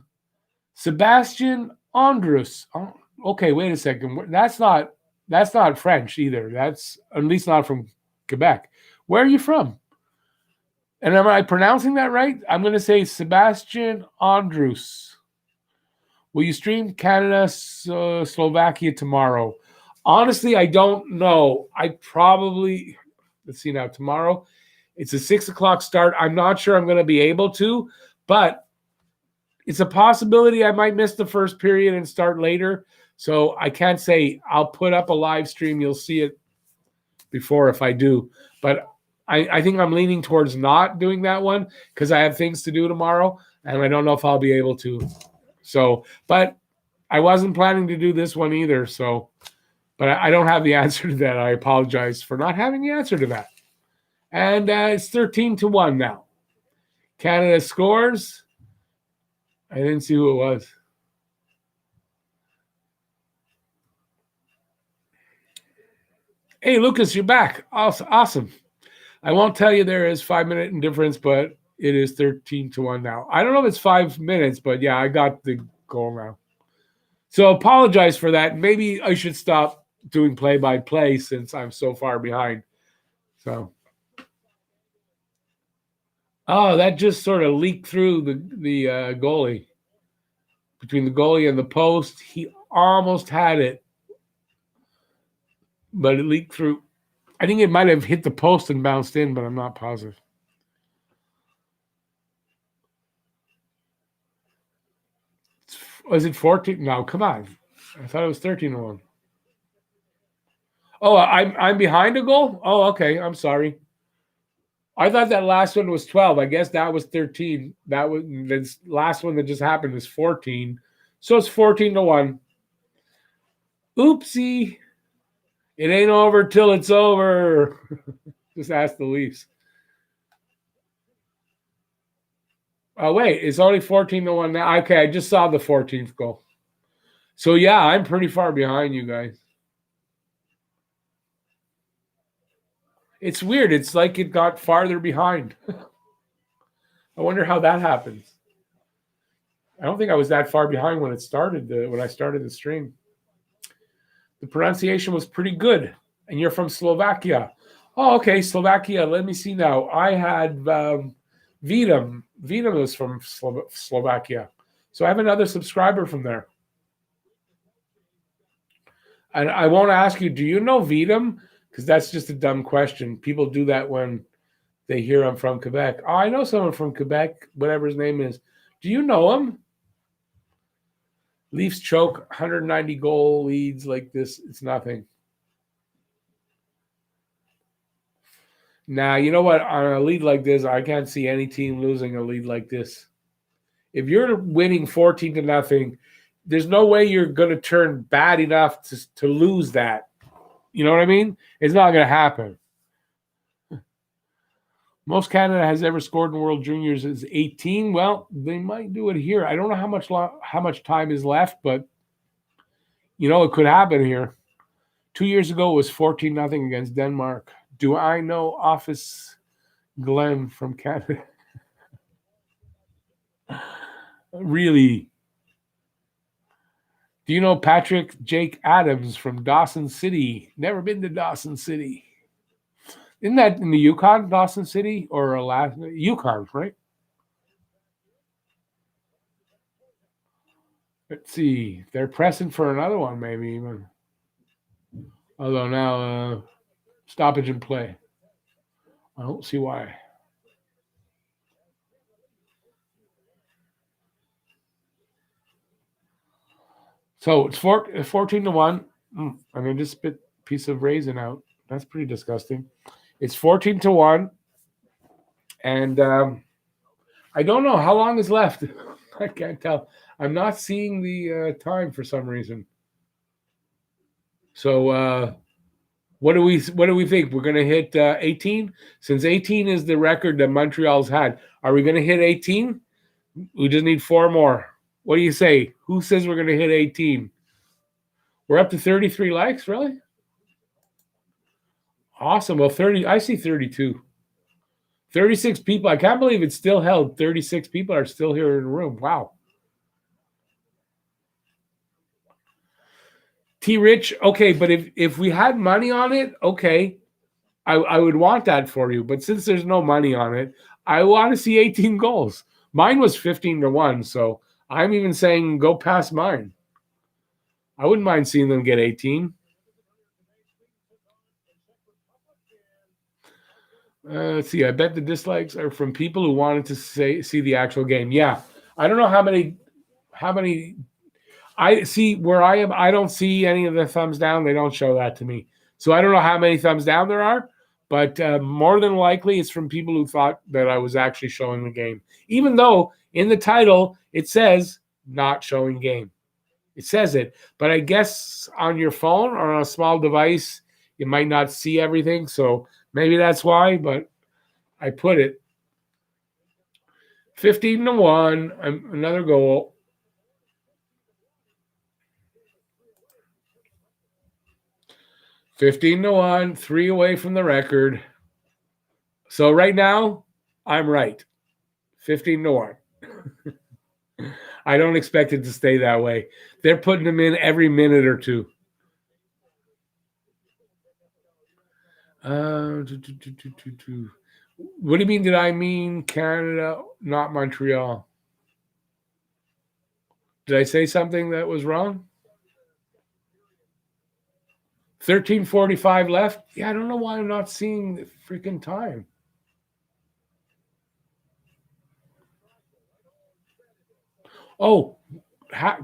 Sebastian Andrus. Oh, okay, wait a second. That's not French either. That's at least not from Quebec. Where are you from? And am I pronouncing that right? I'm going to say Sebastian Andrus. Will you stream Canada, Slovakia tomorrow? Honestly, I don't know. Let's see now, tomorrow. It's a 6 o'clock start. I'm not sure I'm going to be able to, but it's a possibility I might miss the first period and start later. So I can't say I'll put up a live stream. You'll see it before if I do. But I think I'm leaning towards not doing that one because I have things to do tomorrow, and I don't know if I'll be able to. So, but I wasn't planning to do this one either. So, but I don't have the answer to that. I apologize for not having the answer to that. And it's 13-1 now. Canada scores. I didn't see who it was. Hey, Lucas, you're back. Awesome. I won't tell you there is 5-minute difference, but it is 13-1 now. I don't know if it's 5 minutes, but yeah, I got the goal now. So apologize for that. Maybe I should stop doing play-by-play since I'm so far behind. So, that just sort of leaked through the goalie. Between the goalie and the post, he almost had it, but it leaked through. I think it might have hit the post and bounced in, but I'm not positive. Was it 14? No, come on. I thought it was 13-1. Oh, I'm behind a goal? Oh, okay. I'm sorry. I thought that last one was 12. I guess that was 13. That was this last one that just happened was 14. So it's 14-1. Oopsie. It ain't over till it's over. Just ask the Leafs. Oh, wait. It's only 14-1 now. Okay, I just saw the 14th goal. So, yeah, I'm pretty far behind you guys. It's weird. It's like it got farther behind. I wonder how that happens. I don't think I was that far behind when it started. When I started the stream, the pronunciation was pretty good. And you're from Slovakia. Oh, okay, Slovakia. Let me see now. I had Vidam. Vidam is from Slovakia. So I have another subscriber from there. And I won't ask you, do you know Vidam? Because that's just a dumb question. People do that when they hear I'm from Quebec. Oh, I know someone from Quebec, whatever his name is. Do you know him? Leafs choke 190 goal leads like this. It's nothing. Now, you know what? On a lead like this, I can't see any team losing a lead like this. If you're winning 14-0, there's no way you're going to turn bad enough to lose that. You know what I mean? It's not going to happen. Most Canada has ever scored in World Juniors is 18. Well, they might do it here. I don't know how much time is left, but it could happen here. 2 years ago, it was 14-0 against Denmark. Do I know Office Glenn from Canada? Really? Do you know Patrick Jake Adams from Dawson City? Never been to Dawson City. Isn't that in the Yukon, Dawson City? Or Alaska? Yukon, right? Let's see. They're pressing for another one, maybe even. Although now, stoppage and play. I don't see why. So it's 14-1. I'm going to just spit a piece of raisin out. That's pretty disgusting. It's 14-1. And I don't know how long is left. I can't tell. I'm not seeing the time for some reason. So what do we think? We're going to hit 18? Since 18 is the record that Montreal's had. Are we going to hit 18? We just need 4 more. What do you say? Who says we're going to hit 18? We're up to 33 likes, really? Awesome. Well, 30. I see 32. 36 people. I can't believe it's still held. 36 people are still here in the room. Wow. T Rich, okay, but if we had money on it, okay, I would want that for you. But since there's no money on it, I want to see 18 goals. Mine was 15-1, so I'm even saying go past mine. I wouldn't mind seeing them get 18. Let's see. I bet the dislikes are from people who wanted to see the actual game. Yeah, I don't know how many. I see where I am. I don't see any of the thumbs down. They don't show that to me. So I don't know how many thumbs down there are, but more than likely it's from people who thought that I was actually showing the game. Even though in the title it says not showing game. It says it. But I guess on your phone or on a small device, you might not see everything. So maybe that's why, but I put it. 15-1, another goal. $15-1, 3 away from the record. So right now, I'm right. 15-1. I don't expect it to stay that way. They're putting them in every minute or two. What do you mean? Did I mean Canada, not Montreal? Did I say something that was wrong? 13:45 left. Yeah, I don't know why I'm not seeing the freaking time. Oh,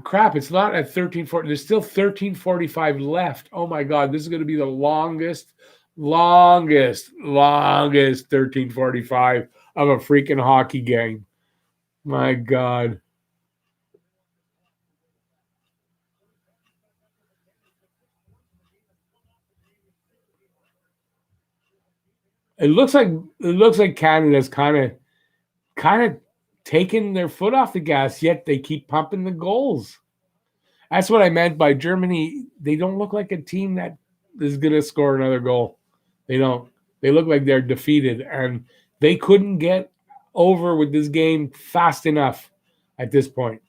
crap. It's not at 13:40. There's still 13:45 left. Oh, my God. This is going to be the longest 13:45 of a freaking hockey game. My God. It looks like Canada's kind of taking their foot off the gas, yet they keep pumping the goals. That's what I meant by Germany. They don't look like a team that is going to score another goal. They don't. They look like they're defeated, and they couldn't get over with this game fast enough at this point.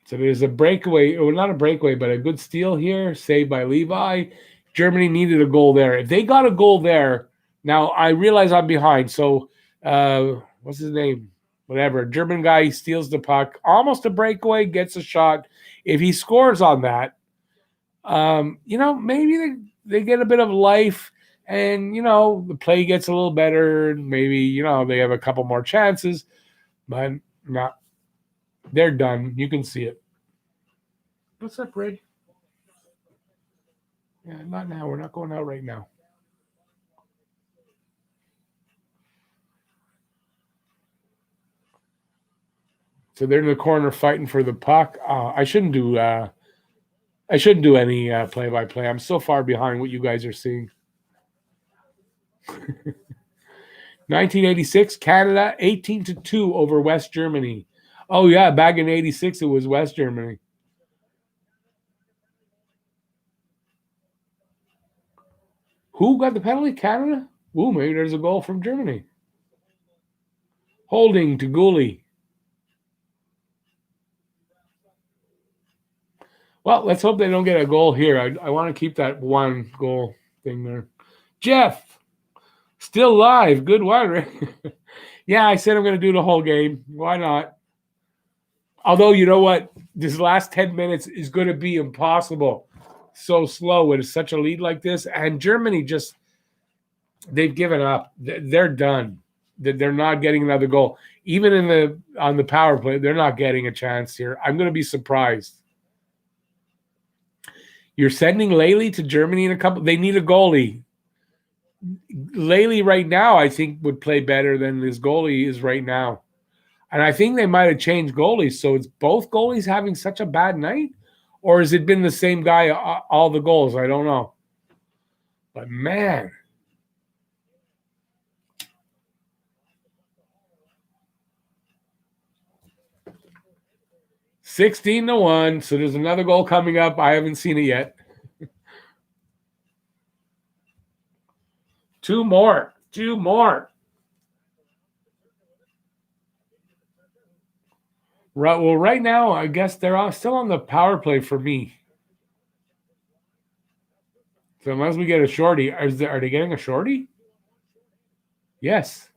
So there's a breakaway, or not a breakaway, but a good steal here, saved by Levi. Germany needed a goal there. If they got a goal there, now I realize I'm behind. So what's his name? Whatever. German guy steals the puck, almost a breakaway, gets a shot. If he scores on that, maybe they get a bit of life, and the play gets a little better. Maybe they have a couple more chances, but not. They're done. You can see it. What's up, Red? Yeah, not now. We're not going out right now. So they're in the corner fighting for the puck. I shouldn't do any play-by-play. I'm so far behind what you guys are seeing. 1986, Canada 18-2 over West Germany. Oh yeah, back in '86 it was West Germany. Who got the penalty? Canada? Ooh, maybe there's a goal from Germany. Holding to Gooley. Well, let's hope they don't get a goal here. I want to keep that one goal thing there. Jeff, still live. Good one, right? Yeah, I said I'm going to do the whole game. Why not? Although, you know what? This last 10 minutes is going to be impossible. So slow with such a lead like this. And Germany they've given up. They're done. They're not getting another goal. Even on the power play, they're not getting a chance here. I'm going to be surprised. You're sending Laley to Germany in a couple. They need a goalie. Laley right now, I think, would play better than this goalie is right now. And I think they might have changed goalies. So it's both goalies having such a bad night? Or has it been the same guy all the goals? I don't know. But man. $16-1. So there's another goal coming up. I haven't seen it yet. Two more. Right. Well, right now, I guess they're still on the power play for me. So unless we get a shorty, are they getting a shorty? Yes.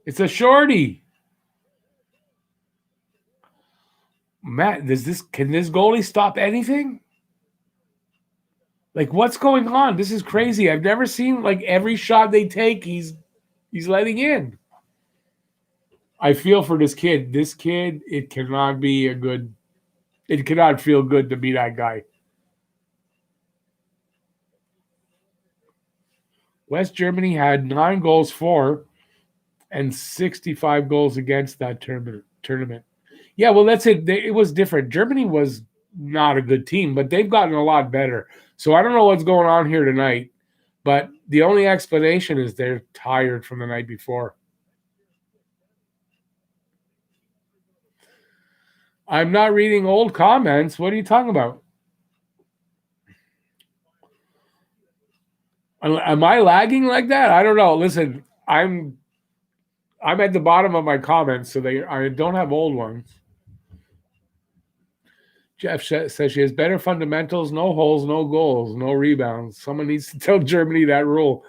It's a shorty. Matt, can this goalie stop anything? Like, what's going on? This is crazy. I've never seen every shot they take, he's letting in. I feel for this kid. This kid, it cannot feel good to be that guy. West Germany had 9 goals for and 65 goals against that tournament. Yeah, well, that's it. It was different. Germany was not a good team, but they've gotten a lot better. So I don't know what's going on here tonight, but the only explanation is they're tired from the night before. I'm not reading old comments. What are you talking about? Am I lagging like that? I don't know. Listen, I'm at the bottom of my comments, so I don't have old ones. Jeff says she has better fundamentals, no holes, no goals, no rebounds. Someone needs to tell Germany that rule.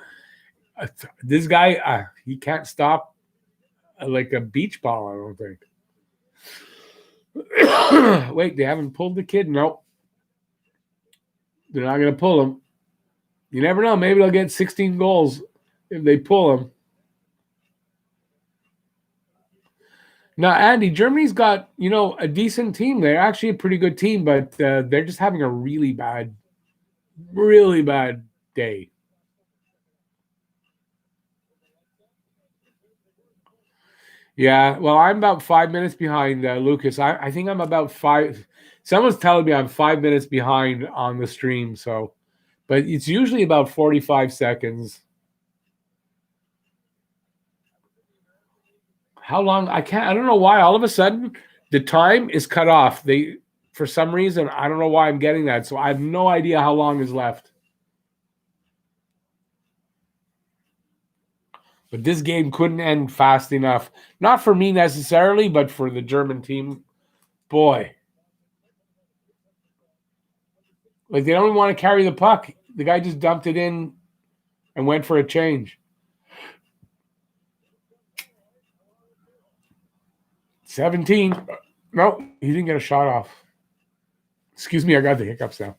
This guy, he can't stop like a beach ball, I don't think. Wait, they haven't pulled the kid? Nope. They're not going to pull him. You never know. Maybe they'll get 16 goals if they pull him. Now, Andy, Germany's got, a decent team. They're actually a pretty good team, but they're just having a really bad day. Yeah, well, I'm about 5 minutes behind Lucas. I think I'm about 5. Someone's telling me I'm 5 minutes behind on the stream. So, but it's usually about 45 seconds. How long? I don't know why. All of a sudden, the time is cut off. For some reason, I don't know why I'm getting that. So I have no idea how long is left. But this game couldn't end fast enough. Not for me necessarily, but for the German team. Boy. Like, they don't even want to carry the puck. The guy just dumped it in and went for a change. 17. No, he didn't get a shot off. Excuse me, I got the hiccups now.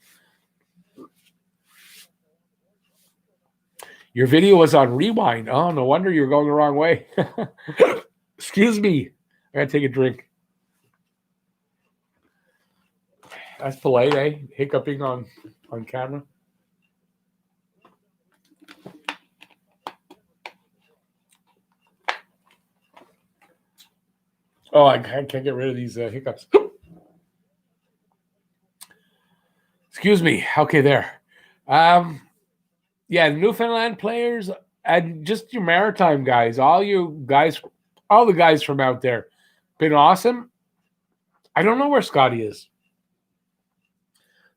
Your video was on rewind. Oh, no wonder you were going the wrong way. Excuse me. I got to take a drink. That's polite, eh? Hiccuping on camera. Oh, I can't get rid of these hiccups. Excuse me. Okay, there. Yeah, Newfoundland players and just your maritime guys, all the guys from out there, been awesome. I don't know where Scotty is.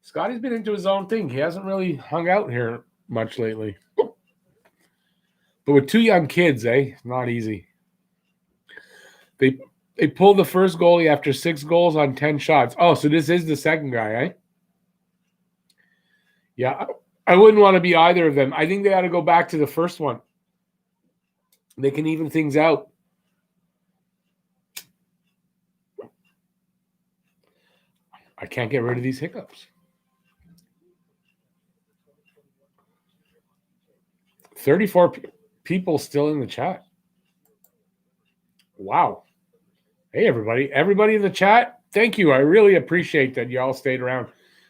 Scotty's been into his own thing. He hasn't really hung out here much lately. But with 2 young kids, not easy. They pulled the first goalie after 6 goals on 10 shots. Oh, so this is the second guy, eh? Yeah, I wouldn't want to be either of them. I think they got to go back to the first one. They can even things out. I can't get rid of these hiccups. 34 people still in the chat. Wow. Hey, everybody. Everybody in the chat, thank you. I really appreciate that you all stayed around.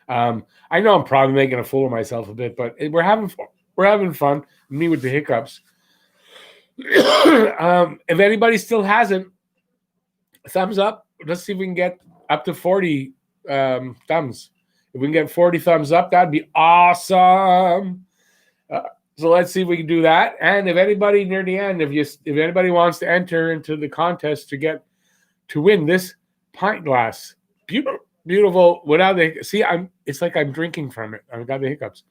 I know I'm probably making a fool of myself a bit, but we're having fun. Me with the hiccups. If anybody still hasn't, thumbs up. Let's see if we can get up to 40 thumbs. If we can get 40 thumbs up, that'd be awesome. So let's see if we can do that. And if anybody near the end, if anybody wants to enter into the contest to win this pint glass, beautiful. Without it's like I'm drinking from it. I've got the hiccups.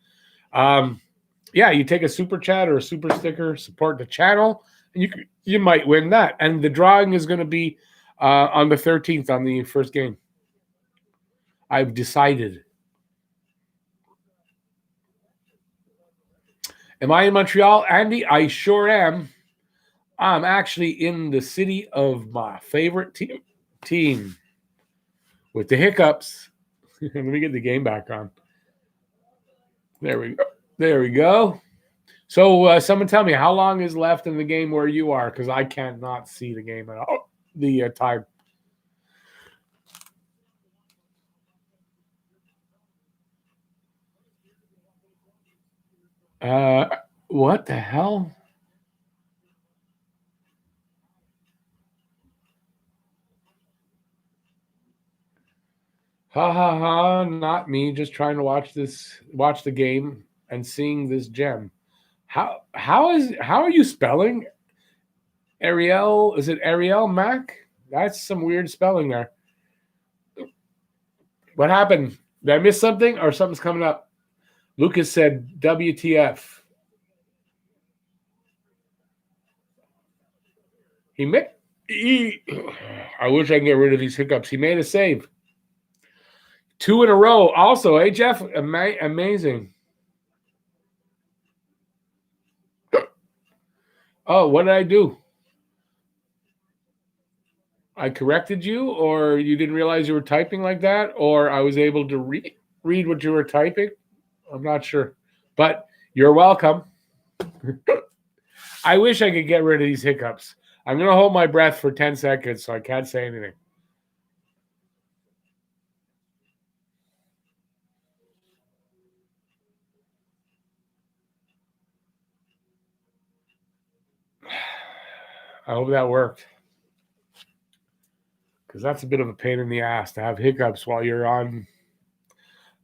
Yeah, you take a super chat or a super sticker, support the channel, and you might win that. And the drawing is going to be on the 13th on the first game. I've decided. Am I in Montreal, Andy? I sure am. I'm actually in the city of my favorite team. With the hiccups. Let me get the game back on. There we go. So someone tell me how long is left in the game where you are, because I cannot see the game at all. The time. What the hell? Ha ha ha, not me, just trying to watch the game and seeing this gem. How are you spelling Ariel? Is it Ariel Mac? That's some weird spelling there. What happened? Did I miss something or something's coming up? Lucas said WTF. I wish I could get rid of these hiccups. He made a save. 2 in a row. Also, hey, Jeff, amazing. Oh, what did I do? I corrected you, or you didn't realize you were typing like that, or I was able to read what you were typing? I'm not sure. But you're welcome. I wish I could get rid of these hiccups. I'm going to hold my breath for 10 seconds, so I can't say anything. I hope that worked. Because that's a bit of a pain in the ass to have hiccups while you're on.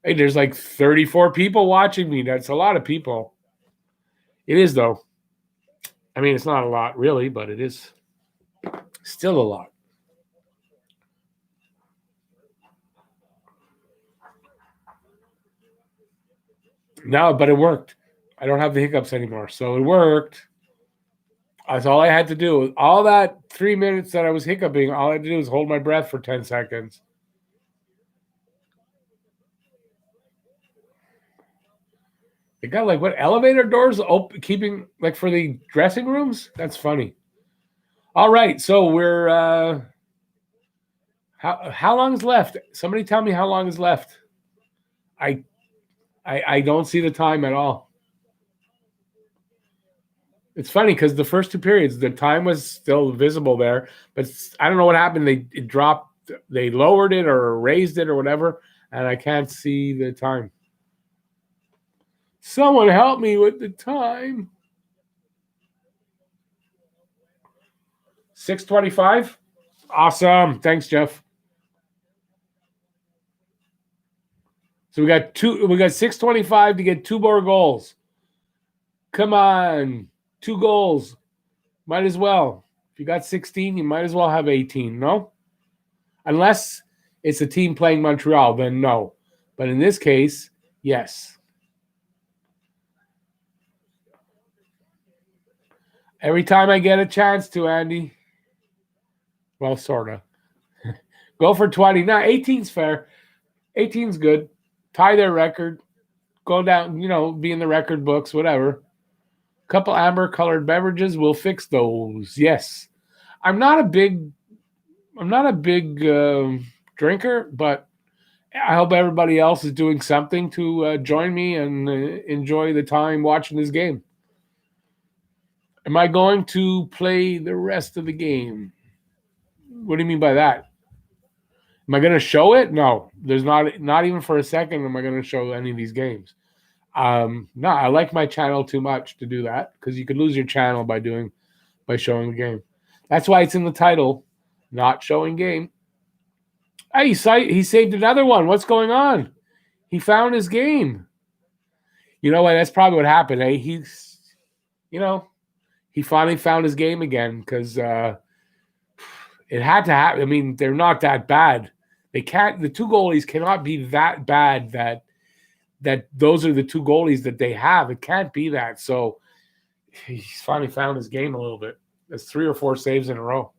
Hey, there's like 34 people watching me. That's a lot of people. It is, though. I mean, it's not a lot, really, but it is. Still a lot. No, but it worked. I don't have the hiccups anymore. So it worked. That's all I had to do. All that 3 minutes that I was hiccuping, all I had to do was hold my breath for 10 seconds. They got like what elevator doors open, keeping like for the dressing rooms? That's funny. All right, so we're how long is left? Somebody tell me how long is left. I don't see the time at all. It's funny because the first two periods, the time was still visible there, but I don't know what happened. It dropped, they lowered it or raised it or whatever, and I can't see the time. Someone help me with the time. 6:25. Awesome. Thanks, Jeff. So we got 6:25 to get 2 more goals. Come on. 2 goals. Might as well. If you got 16, you might as well have 18, no? Unless it's a team playing Montreal, then no. But in this case, yes. Every time I get a chance to, Andy. Well, sort of. Go for 20. Now, 18's fair. 18's good. Tie their record. Go down, be in the record books, whatever. Couple amber-colored beverages. We'll fix those. Yes. I'm not a big drinker, but I hope everybody else is doing something to join me and enjoy the time watching this game. Am I going to play the rest of the game? What do you mean by that? Am I going to show it? No, there's not even for a second am I going to show any of these games. No, I like my channel too much to do that because you could lose your channel by showing the game. That's why it's in the title, not showing game. Hey, he saved another one. What's going on? He found his game. You know what? That's probably what happened. He finally found his game again because it had to happen. I mean, they're not that bad. The 2 goalies cannot be that bad that those are the 2 goalies that they have. It can't be that. So he's finally found his game a little bit. That's 3 or 4 saves in a row.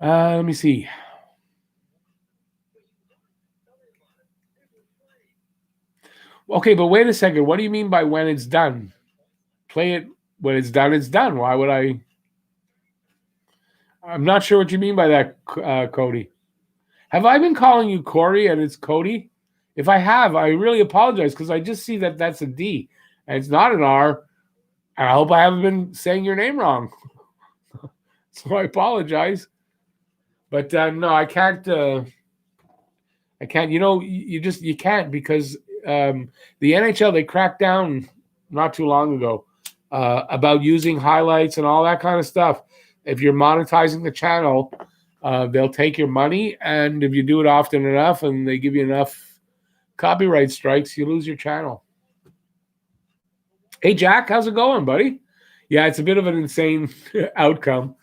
Let me see. Okay, but wait a second. What do you mean by when it's done? Play it when it's done. It's done. Why would I? I'm not sure what you mean by that, Cody. Have I been calling you Corey and it's Cody? If I have, I really apologize because I just see that that's a D and it's not an R. And I hope I haven't been saying your name wrong. So I apologize. But no, I can't. I can't. You can't because the NHL, they cracked down not too long ago about using highlights and all that kind of stuff. If you're monetizing the channel, they'll take your money, and if you do it often enough and they give you enough copyright strikes, you lose your channel. Hey, Jack, how's it going, buddy? Yeah, it's a bit of an insane outcome.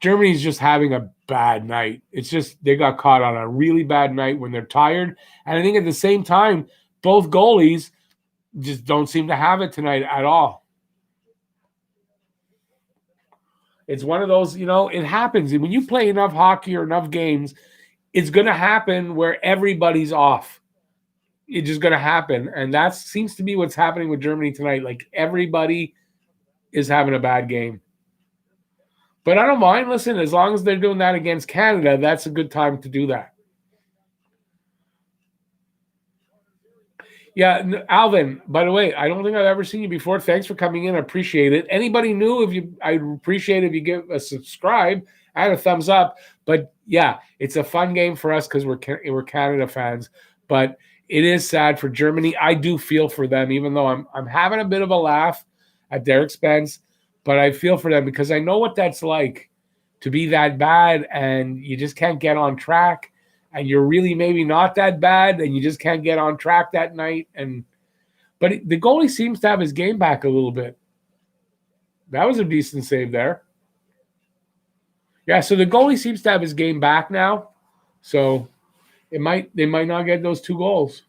Germany's just having a bad night. It's just they got caught on a really bad night when they're tired. And I think at the same time, both goalies just don't seem to have it tonight at all. It's one of those, it happens. When you play enough hockey or enough games, it's going to happen where everybody's off. It's just going to happen. And that seems to be what's happening with Germany tonight. Like everybody is having a bad game. But I don't mind. Listen, as long as they're doing that against Canada, that's a good time to do that. Yeah, Alvin, by the way, I don't think I've ever seen you before. Thanks for coming in. I appreciate it. Anybody new, I'd appreciate if you give a subscribe and a thumbs up. But yeah, it's a fun game for us because we're Canada fans. But it is sad for Germany. I do feel for them, even though I'm having a bit of a laugh at their expense. But I feel for them because I know what that's like to be that bad and you just can't get on track. And you're really maybe not that bad, and you just can't get on track that night. But the goalie seems to have his game back a little bit. That was a decent save there. Yeah, so the goalie seems to have his game back now. So they might not get those 2 goals.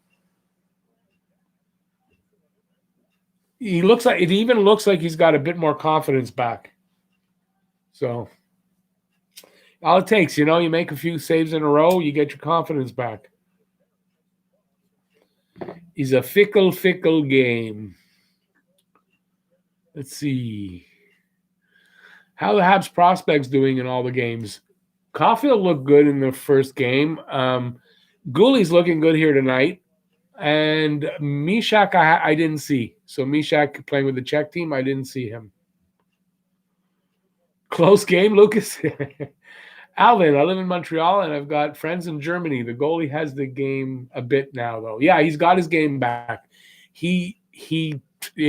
It even looks like he's got a bit more confidence back. So all it takes, you make a few saves in a row, you get your confidence back. He's a fickle game. Let's see. How the Habs prospects doing in all the games? Caulfield looked good in the first game. Gooley's looking good here tonight. And Mishak, I didn't see. So Mishak playing with the Czech team, I didn't see him. Close game, Lucas. Alvin, I live in Montreal and I've got friends in Germany. The goalie has the game a bit now, though. Yeah, he's got his game back. It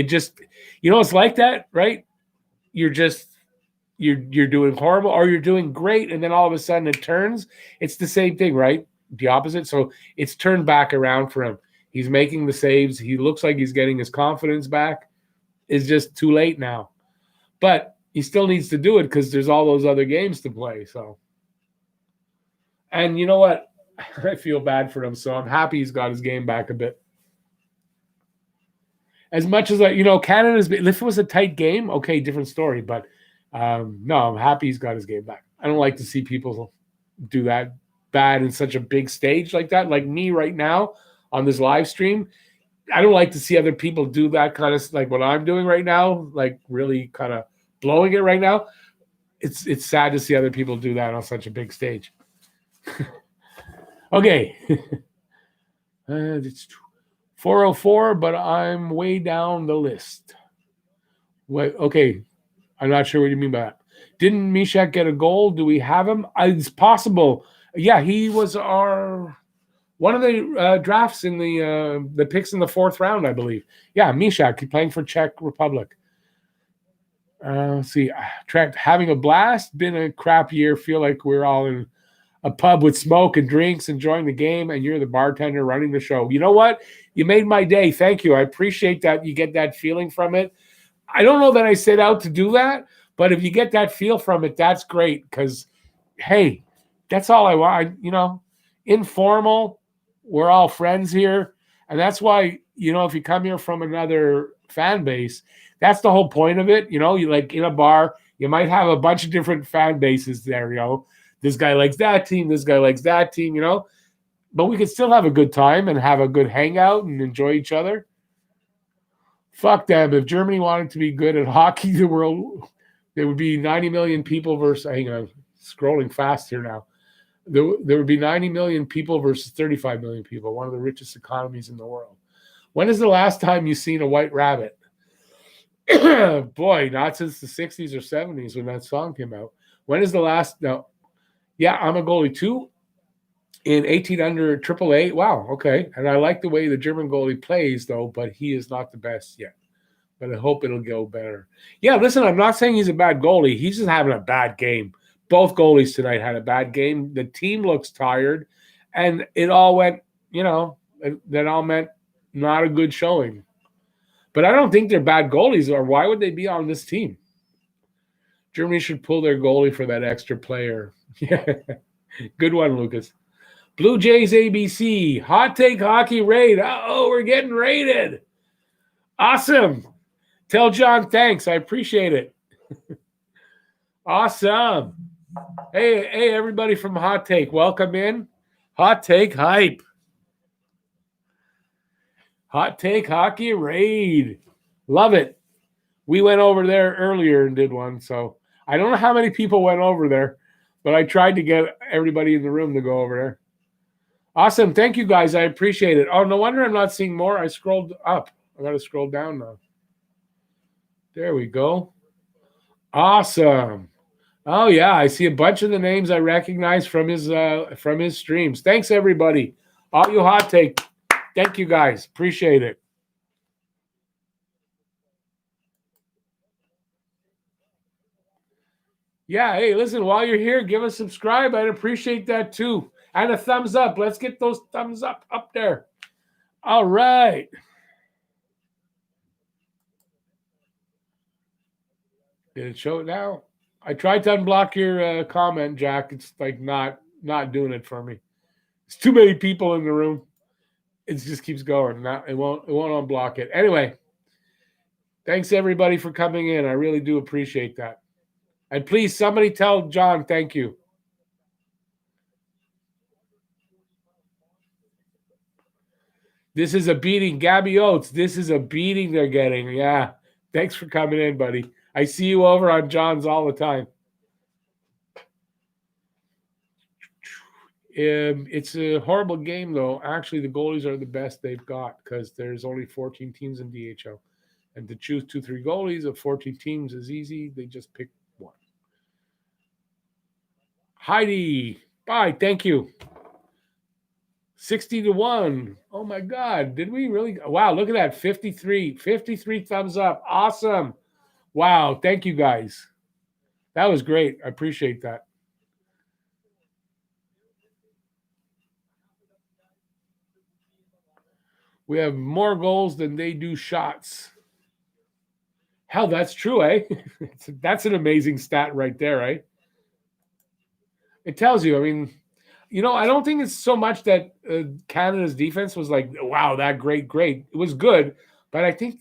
just, it's like that, right? You're doing horrible or you're doing great, and then all of a sudden it turns. It's the same thing, right? The opposite. So it's turned back around for him. He's making the saves. He looks like he's getting his confidence back. It's just too late now. But he still needs to do it because there's all those other games to play. So, and you know what? I feel bad for him, so I'm happy he's got his game back a bit. As much as Canada's, if it was a tight game, okay, different story. But no, I'm happy he's got his game back. I don't like to see people do that bad in such a big stage like that. Like me right now on this live stream, I don't like to see other people do that kind of like what I'm doing right now, like really kind of blowing it right now. It's sad to see other people do that on such a big stage. Okay. It's 404, but I'm way down the list. Wait, okay. I'm not sure what you mean by that. Didn't Mishak get a goal? Do we have him? It's possible. Yeah, he was one of the drafts in the picks in the 4th round, I believe. Yeah, Mishak, he's playing for Czech Republic. Let's see, having a blast. Been a crap year. Feel like we're all in a pub with smoke and drinks, enjoying the game, and you're the bartender running the show. You know what? You made my day. Thank you. I appreciate that. You get that feeling from it. I don't know that I set out to do that, but if you get that feel from it, that's great because, hey, that's all I want. Informal. We're all friends here. And that's why, if you come here from another fan base, that's the whole point of it. You like in a bar, you might have a bunch of different fan bases there, This guy likes that team. This guy likes that team, But we could still have a good time and have a good hangout and enjoy each other. Fuck them. If Germany wanted to be good at hockey, there would be 90 million people versus, hang on, scrolling fast here now. There would be 90 million people versus 35 million people, one of the richest economies in the world. When is the last time you've seen a white rabbit? Boy, not since the 60s or 70s when that song came out. When is the last? No. Yeah, I'm a goalie too. In 18 under AAA. Wow, okay. And I like the way the German goalie plays, though, but he is not the best yet. But I hope it'll go better. Yeah, listen, I'm not saying he's a bad goalie. He's just having a bad game. Both goalies tonight had a bad game. The team looks tired, and it all went, that all meant not a good showing. But I don't think they're bad goalies, or why would they be on this team? Germany should pull their goalie for that extra player. Yeah, good one, Lucas. Blue Jays ABC, hot take hockey raid. Oh, we're getting raided. Awesome. Tell John thanks. I appreciate it. Awesome. Hey, everybody from Hot Take, welcome in. Hot Take hype. Hot Take hockey raid. Love it. We went over there earlier and did one, so I don't know how many people went over there, but I tried to get everybody in the room to go over there. Awesome. Thank you, guys. I appreciate it. Oh, no wonder I'm not seeing more. I scrolled up. I got to scroll down now. There we go. Awesome. Oh, yeah. I see a bunch of the names I recognize from his streams. Thanks, everybody. All you Hot Take. Thank you, guys. Appreciate it. Yeah. Hey, listen, while you're here, give us a subscribe. I'd appreciate that, too. And a thumbs up. Let's get those thumbs up there. All right. Did it show it now? I tried to unblock your comment, Jack. It's like not doing it for me. There's too many people in the room. It just keeps going. It won't unblock it. Anyway, thanks everybody for coming in. I really do appreciate that. And please, somebody tell John thank you. This is a beating. Gabby Oates, this is a beating they're getting. Yeah. Thanks for coming in, buddy. I see you over on John's all the time. It's a horrible game, though. Actually, the goalies are the best they've got because there's only 14 teams in DHL. And to choose 2-3 goalies of 14 teams is easy. They just pick one. Heidi, bye. Thank you. 60-1. Oh, my God. Did we really? Wow, look at that. 53 thumbs up. Awesome. Wow. Thank you, guys. That was great. I appreciate that. We have more goals than they do shots. Hell, that's true, eh? That's an amazing stat right there, eh? It tells you, I mean, I don't think it's so much that Canada's defense was like, wow, that great. It was good, but I think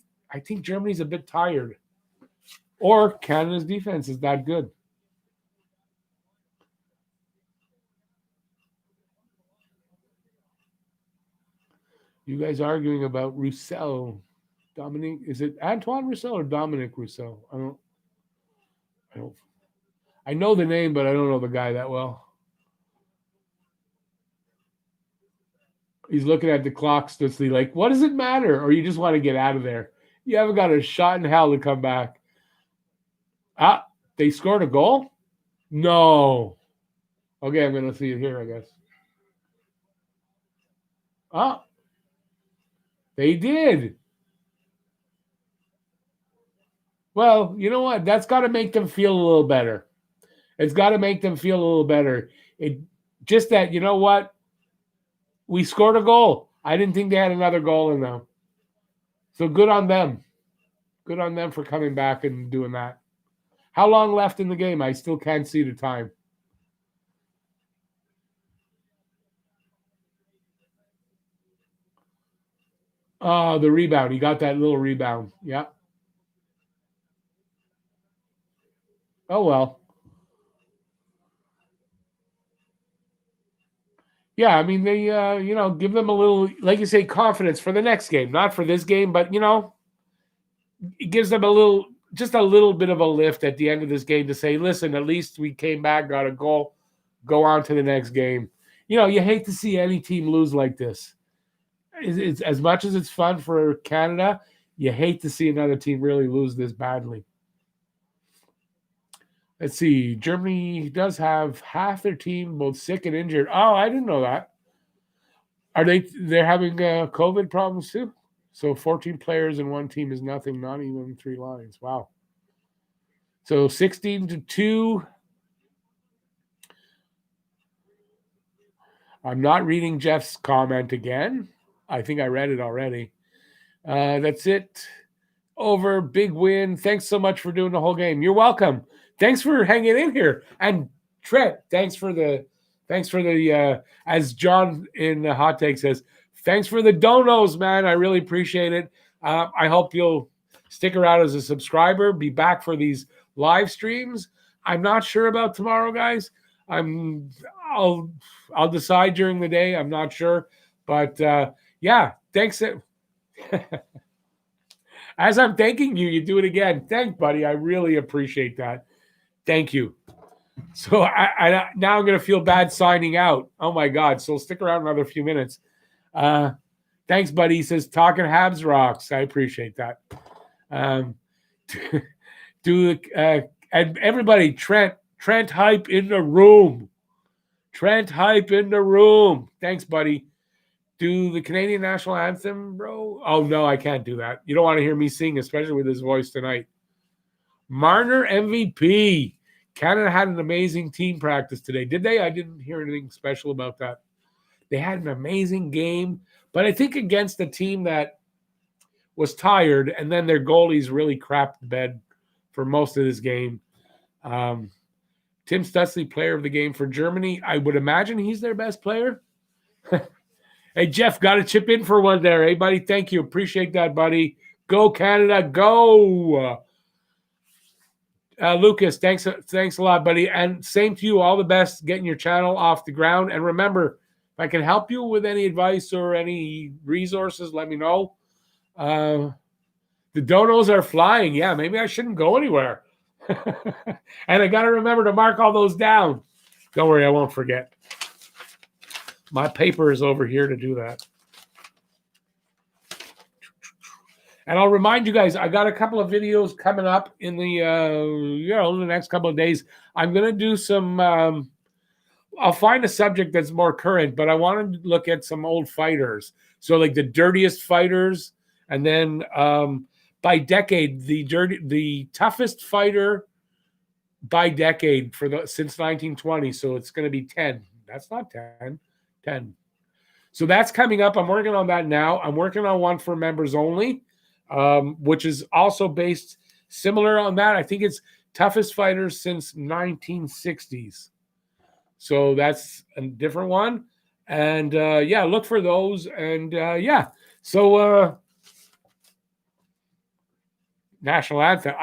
Germany's a bit tired. Or Canada's defense is that good. You guys arguing about Roussel. Dominique, is it Antoine Roussel or Dominic Roussel? I know the name, but I don't know the guy that well. He's looking at the clock, Stutzley, like, what does it matter? Or you just want to get out of there? You haven't got a shot in hell to come back. They scored a goal? No. Okay, I'm going to see it here, I guess. They did. Well, you know what? That's got to make them feel a little better. It's got to make them feel a little better. It just that, you know what? We scored a goal. I didn't think they had another goal in them. So good on them. Good on them for coming back and doing that. How long left in the game? I still can't see the time. Oh, the rebound. He got that little rebound. Yeah. Oh, well. Yeah, I mean, they, give them a little, like you say, confidence for the next game. Not for this game, but, it gives them just a little bit of a lift at the end of this game to say, listen, at least we came back, got a goal, go on to the next game. You hate to see any team lose like this. It's as much as it's fun for Canada, you hate to see another team really lose this badly. Let's see. Germany does have half their team both sick and injured. Oh, I didn't know that. They're having COVID problems too? So 14 players in one team is nothing, not even 3 lines. Wow. So 16-2. I'm not reading Jeff's comment again. I think I read it already. That's it. Over. Big win. Thanks so much for doing the whole game. You're welcome. Thanks for hanging in here. And Trent, thanks for the as John in the hot take says, thanks for the donos, man. I really appreciate it. I hope you'll stick around as a subscriber, be back for these live streams. I'm not sure about tomorrow, guys. I'll decide during the day. I'm not sure, but yeah, thanks. As I'm thanking you, you do it again. Thank, buddy. I really appreciate that. Thank you. So I now I'm going to feel bad signing out. Oh, my God. So stick around another few minutes. Thanks, buddy. He says, talking Habs rocks. I appreciate that. And everybody, Trent hype in the room. Trent hype in the room. Thanks, buddy. Do the Canadian national anthem, bro? Oh, no, I can't do that. You don't want to hear me sing, especially with his voice tonight. Marner MVP. Canada had an amazing team practice today. Did they? I didn't hear anything special about that. They had an amazing game, but I think against a team that was tired, and then their goalies really crapped the bed for most of this game. Tim Stutzley, player of the game for Germany. I would imagine he's their best player. Hey, Jeff, got to chip in for one there. Hey, buddy, thank you. Appreciate that, buddy. Go, Canada, go. Lucas, thanks a lot, buddy. And same to you. All the best getting your channel off the ground. And remember, if I can help you with any advice or any resources, let me know. The donos are flying. Yeah, maybe I shouldn't go anywhere. And I got to remember to mark all those down. Don't worry, I won't forget. My paper is over here to do that. And I'll remind you guys, I got a couple of videos coming up in the the next couple of days. I'm going to do some I'll find a subject that's more current, but I want to look at some old fighters. So like the dirtiest fighters, and then by decade, the toughest fighter by decade since 1920. So it's going to be 10. That's not 10. 10. So that's coming up. I'm working on that now. I'm working on one for members only, which is also based similar on that. I think it's toughest fighters since 1960s. So that's a different one. And yeah, look for those. And yeah, so national anthem.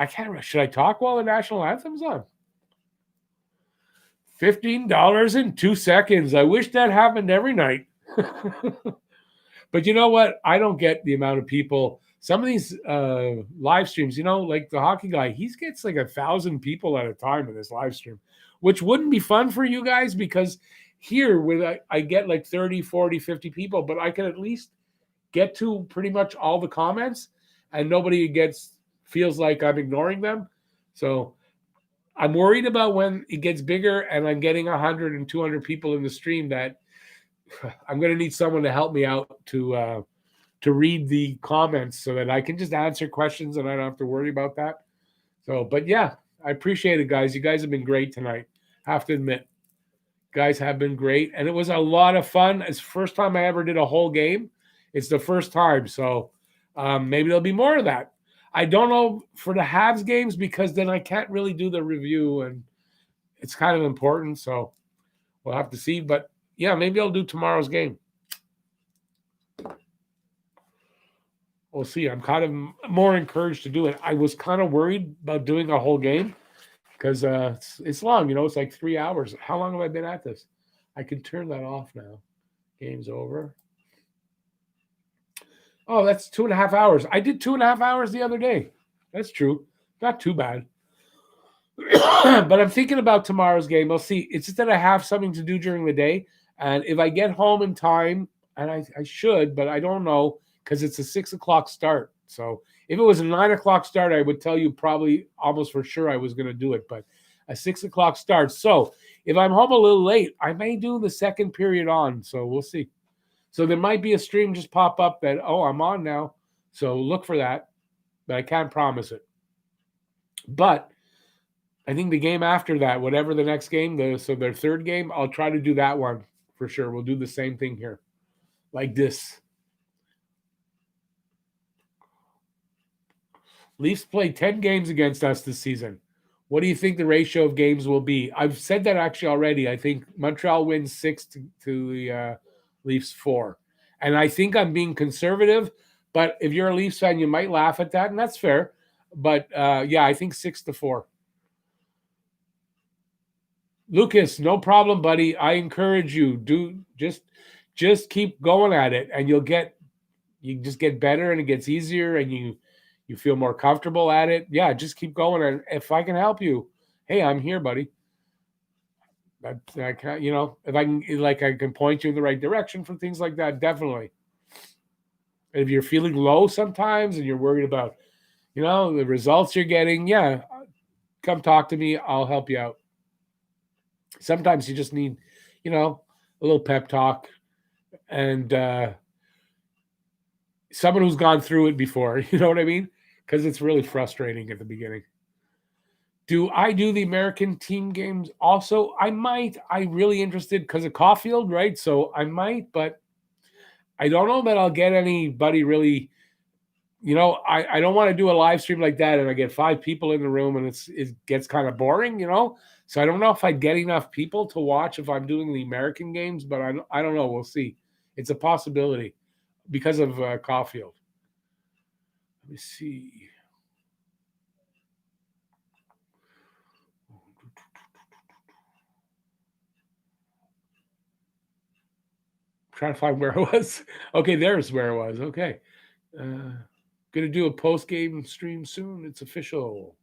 Should I talk while the national anthem's on? $15 in 2 seconds. I wish that happened every night. But you know what? I don't get the amount of people. Some of these live streams, like the hockey guy, he gets like 1,000 people at a time in this live stream, which wouldn't be fun for you guys because here I get like 30, 40, 50 people, but I can at least get to pretty much all the comments and nobody feels like I'm ignoring them. So I'm worried about when it gets bigger and I'm getting 100 and 200 people in the stream that I'm going to need someone to help me out to read the comments so that I can just answer questions and I don't have to worry about that. So, but yeah, I appreciate it, guys. You guys have been great tonight. Have to admit, guys have been great. And it was a lot of fun. It's the first time I ever did a whole game. It's the first time. So maybe there'll be more of that. I don't know for the Habs games because then I can't really do the review and it's kind of important. So we'll have to see. But yeah, maybe I'll do tomorrow's game. We'll see. I'm kind of more encouraged to do it. I was kind of worried about doing a whole game because it's long. It's like 3 hours. How long have I been at this? I can turn that off now. Game's over. Oh, that's 2.5 hours. I did 2.5 hours the other day. That's true. Not too bad. But I'm thinking about tomorrow's game. We'll see. It's just that I have something to do during the day. And if I get home in time, and I should, but I don't know because it's a 6 o'clock start. So if it was a 9 o'clock start, I would tell you probably almost for sure I was going to do it. But a 6 o'clock start. So if I'm home a little late, I may do the second period on. So we'll see. So there might be a stream just pop up that, I'm on now. So look for that. But I can't promise it. But I think the game after that, whatever the next game, so their third game, I'll try to do that one for sure. We'll do the same thing here. Like this. Leafs played 10 games against us this season. What do you think the ratio of games will be? I've said that actually already. I think Montreal wins 6 to the Leafs 4. And I think I'm being conservative, but if you're a Leafs fan, you might laugh at that, and that's fair. But yeah, I think 6-4. Lucas, no problem, buddy. I encourage you. Just keep going at it, and you just get better, and it gets easier, and you feel more comfortable at it. Yeah, just keep going. And if I can help you, hey, I'm here, buddy. I can, if I can point you in the right direction for things like that, definitely. And if you're feeling low sometimes and you're worried about, the results you're getting, yeah, come talk to me. I'll help you out. Sometimes you just need, a little pep talk and someone who's gone through it before, you know what I mean? Because it's really frustrating at the beginning. Do I do the American team games also? I might. I'm really interested because of Caulfield, right? So I might, but I don't know that I'll get anybody really I don't want to do a live stream like that and I get 5 people in the room and it gets kind of boring, So I don't know if I'd get enough people to watch if I'm doing the American games, but I don't know. We'll see. It's a possibility because of Caulfield. Let me see. Trying to find where it was. Okay, there's where it was. Okay. Gonna do a post-game stream soon. It's official.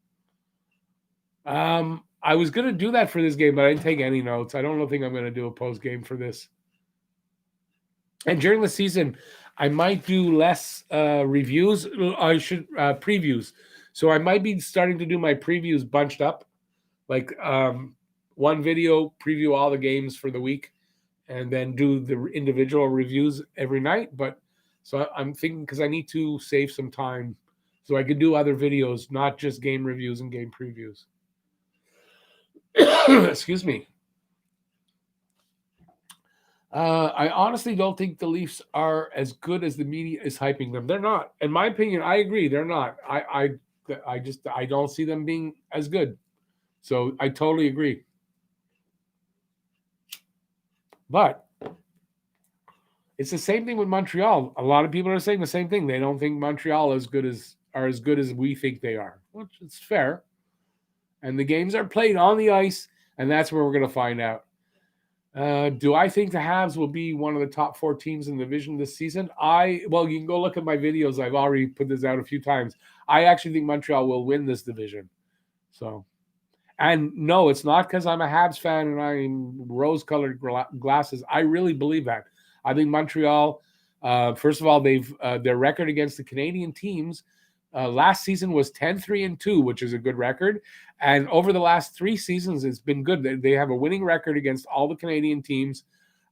I was gonna do that for this game, but I didn't take any notes. I don't think I'm gonna do a post-game for this. And during the season, I might do less reviews. I should previews. So I might be starting to do my previews bunched up, like one video preview all the games for the week, and then do the individual reviews every night. But so I'm thinking because I need to save some time so I could do other videos, not just game reviews and game previews. Excuse me. I honestly don't think the Leafs are as good as the media is hyping them. They're not. In my opinion, I agree. They're not. I don't see them being as good. So I totally agree. But it's the same thing with Montreal. A lot of people are saying the same thing. They don't think Montreal are as good as we think they are, which is fair. And the games are played on the ice, and that's where we're going to find out. Do I think the Habs will be one of the top 4 teams in the division this season? You can go look at my videos. I've already put this out a few times. I actually think Montreal will win this division. So, and no, it's not because I'm a Habs fan and I'm rose-colored glasses. I really believe that. I think Montreal, first of all, their record against the Canadian teams last season was 10-3-2, which is a good record. And over the last 3 seasons, it's been good. They have a winning record against all the Canadian teams.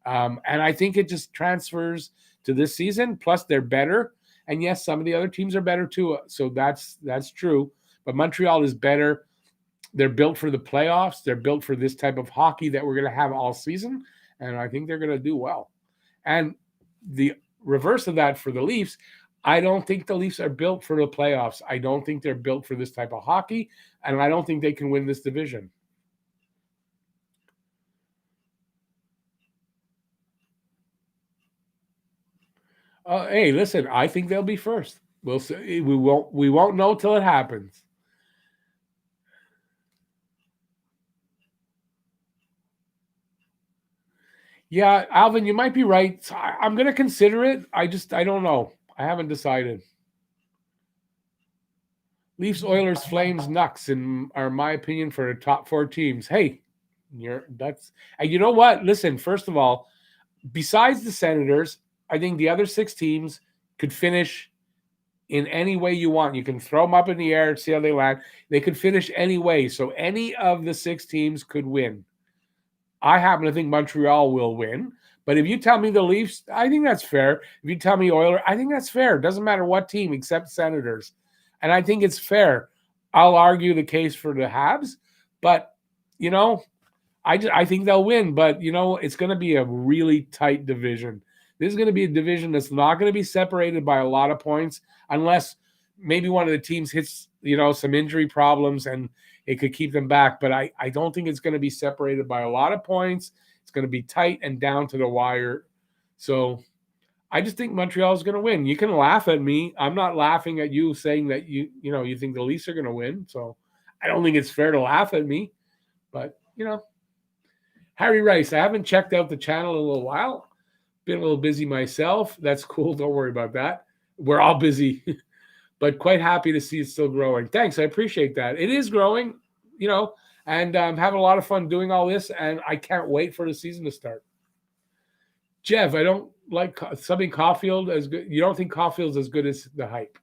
And I think it just transfers to this season. Plus, they're better. And yes, some of the other teams are better too. So that's true. But Montreal is better. They're built for the playoffs. They're built for this type of hockey that we're going to have all season. And I think they're going to do well. And the reverse of that for the Leafs, I don't think the Leafs are built for the playoffs. I don't think they're built for this type of hockey, and I don't think they can win this division. Hey, listen, I think they'll be first. We'll see. We won't know till it happens. Yeah, Alvin, you might be right. I'm going to consider it. I don't know. I haven't decided. Leafs, Oilers, Flames, Nucks, are my opinion for the top 4 teams. Hey, and you know what? Listen, first of all, besides the Senators, I think the other 6 teams could finish in any way you want. You can throw them up in the air and see how they land. They could finish any way. So any of the 6 teams could win. I happen to think Montreal will win. But if you tell me the Leafs, I think that's fair. If you tell me Oilers, I think that's fair. It doesn't matter what team except Senators. And I think it's fair. I'll argue the case for the Habs. But, I think they'll win. But, it's going to be a really tight division. This is going to be a division that's not going to be separated by a lot of points unless maybe one of the teams hits, some injury problems and it could keep them back. But I don't think it's going to be separated by a lot of points. It's going to be tight and down to the wire. So I just think Montreal is going to win. You can laugh at me. I'm not laughing at you saying that you think the Leafs are going to win. So I don't think it's fair to laugh at me. But, Harry Rice, I haven't checked out the channel in a little while. Been a little busy myself. That's cool. Don't worry about that. We're all busy. But quite happy to see it still growing. Thanks. I appreciate that. It is growing, and I'm having a lot of fun doing all this, and I can't wait for the season to start. Jeff, I don't like something Caulfield as good. You don't think Caulfield's as good as the hype.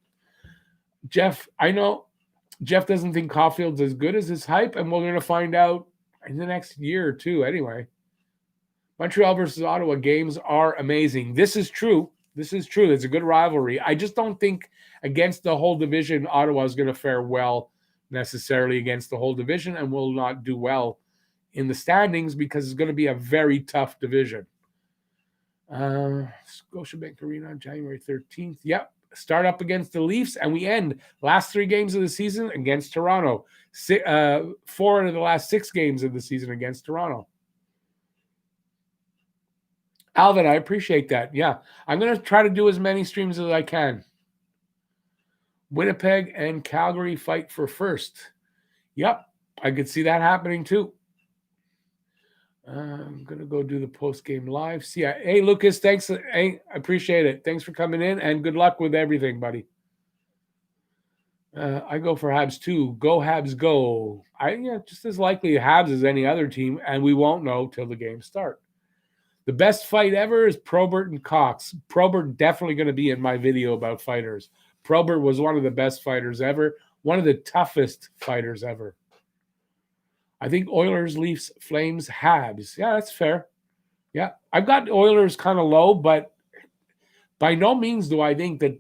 Jeff, I know Jeff doesn't think Caulfield's as good as his hype, and we're going to find out in the next year or two anyway. Montreal versus Ottawa games are amazing. This is true. It's a good rivalry. I just don't think against the whole division, Ottawa is going to fare well necessarily against the whole division and will not do well in the standings because it's going to be a very tough division. Scotiabank Arena on January 13th. Yep. start up against the Leafs, and we end last 3 games of the season against Toronto. 4 of the last 6 games of the season against Toronto. Alvin, I appreciate that. Yeah, I'm going to try to do as many streams as I can. Winnipeg and Calgary fight for first. Yep, I could see that happening too. I'm going to go do the post-game live. See ya. Hey, Lucas, thanks. Hey, I appreciate it. Thanks for coming in, and good luck with everything, buddy. I go for Habs too. Go Habs, go. Just as likely Habs as any other team, and we won't know till the games start. The best fight ever is Probert and Cox. Probert definitely going to be in my video about fighters. Probert was one of the best fighters ever, one of the toughest fighters ever. I think Oilers, Leafs, Flames, Habs. Yeah, that's fair. Yeah, I've got Oilers kind of low, but by no means do I think that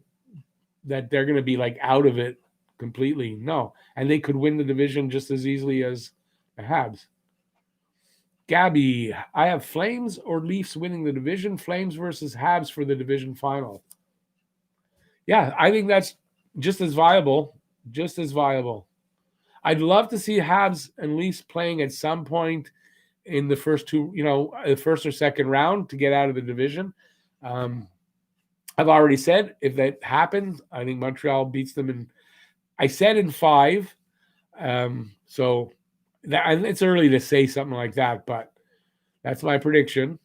they're going to be like out of it completely. No, and they could win the division just as easily as the Habs. Gabby, I have Flames or Leafs winning the division. Flames versus Habs for the division final. Yeah, I think that's just as viable. Just as viable. I'd love to see Habs and Leafs playing at some point in the first two, the first or second round to get out of the division. I've already said if that happens, I think Montreal beats them in. I said in 5. So it's early to say something like that, but that's my prediction.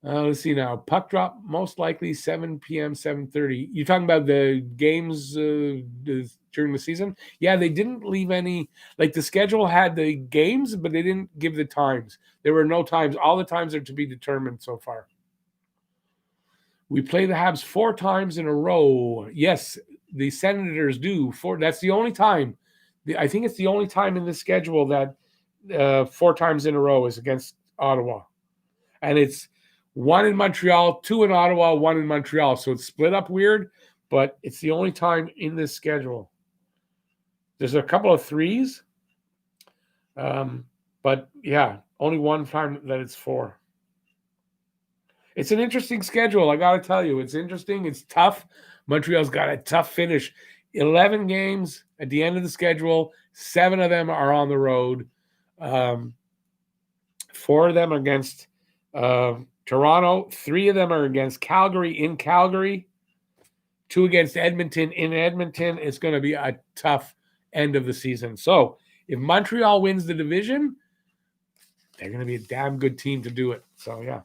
Let's see now. Puck drop, most likely 7 p.m., 7:30. You're talking about the games during the season? Yeah, they didn't leave any. Like the schedule had the games, but they didn't give the times. There were no times. All the times are to be determined so far. We play the Habs 4 times in a row. Yes, the Senators do. That's the only time. I think it's the only time in the schedule that 4 times in a row is against Ottawa. And it's 1 in Montreal, 2 in Ottawa, 1 in Montreal. So it's split up weird, but it's the only time in this schedule. There's a couple of 3s. But yeah, only one time that it's 4. It's an interesting schedule. I got to tell you, it's interesting. It's tough. Montreal's got a tough finish. 11 games at the end of the schedule. 7 of them are on the road. 4 of them are against Toronto. 3 of them are against Calgary in Calgary. 2 against Edmonton in Edmonton. It's going to be a tough end of the season. So if Montreal wins the division, they're going to be a damn good team to do it. So, yeah.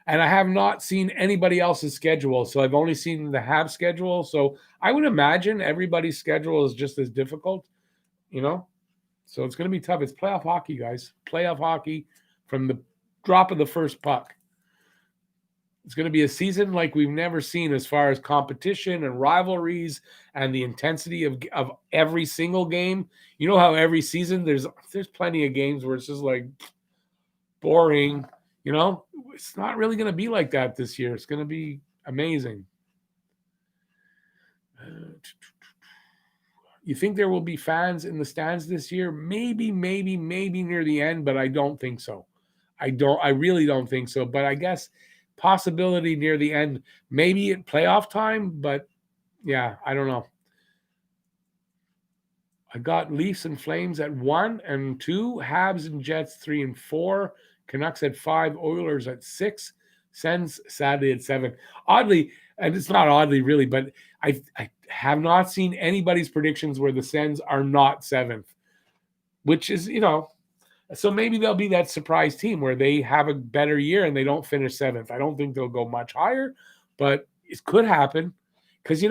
And I have not seen anybody else's schedule. So I've only seen the Habs schedule. So I would imagine everybody's schedule is just as difficult, So it's going to be tough. It's playoff hockey, guys. Playoff hockey from the drop of the first puck. It's going to be a season like we've never seen as far as competition and rivalries and the intensity of every single game. You know how every season there's plenty of games where it's just like boring, It's not really going to be like that this year. It's going to be amazing. You think there will be fans in the stands this year? Maybe near the end, but I don't think so. I really don't think so. But I guess possibility near the end, maybe at playoff time, but yeah, I don't know. I got Leafs and Flames at 1 and 2, Habs and Jets 3 and 4, Canucks at 5, Oilers at 6, Sens sadly at 7. Oddly, and it's not oddly really, but I have not seen anybody's predictions where the Sens are not 7th, which is, so maybe they'll be that surprise team where they have a better year and they don't finish 7th. I don't think they'll go much higher, but it could happen because,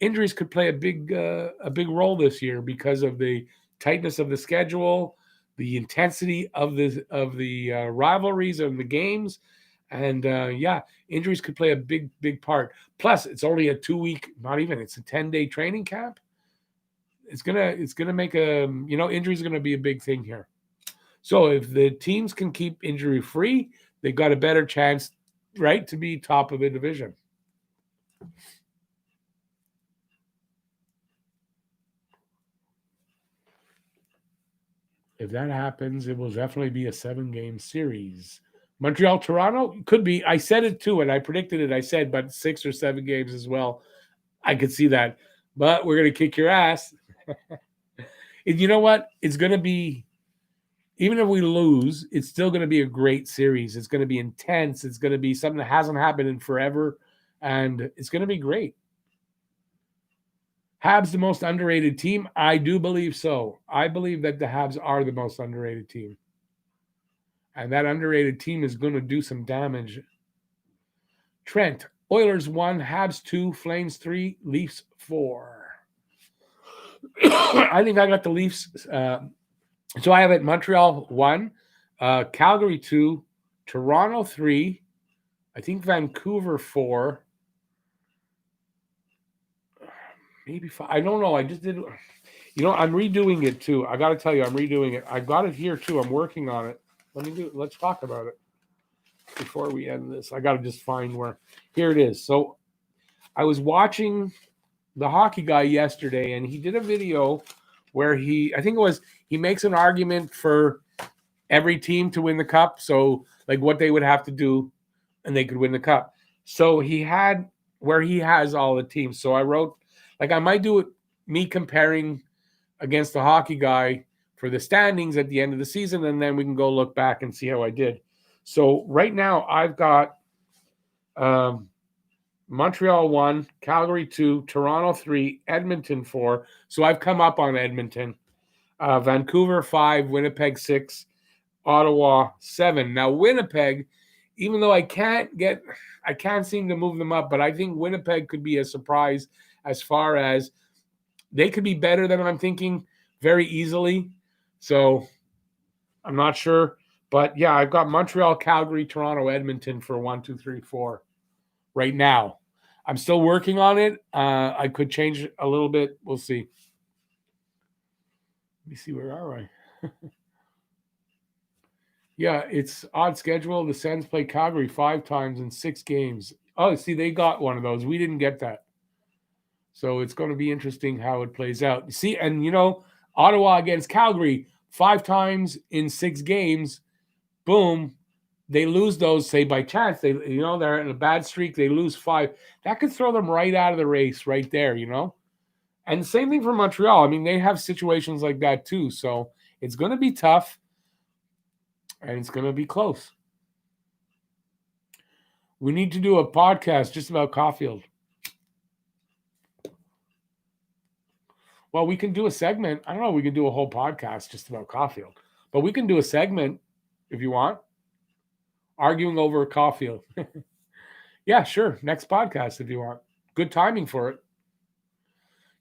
injuries could play a big role this year because of the tightness of the schedule, the intensity of the rivalries and the games, and injuries could play a big part. Plus, it's only a 2-week, not even, it's a 10-day training camp. It's gonna make injuries are gonna be a big thing here. So if the teams can keep injury free, they've got a better chance, right, to be top of the division. If that happens, it will definitely be a 7-game series. Montreal, Toronto could be. I said it too, and I predicted it. I said, but 6 or 7 games as well. I could see that. But we're going to kick your ass. And you know what? It's going to be, even if we lose, it's still going to be a great series. It's going to be intense. It's going to be something that hasn't happened in forever. And it's going to be great. Habs the most underrated team? I do believe so. I believe that the Habs are the most underrated team. And that underrated team is going to do some damage. Trent, Oilers 1, Habs 2, Flames 3, Leafs 4. I think I got the Leafs. So I have it Montreal 1, Calgary 2, Toronto 3, I think Vancouver 4, maybe 5. I don't know. I just did. I'm redoing it too. I got to tell you, I'm redoing it. I got it here too. I'm working on it. Let's talk about it before we end this. I got to just find where. Here it is. So I was watching the hockey guy yesterday, and he did a video where he makes an argument for every team to win the cup. So like what they would have to do and they could win the cup. So he had where he has all the teams. So I wrote, like I might do it, me comparing against the hockey guy for the standings at the end of the season, and then we can go look back and see how I did. So right now I've got Montreal 1, Calgary 2, Toronto 3, Edmonton 4. So I've come up on Edmonton. Vancouver 5, Winnipeg 6, Ottawa 7. Now Winnipeg, even though I can't seem to move them up, but I think Winnipeg could be a surprise as far as they could be better than I'm thinking very easily. So I'm not sure. But yeah, I've got Montreal, Calgary, Toronto, Edmonton for 1, 2, 3, 4 right now. I'm still working on it. I could change a little bit. We'll see. Let me see, where are I? Yeah, it's odd schedule. The Sens play Calgary 5 times in 6 games. Oh, see, they got one of those. We didn't get that. So it's going to be interesting how it plays out. See, and Ottawa against Calgary 5 times in 6 games. Boom. They lose those, say, by chance. They're in a bad streak. They lose 5. That could throw them right out of the race right there, And same thing for Montreal. I mean, they have situations like that too. So it's going to be tough. And it's going to be close. We need to do a podcast just about Caulfield. Well, we can do a segment. I don't know. We can do a whole podcast just about Caulfield. But we can do a segment if you want. Arguing over Caulfield. Yeah, sure. Next podcast if you want. Good timing for it.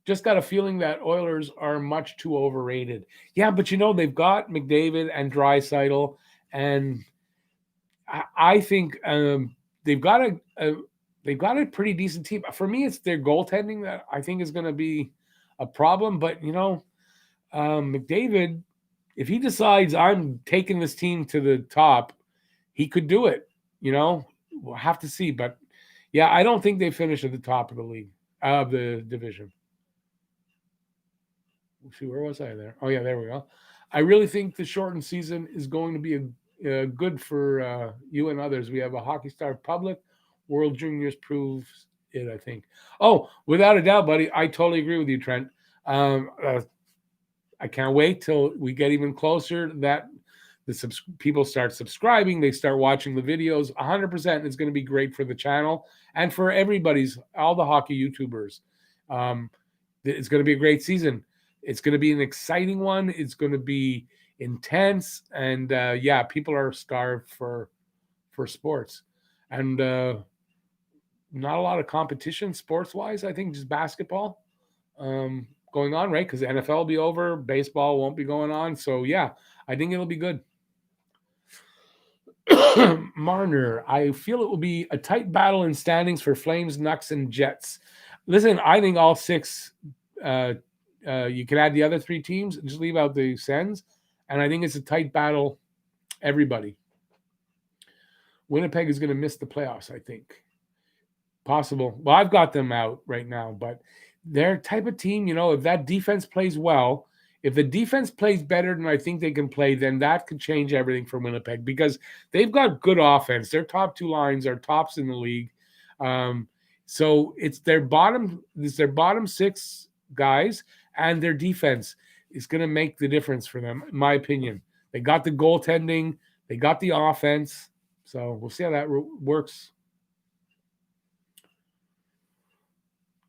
Just got a feeling that Oilers are much too overrated. Yeah, but they've got McDavid and Draisaitl, and I think they've got a pretty decent team. For me, it's their goaltending that I think is going to be a problem. But McDavid, if he decides I'm taking this team to the top, he could do it. We'll have to see. But yeah, I don't think they finish at the top of the league, of the division. Let's see, where was I there? Oh yeah, there we go. I really think the shortened season is going to be good for you and others. We have a Hockey Star Public. World Juniors proves it, I think. Oh, without a doubt, buddy. I totally agree with you, Trent. I can't wait till we get even closer that people start subscribing. They start watching the videos. 100%. It's going to be great for the channel and for all the hockey YouTubers. It's going to be a great season. It's going to be an exciting one. It's going to be intense. And people are starved for sports. And not a lot of competition sports-wise, I think, just basketball going on, right? Because the NFL will be over. Baseball won't be going on. So, yeah, I think it'll be good. Marner, I feel it will be a tight battle in standings for Flames, Nucks, and Jets. Listen, I think all 6 you can add the other 3 teams and just leave out the Sens. And I think it's a tight battle, everybody. Winnipeg is going to miss the playoffs, I think. Possible. Well, I've got them out right now, but they're type of team, if that defense plays well, If the defense plays better than I think they can play, then that could change everything for Winnipeg because they've got good offense. Their top two lines are tops in the league. So it's their bottom six guys and their defense is going to make the difference for them, in my opinion. They got the goaltending, they got the offense. So we'll see how that works.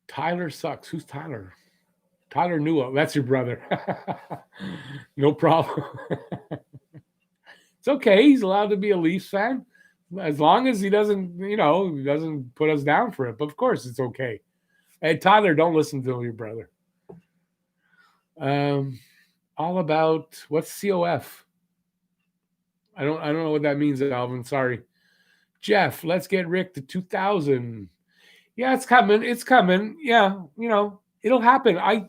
Tyler sucks. Who's Tyler? Tyler Newell. That's your brother. No problem. It's okay. He's allowed to be a Leafs fan as long as he doesn't, he doesn't put us down for it. But of course, it's okay. Hey, Tyler, don't listen to your brother. All about what's COF? I don't know what that means, Alvin. Sorry. Jeff, let's get Rick to 2,000. Yeah, it's coming. It's coming. Yeah, it'll happen. I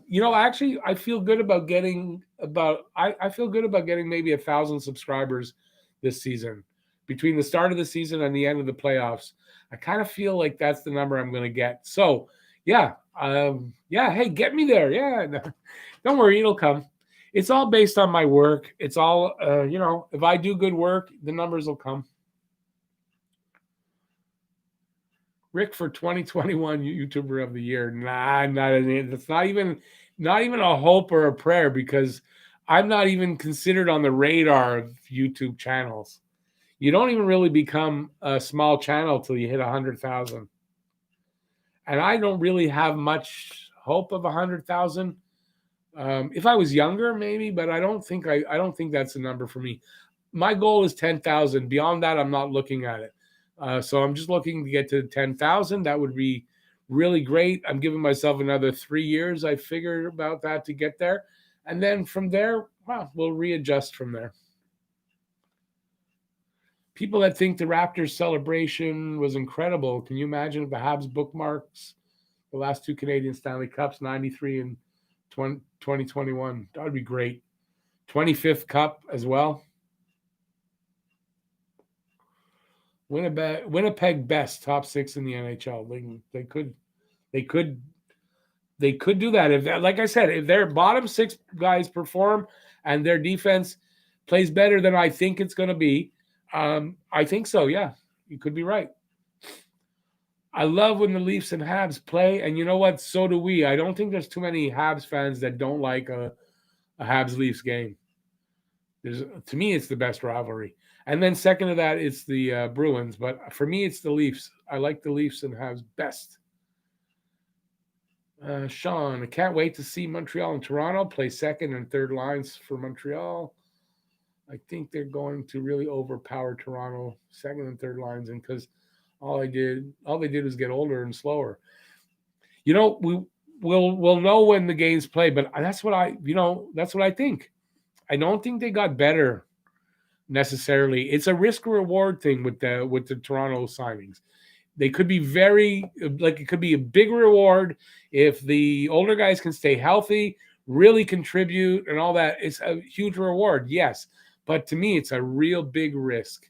feel good about getting maybe 1,000 subscribers this season. Between the start of the season and the end of the playoffs, I kind of feel like that's the number I'm going to get. So, yeah. Hey, get me there. Yeah. Don't worry, it'll come. It's all based on my work. It's all, if I do good work, the numbers will come. Rick for 2021 YouTuber of the year. Nah, that's not even a hope or a prayer because I'm not even considered on the radar of YouTube channels. You don't even really become a small channel till you hit 100,000. And I don't really have much hope of 100,000. If I was younger, maybe, but I don't think that's a number for me. My goal is 10,000. Beyond that, I'm not looking at it. So I'm just looking to get to 10,000. That would be really great. I'm giving myself another 3 years. I figured about that to get there. And then from there, we'll readjust from there. People that think the Raptors celebration was incredible. Can you imagine if the Habs bookmarks the last two Canadian Stanley Cups, 93 and 2021? That would be great. 25th Cup as well. Winnipeg best, top 6 in the NHL. They could do that. If, like I said, if their bottom 6 guys perform and their defense plays better than I think it's going to be, I think so. Yeah, you could be right. I love when the Leafs and Habs play, and you know what? So do we. I don't think there's too many Habs fans that don't like a Habs Leafs game. To me, it's the best rivalry. And then second to that, it's the Bruins. But for me, it's the Leafs. I like the Leafs and Habs best. Sean, I can't wait to see Montreal and Toronto play second and third lines for Montreal. I think they're going to really overpower Toronto second and third lines, and because all they did was get older and slower. We'll know when the games play, but that's what I think. I don't think they got better necessarily. It's a risk reward thing with the Toronto signings. They could be it could be a big reward if the older guys can stay healthy, really contribute and all that. It's a huge reward, yes. But to me, it's a real big risk.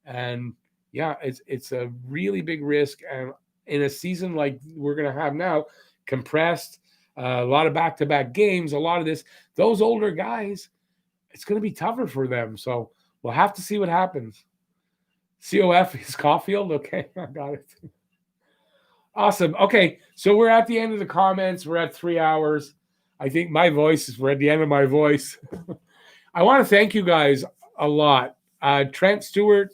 And yeah, it's a really big risk. And in a season like we're going to have now, compressed, a lot of back-to-back games, a lot of this, those older guys, it's going to be tougher for them. So we'll have to see what happens. COF is Caulfield. Okay, I got it. Awesome. Okay, so we're at the end of the comments. We're at 3 hours. I think we're at the end of my voice. I want to thank you guys a lot. Trent Stewart,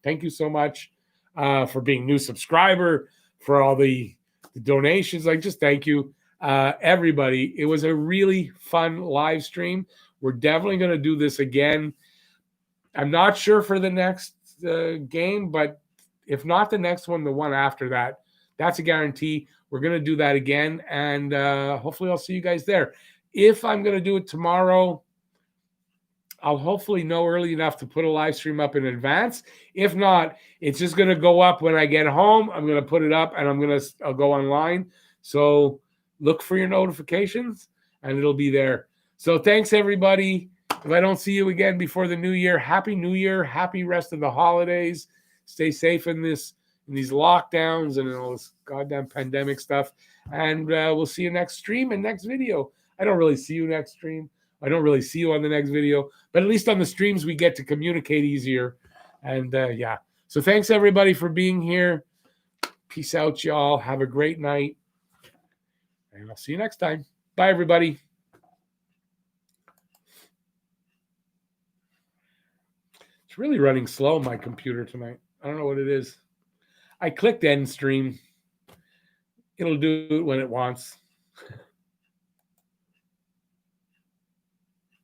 thank you so much for being a new subscriber, for all the donations. Just thank you, everybody. It was a really fun live stream. We're definitely going to do this again. I'm not sure for the next game, but if not the next one, the one after that, that's a guarantee. We're going to do that again, and hopefully I'll see you guys there. If I'm going to do it tomorrow, I'll hopefully know early enough to put a live stream up in advance. If not, it's just going to go up when I get home. I'm going to put it up, and I'll go online. So look for your notifications, and it'll be there. So thanks, everybody. If I don't see you again before the new year, Happy New Year. Happy rest of the holidays. Stay safe in these lockdowns and all this goddamn pandemic stuff. And we'll see you next stream and next video. I don't really see you next stream. I don't really see you on the next video, but at least on the streams, we get to communicate easier. And yeah, so thanks everybody for being here. Peace out, y'all. Have a great night. And I'll see you next time. Bye, everybody. It's really running slow, my computer tonight. I don't know what it is. I clicked end stream. It'll do it when it wants.